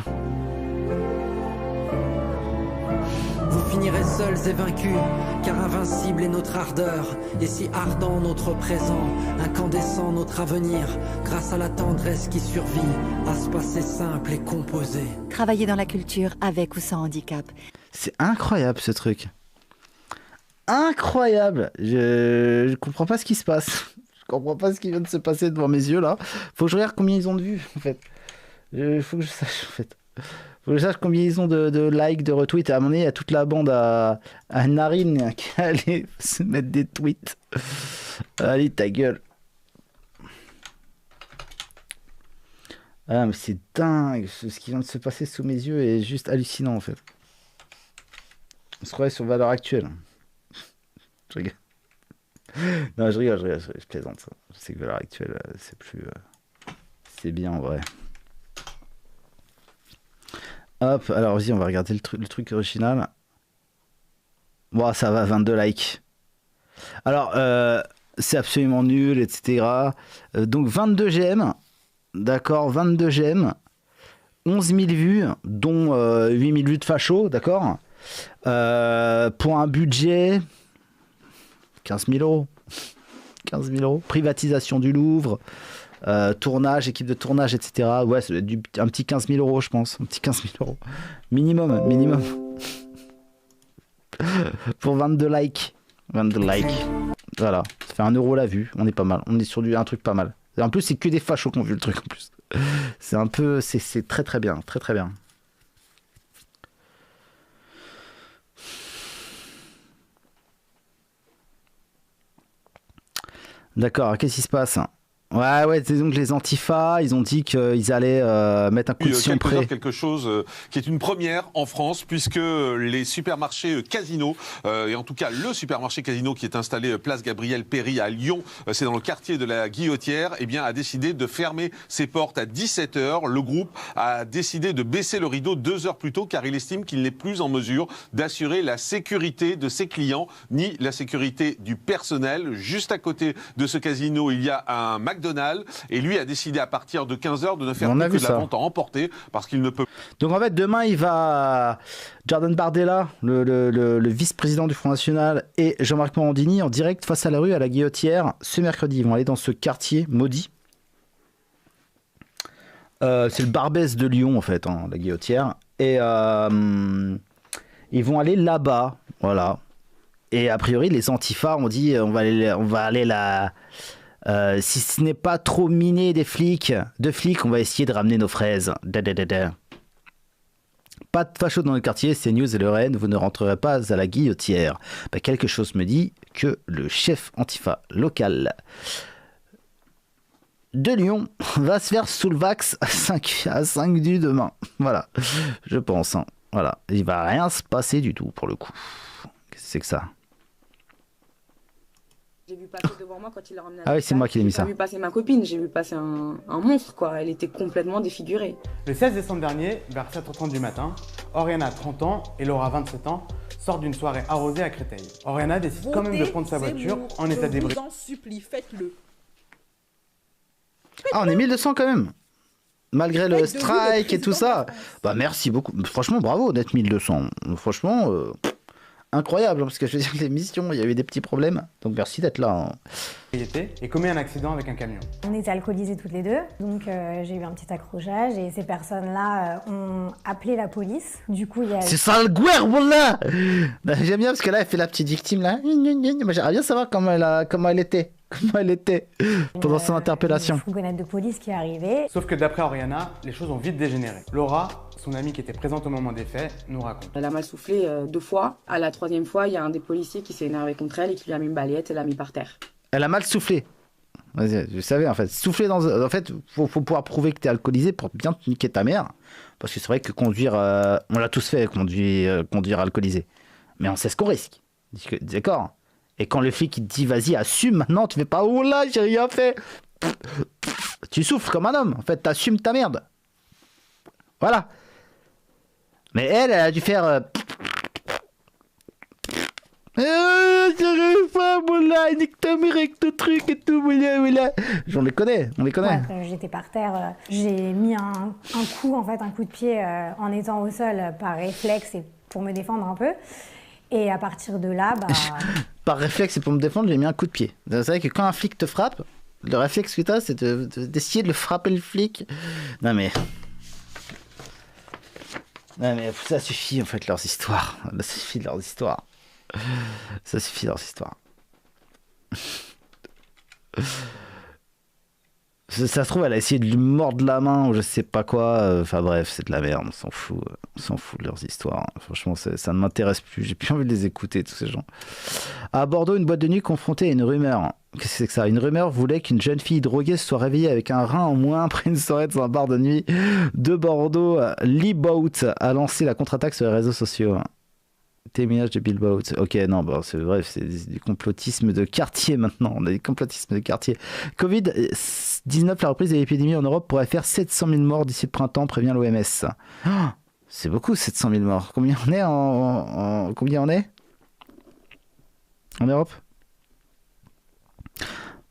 Speaker 15: Vous finirez seuls et vaincus, car invincible est notre ardeur, et si ardent notre présent, incandescent notre avenir, grâce à la tendresse qui survit à ce passé simple et composé.
Speaker 7: Travailler dans la culture avec ou sans handicap.
Speaker 1: C'est incroyable ce truc. Incroyable. Je comprends pas ce qui se passe. Je comprends pas ce qui vient de se passer devant mes yeux là. Faut que je regarde combien ils ont de vues en fait. Faut que je sache en fait. Faut que je sache combien ils ont de likes, de retweets. À un moment donné, il y a toute la bande à Narine qui allait se mettre des tweets. Allez, ta gueule. Ah, mais c'est dingue. Ce qui vient de se passer sous mes yeux est juste hallucinant, en fait. On se croirait sur valeur actuelle. Je rigole. Non, je rigole, je plaisante. Je sais que valeur actuelle, c'est plus... c'est bien, en vrai. Hop, alors vas-y, on va regarder le truc original. Bon, ça va, 22 likes. Alors, c'est absolument nul, etc. Donc 22 j'aime. D'accord, 22 j'aime. 11 000 vues, dont 8 000 vues de facho, d'accord. Pour un budget... 15 000 euros. 15 000 euros. Privatisation du Louvre. tournage, équipe de tournage, etc. Ouais, ça doit être un petit 15 000 euros, je pense. Un petit 15 000 euros. Minimum. Pour 22 likes. 22 likes. Voilà. Ça fait 1 euro la vue. On est pas mal. On est sur un truc pas mal. Et en plus, c'est que des fachos qui ont vu le truc en plus. C'est un peu. C'est très très bien. Très très bien. D'accord, qu'est-ce qui se passe? Ouais, c'est donc les Antifa, ils ont dit qu'ils allaient mettre un coup de sion près.
Speaker 16: Quelque chose qui est une première en France, puisque les supermarchés Casino, et en tout cas le supermarché Casino qui est installé place Gabriel Péri à Lyon, c'est dans le quartier de la Guillotière, eh bien, a décidé de fermer ses portes à 17h. Le groupe a décidé de baisser le rideau 2 heures plus tôt, car il estime qu'il n'est plus en mesure d'assurer la sécurité de ses clients, ni la sécurité du personnel. Juste à côté de ce casino, il y a un McDonald's, et lui a décidé à partir de 15h de ne faire plus que de la vente en emporté parce qu'il ne peut.
Speaker 1: Donc en fait demain il va Jordan Bardella, le vice-président du Front National, et Jean-Marc Morandini en direct face à la rue à la Guillotière ce mercredi. Ils vont aller dans ce quartier maudit. C'est le Barbès de Lyon en fait, hein, la Guillotière, et ils vont aller là-bas, voilà. Et a priori les Antifa ont dit on va aller là. Si ce n'est pas trop miné de flics, on va essayer de ramener nos fraises. Pas de fachos dans le quartier, CNews et le RN, vous ne rentrerez pas à la Guillotière. Quelque chose me dit que le chef Antifa local de Lyon va se faire sous le vax à 5 du demain. Voilà, je pense. Hein. Voilà, il va rien se passer du tout pour le coup. Qu'est-ce que c'est que ça?
Speaker 17: J'ai vu passer devant moi quand il l'a ramené à
Speaker 1: Ah oui, c'est moi qui l'ai mis ça.
Speaker 17: J'ai vu passer ma copine, j'ai vu passer un monstre, quoi. Elle était complètement défigurée.
Speaker 23: Le 16 décembre dernier, vers 7h30 du matin, Oriana, 30 ans, et Laura, 27 ans, sortent d'une soirée arrosée à Créteil. Oriana décide quand même de prendre sa voiture en état débris.
Speaker 17: Je vous en supplie, faites-le.
Speaker 1: Ah, on est 1200 quand même. Malgré le strike et tout ça. Bah merci beaucoup. Franchement, bravo d'être 1200. Franchement... incroyable, parce que je veux dire, l'émission, il y a eu des petits problèmes, donc merci d'être là.
Speaker 23: Et commet un accident avec un camion.
Speaker 24: On était alcoolisés toutes les deux, donc j'ai eu un petit accrochage et ces personnes-là ont appelé la police. Du coup, il y a...
Speaker 1: C'est ça le guerre, là. J'aime bien parce que là, elle fait la petite victime là. Moi, j'aimerais bien savoir comment elle était pendant son interpellation.
Speaker 24: Une fourgonnette de police qui est arrivée.
Speaker 23: Sauf que d'après Oriana, les choses ont vite dégénéré. Laura, son amie qui était présente au moment des faits, nous raconte.
Speaker 17: Elle a mal soufflé 2 fois. À la 3e fois, il y a un des policiers qui s'est énervé contre elle et qui lui a mis une balayette et l'a mis par terre.
Speaker 1: Elle a mal soufflé. Vas-y, je savais en fait. Souffler dans. En fait, faut pouvoir prouver que t'es alcoolisé pour bien te niquer ta mère. Parce que c'est vrai que conduire. On l'a tous fait, conduire alcoolisé. Mais on sait ce qu'on risque. D'accord. Et quand le flic il te dit vas-y, assume maintenant, tu fais pas oh là, j'ai rien fait. Tu souffles comme un homme. En fait, t'assumes ta merde. Voilà. Mais elle a dû faire. J'arrive pas, moula, nique ta mère avec ton truc et tout, moula. On les connaît.
Speaker 24: Ouais, j'étais par terre, j'ai mis un coup de pied en étant au sol par réflexe et pour me défendre un peu. Et à partir de là,
Speaker 1: par réflexe et pour me défendre, j'ai mis un coup de pied. Vous savez que quand un flic te frappe, le réflexe que t'as, c'est d'essayer de le frapper le flic. Non mais ça suffit en fait leurs histoires. Ça suffit leurs histoires. Ça se trouve, elle a essayé de lui mordre la main ou je sais pas quoi. Enfin bref, c'est de la merde, on s'en fout. On s'en fout de leurs histoires. Franchement, ça ne m'intéresse plus. J'ai plus envie de les écouter, tous ces gens. À Bordeaux, une boîte de nuit confrontée à une rumeur. Qu'est-ce que c'est que ça? Une rumeur voulait qu'une jeune fille droguée se soit réveillée avec un rein en moins après une soirée dans un bar de nuit de Bordeaux. Libout a lancé la contre-attaque sur les réseaux sociaux. Témoignage de Bilbao. Ok, non, bah, c'est vrai, c'est du complotisme de quartier maintenant. On a du complotisme de quartier. Covid-19, la reprise de l'épidémie en Europe pourrait faire 700 000 morts d'ici le printemps, prévient l'OMS. Oh, c'est beaucoup, 700 000 morts. Combien on est combien on est en Europe?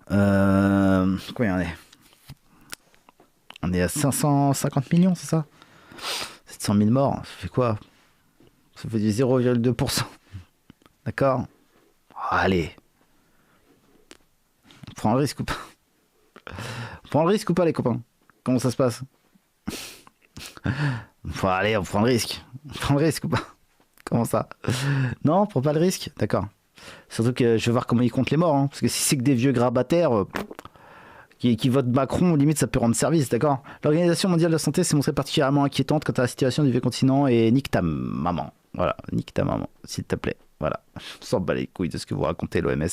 Speaker 1: Combien on est? On est à 550 millions, c'est ça? 700 000 morts, ça fait quoi? Ça fait du 0,2%. D'accord? Allez. On prend le risque ou pas? On On prend le risque ou pas, les copains? Comment ça se passe? Bon, allez, on prend le risque. On prend le risque ou pas? Comment ça? Non, on prend pas le risque. D'accord. Surtout que je vais voir comment ils comptent les morts. Hein. Parce que si c'est que des vieux grabataires qui votent Macron, limite ça peut rendre service. D'accord. L'Organisation mondiale de la santé s'est montrée particulièrement inquiétante quant à la situation du vieux continent et nique ta maman. Voilà, nique ta maman, s'il te plaît. Voilà. Je s'en bats les couilles de ce que vous racontez, l'OMS.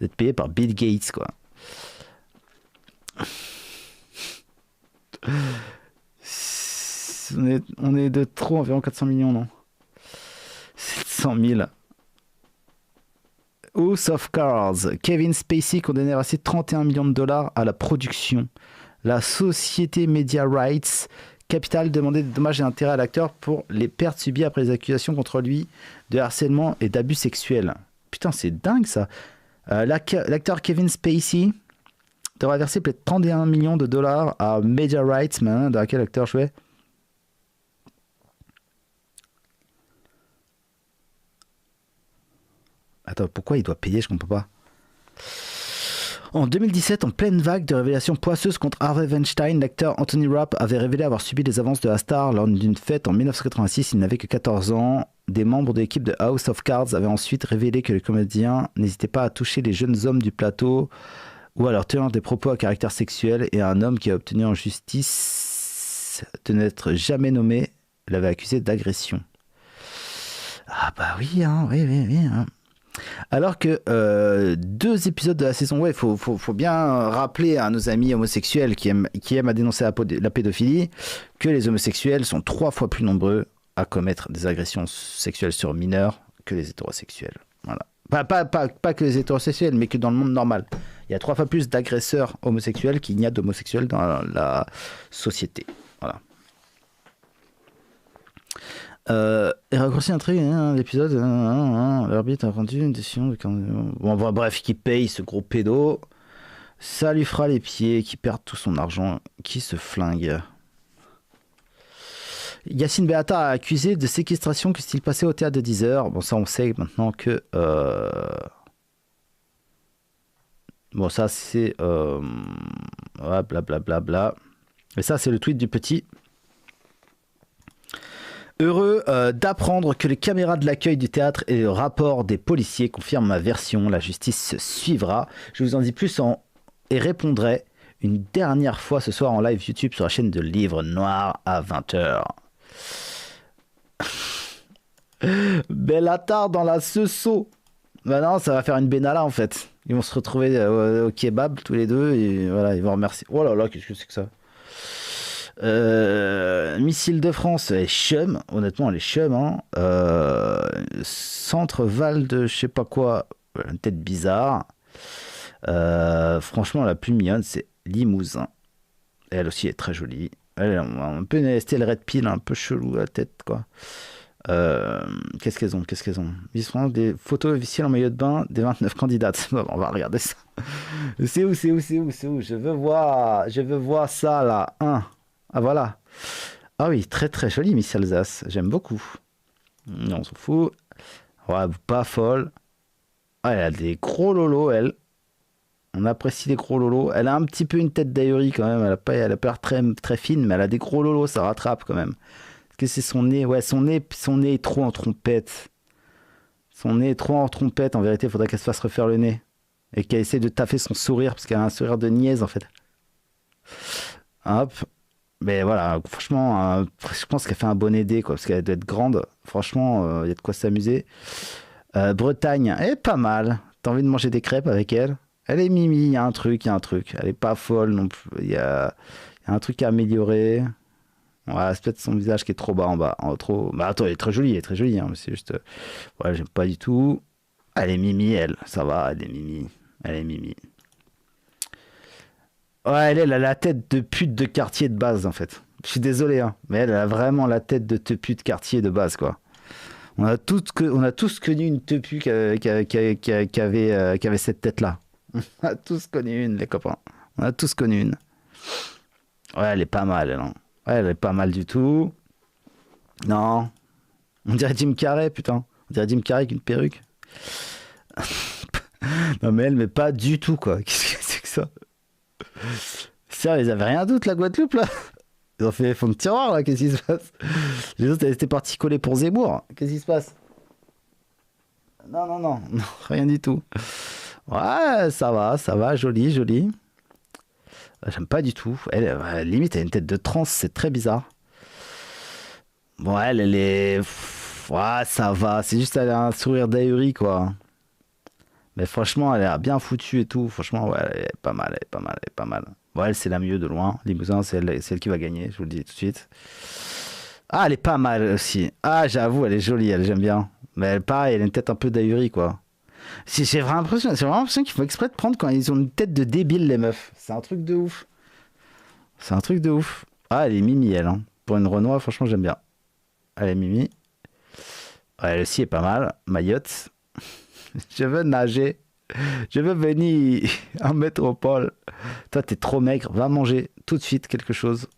Speaker 1: Vous êtes payé par Bill Gates, quoi. On est de trop, environ 400 millions, non? 700 000. House of Cards. Kevin Spacey condamné à verser 31 millions de dollars à la production. La société Media Rights Capital demandait des dommages et intérêts à l'acteur pour les pertes subies après les accusations contre lui de harcèlement et d'abus sexuels. Putain, c'est dingue ça. L'acteur Kevin Spacey devra verser peut-être 31 millions de dollars à Media Rights, dans laquelle l'acteur jouait. Attends, pourquoi il doit payer? Je comprends pas. En 2017, en pleine vague de révélations poisseuses contre Harvey Weinstein, l'acteur Anthony Rapp avait révélé avoir subi des avances de la star lors d'une fête en 1986. Il n'avait que 14 ans. Des membres de l'équipe de House of Cards avaient ensuite révélé que le comédien n'hésitait pas à toucher les jeunes hommes du plateau ou à leur tenir des propos à caractère sexuel, et un homme qui a obtenu en justice de n'être jamais nommé l'avait accusé d'agression. Ah bah oui, hein, oui. Hein. Alors que 2 épisodes de la saison, ouais, faut bien rappeler à nos amis homosexuels qui aiment à dénoncer la pédophilie que les homosexuels sont 3 fois plus nombreux à commettre des agressions sexuelles sur mineurs que les hétérosexuels. Voilà. Pas que les hétérosexuels, mais que dans le monde normal. Il y a 3 fois plus d'agresseurs homosexuels qu'il n'y a d'homosexuels dans la société. Voilà. Et raccourci un truc, l'épisode, l'arbitre a rendu une décision de... Bon, bref, qui paye ce gros pédo, ça lui fera les pieds, qui perd tout son argent, qui se flingue. Yacine Beata a accusé de séquestration que s'il passait au théâtre de 10 heures. Bon, ça, on sait maintenant que... Bon, ça, c'est... Blablabla. Et ça, c'est le tweet du petit... Heureux d'apprendre que les caméras de l'accueil du théâtre et le rapport des policiers confirment ma version. La justice suivra. Je vous en dis plus et répondrai une dernière fois ce soir en live YouTube sur la chaîne de Livre Noir à 20h. Bellatar dans la Sesso. Bah non, ça va faire une Benalla en fait. Ils vont se retrouver au kebab tous les deux et voilà, ils vont remercier. Oh là là, qu'est-ce que c'est que ça? Missile de France, elle est chum, honnêtement elle est chum, hein. Centre Val de je sais pas quoi, une tête bizarre. Franchement la plus mignonne c'est Limousin, elle aussi est très jolie, elle est un peu une Estelle Red Pill, un peu chelou la tête quoi. Qu'est-ce qu'elles ont Miss France, des photos officielles en maillot de bain des 29 candidates. On va regarder ça. C'est où je veux voir ça là. Ah voilà. Ah oui, très très jolie Miss Alsace, j'aime beaucoup. On s'en fout. Ouais, pas folle. Ah, elle a des gros lolos, elle. On apprécie les gros lolos. Elle a un petit peu une tête d'ahurie quand même. Elle a pas l'air très, très fine, mais elle a des gros lolos, ça rattrape quand même. Est-ce que c'est son nez? Ouais, son nez est trop en trompette. Son nez est trop en trompette. En vérité, il faudrait qu'elle se fasse refaire le nez. Et qu'elle essaie de taffer son sourire, parce qu'elle a un sourire de niaise en fait. Hop. Mais voilà, franchement, je pense qu'elle fait un bon aidé, quoi, parce qu'elle doit être grande. Franchement, il y a de quoi s'amuser. Bretagne, elle est pas mal. T'as envie de manger des crêpes avec elle? Elle est mimi, il y a un truc. Elle est pas folle non plus. Il y a un truc à améliorer. Ouais, c'est peut-être son visage qui est trop bas en bas. Trop... Bah attends, elle est très jolie, hein, mais c'est juste... Ouais, j'aime pas du tout. Elle est mimi, elle. Ça va, elle est mimi. Ouais, elle a la tête de pute de quartier de base, en fait. Je suis désolé, hein, mais elle a vraiment la tête de tepu de quartier de base, quoi. On a tous connu une tepu qui avait cette tête-là. On a tous connu une, les copains. On a tous connu une. Ouais, elle est pas mal, elle. Hein. Ouais, elle est pas mal du tout. Non. On dirait Jim Carrey, putain. On dirait Jim Carrey avec une perruque. Non, mais elle, mais pas du tout, quoi. Qu'est-ce que c'est que ça? Tiens, ils avaient rien d'autre, la Guadeloupe, là. Ils ont fait fond de tiroir, là. Qu'est-ce qui se passe? Les autres, elles étaient partis coller pour Zemmour. Qu'est-ce qui se passe? Non, rien du tout. Ouais, ça va, joli. J'aime pas du tout. Elle, limite, elle a une tête de trans, c'est très bizarre. Bon, elle est... Ouais, ça va. C'est juste, elle a un sourire d'ahuri, quoi. Mais franchement, elle est bien foutue et tout. Franchement, ouais, elle est pas mal. Bon, elle, c'est la mieux de loin. Limousin, c'est elle qui va gagner, je vous le dis tout de suite. Ah, elle est pas mal aussi. Ah, j'avoue, elle est jolie, j'aime bien. Mais elle, pareil, elle a une tête un peu d'ahuri, quoi. J'ai vraiment l'impression qu'ils font exprès de prendre quand ils ont une tête de débile, les meufs. C'est un truc de ouf. Ah, elle est mimi, elle. Hein. Pour une Renoir, franchement, j'aime bien. Elle est mimi. Ouais, elle aussi est pas mal. Mayotte. Je veux nager. Je veux venir en métropole. Toi, t'es trop maigre. Va manger tout de suite quelque chose.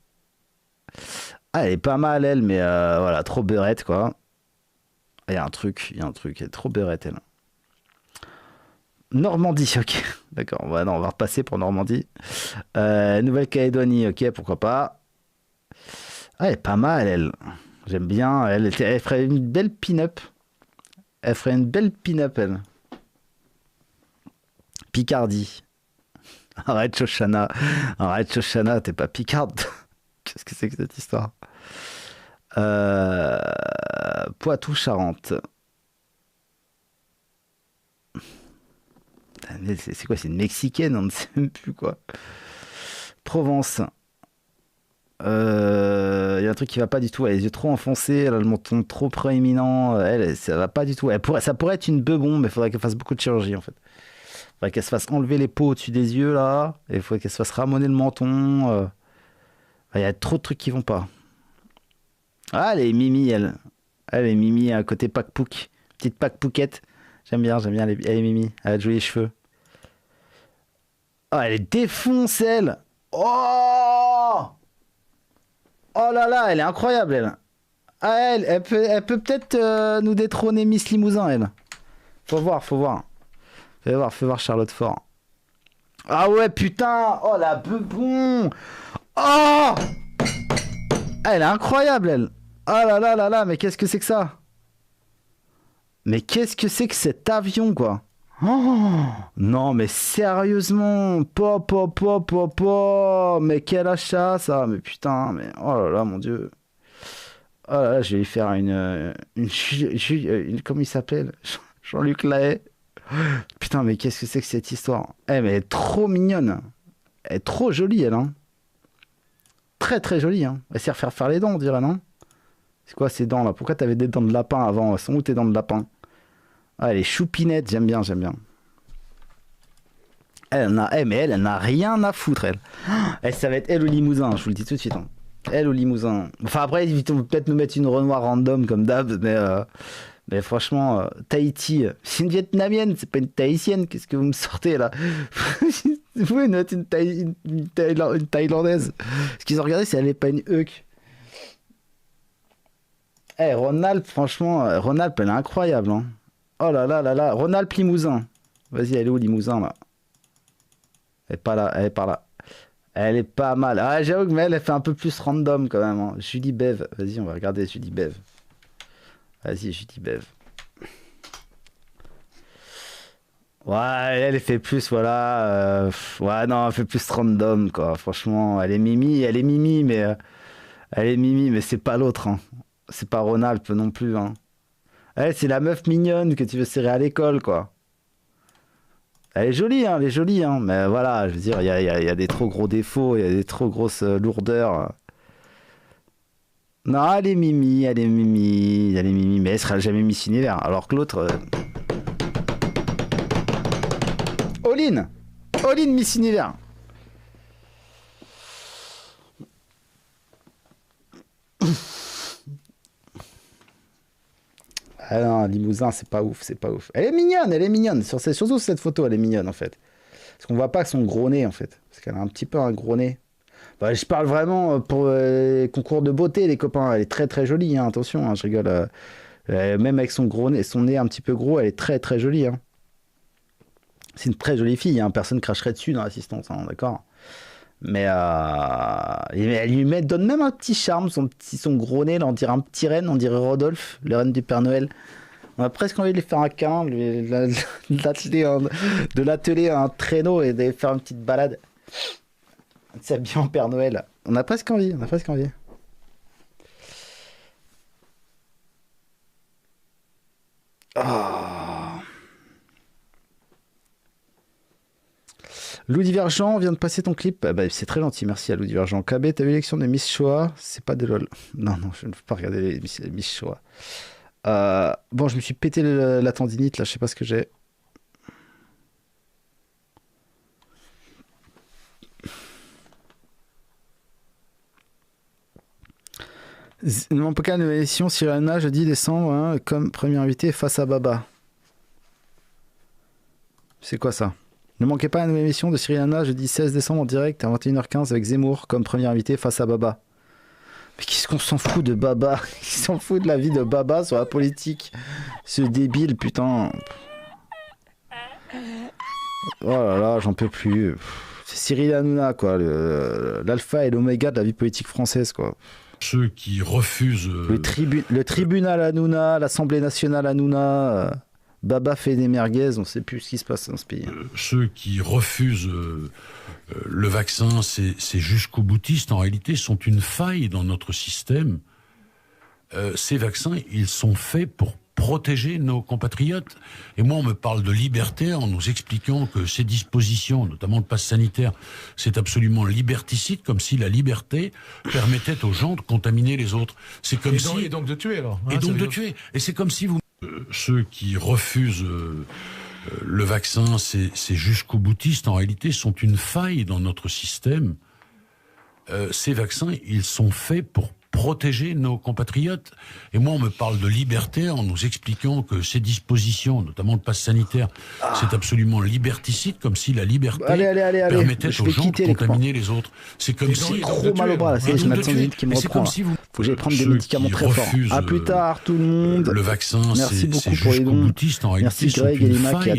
Speaker 1: Ah, elle est pas mal, elle, mais voilà, trop beurette, quoi. Il y a un truc. Elle est trop beurette, elle. Normandie, ok. D'accord, on va repasser pour Normandie. Nouvelle-Calédonie, ok, pourquoi pas. Ah, elle est pas mal, elle. J'aime bien. Elle ferait une belle pin-up. Elle. Picardie. Arrête, Shoshana, t'es pas picarde. Qu'est-ce que c'est que cette histoire? Poitou-Charentes. C'est quoi? C'est une mexicaine, on ne sait même plus quoi. Provence. Il y a un truc qui va pas du tout. Elle a les yeux trop enfoncés, elle a le menton trop proéminent. Elle, ça va pas du tout. Ça pourrait être une bebon, mais il faudrait qu'elle fasse beaucoup de chirurgie en fait. Il faudrait qu'elle se fasse enlever les peaux au-dessus des yeux là. Et il faudrait qu'elle se fasse ramoner le menton. Il y a trop de trucs qui vont pas. Ah, elle est mimi, elle. Elle est mimi à côté Pac-Pouc. Petite Pac-Pouquette. J'aime bien, elle est mimi. Elle a de jolis cheveux. Ah, elle est défonce, elle. Oh là là, elle est incroyable, elle. Ah, elle peut peut-être nous détrôner Miss Limousin, elle. Faut voir. Fais voir Charlotte Fort. Ah ouais, putain. Oh, la bebon. Oh ah, elle est incroyable, elle. Oh là, mais qu'est-ce que c'est que ça? Mais qu'est-ce que c'est que cet avion, quoi? Oh non, mais sérieusement, mais quel achat, ça? Mais putain, mais oh là là, mon Dieu. Oh là là, je vais lui faire une comment il s'appelle? Jean-Luc Lahaye. Putain, mais qu'est-ce que c'est que cette histoire? Mais elle est trop mignonne. Elle est trop jolie, elle, hein. Très très jolie, hein. Elle sait refaire les dents, on dirait, non? C'est quoi ces dents là? Pourquoi t'avais des dents de lapin avant? Elles sont où tes dents de lapin? Ah, elle est choupinette, j'aime bien. Elle n'a rien à foutre, elle. Ça va être elle au Limousin, je vous le dis tout de suite. Hein. Elle au Limousin. Enfin après, ils vont peut-être nous mettre une Renoir random comme d'hab, mais franchement, Tahiti, c'est une Vietnamienne, c'est pas une Tahitienne. Qu'est-ce que vous me sortez là? Vous pouvez nous mettre une Thaïlandaise. Ce qu'ils ont regardé, c'est elle n'est pas une Euk. Rhône-Alpes, franchement, Rhône-Alpes, elle est incroyable. Hein. Oh là là, Rhône-Alpes Limousin. Vas-y, elle est où Limousin là? Elle est pas là, elle est par là. Elle est pas mal. Ah, j'avoue que elle fait un peu plus random quand même. Hein. Julie Bev. Vas-y, on va regarder Julie Bev. Vas-y, Julie Bev. Ouais, elle fait plus, voilà. Ouais, non, elle fait plus random, quoi. Franchement, elle est mimi, mais c'est pas l'autre. Hein. C'est pas Rhône-Alpes non plus. Hein. Elle, c'est la meuf mignonne que tu veux serrer à l'école, quoi. Elle est jolie, hein, mais voilà, je veux dire, il y a des trop gros défauts, il y a des trop grosses lourdeurs. Non, elle est mimi, mais elle sera jamais Miss Univers, alors que l'autre... All-in Miss Univers. Ah non, Limousin, c'est pas ouf. Elle est mignonne. Surtout cette photo, elle est mignonne en fait. Parce qu'on voit pas son gros nez en fait. Parce qu'elle a un petit peu un gros nez. Bah, je parle vraiment pour concours de beauté, les copains. Elle est très très jolie, hein. Attention, hein, je rigole. Même avec son gros nez, son nez un petit peu gros, elle est très très jolie. Hein. C'est une très jolie fille, hein. Personne cracherait dessus dans l'assistance, hein, d'accord. Mais elle lui donne même un petit charme, son gros nez, là, on dirait un petit renne, on dirait Rodolphe, le renne du Père Noël. On a presque envie de lui faire un câlin, de l'atteler à un traîneau et de faire une petite balade. De s'habiller en Père Noël. On a presque envie. Oh. Lou Divergent vient de passer ton clip. C'est très gentil, merci à Lou Divergent. KB, t'as vu l'élection de Miss Shoah? C'est pas des lol. Non, je ne peux pas regarder les Miss Shoah. Bon, je me suis pété la tendinite, là, je sais pas ce que j'ai. Mon podcast de l'émission Sirena, jeudi décembre, hein, comme premier invité face à Baba. C'est quoi ça? Ne manquez pas la nouvelle émission de Sirena, jeudi 16 décembre en direct à 21h15 avec Zemmour comme premier invité face à Baba. Mais qu'est-ce qu'on s'en fout de Baba? Il s'en fout de la vie de Baba sur la politique. Ce débile, putain. Oh là là, j'en peux plus. C'est Cyril Hanouna, quoi. L'alpha et l'oméga de la vie politique française, quoi.
Speaker 4: Ceux qui refusent...
Speaker 1: Le tribunal Hanouna, l'Assemblée nationale Hanouna, Baba fait des merguez, on ne sait plus ce qui se passe dans ce pays.
Speaker 4: Ceux qui refusent le vaccin, c'est jusqu'au boutiste, en réalité, sont une faille dans notre système. Ces vaccins, ils sont faits pour protéger nos compatriotes. Et moi, on me parle de liberté en nous expliquant que ces dispositions, notamment le pass sanitaire, c'est absolument liberticide, comme si la liberté permettait aux gens de contaminer les autres. C'est comme
Speaker 6: et donc de tuer, alors.
Speaker 4: Et donc de tuer. Et c'est comme si vous... ceux qui refusent le vaccin, c'est jusqu'au boutiste, en réalité, sont une faille dans notre système. Ces vaccins, ils sont faits pour protéger nos compatriotes. Et moi, on me parle de liberté en nous expliquant que ces dispositions, notamment le pass sanitaire, c'est absolument liberticide, comme si la liberté permettait aux gens de contaminer les autres. C'est comme si...
Speaker 1: trop mal au bras, là, c'est ma tendinite qui me reprend. Faut que j'aille prendre des médicaments très forts. À plus tard, tout le monde.
Speaker 4: Le vaccin,
Speaker 1: merci beaucoup
Speaker 4: c'est
Speaker 1: pour les dons.
Speaker 4: En réalité,
Speaker 1: merci Greg et Lima qui a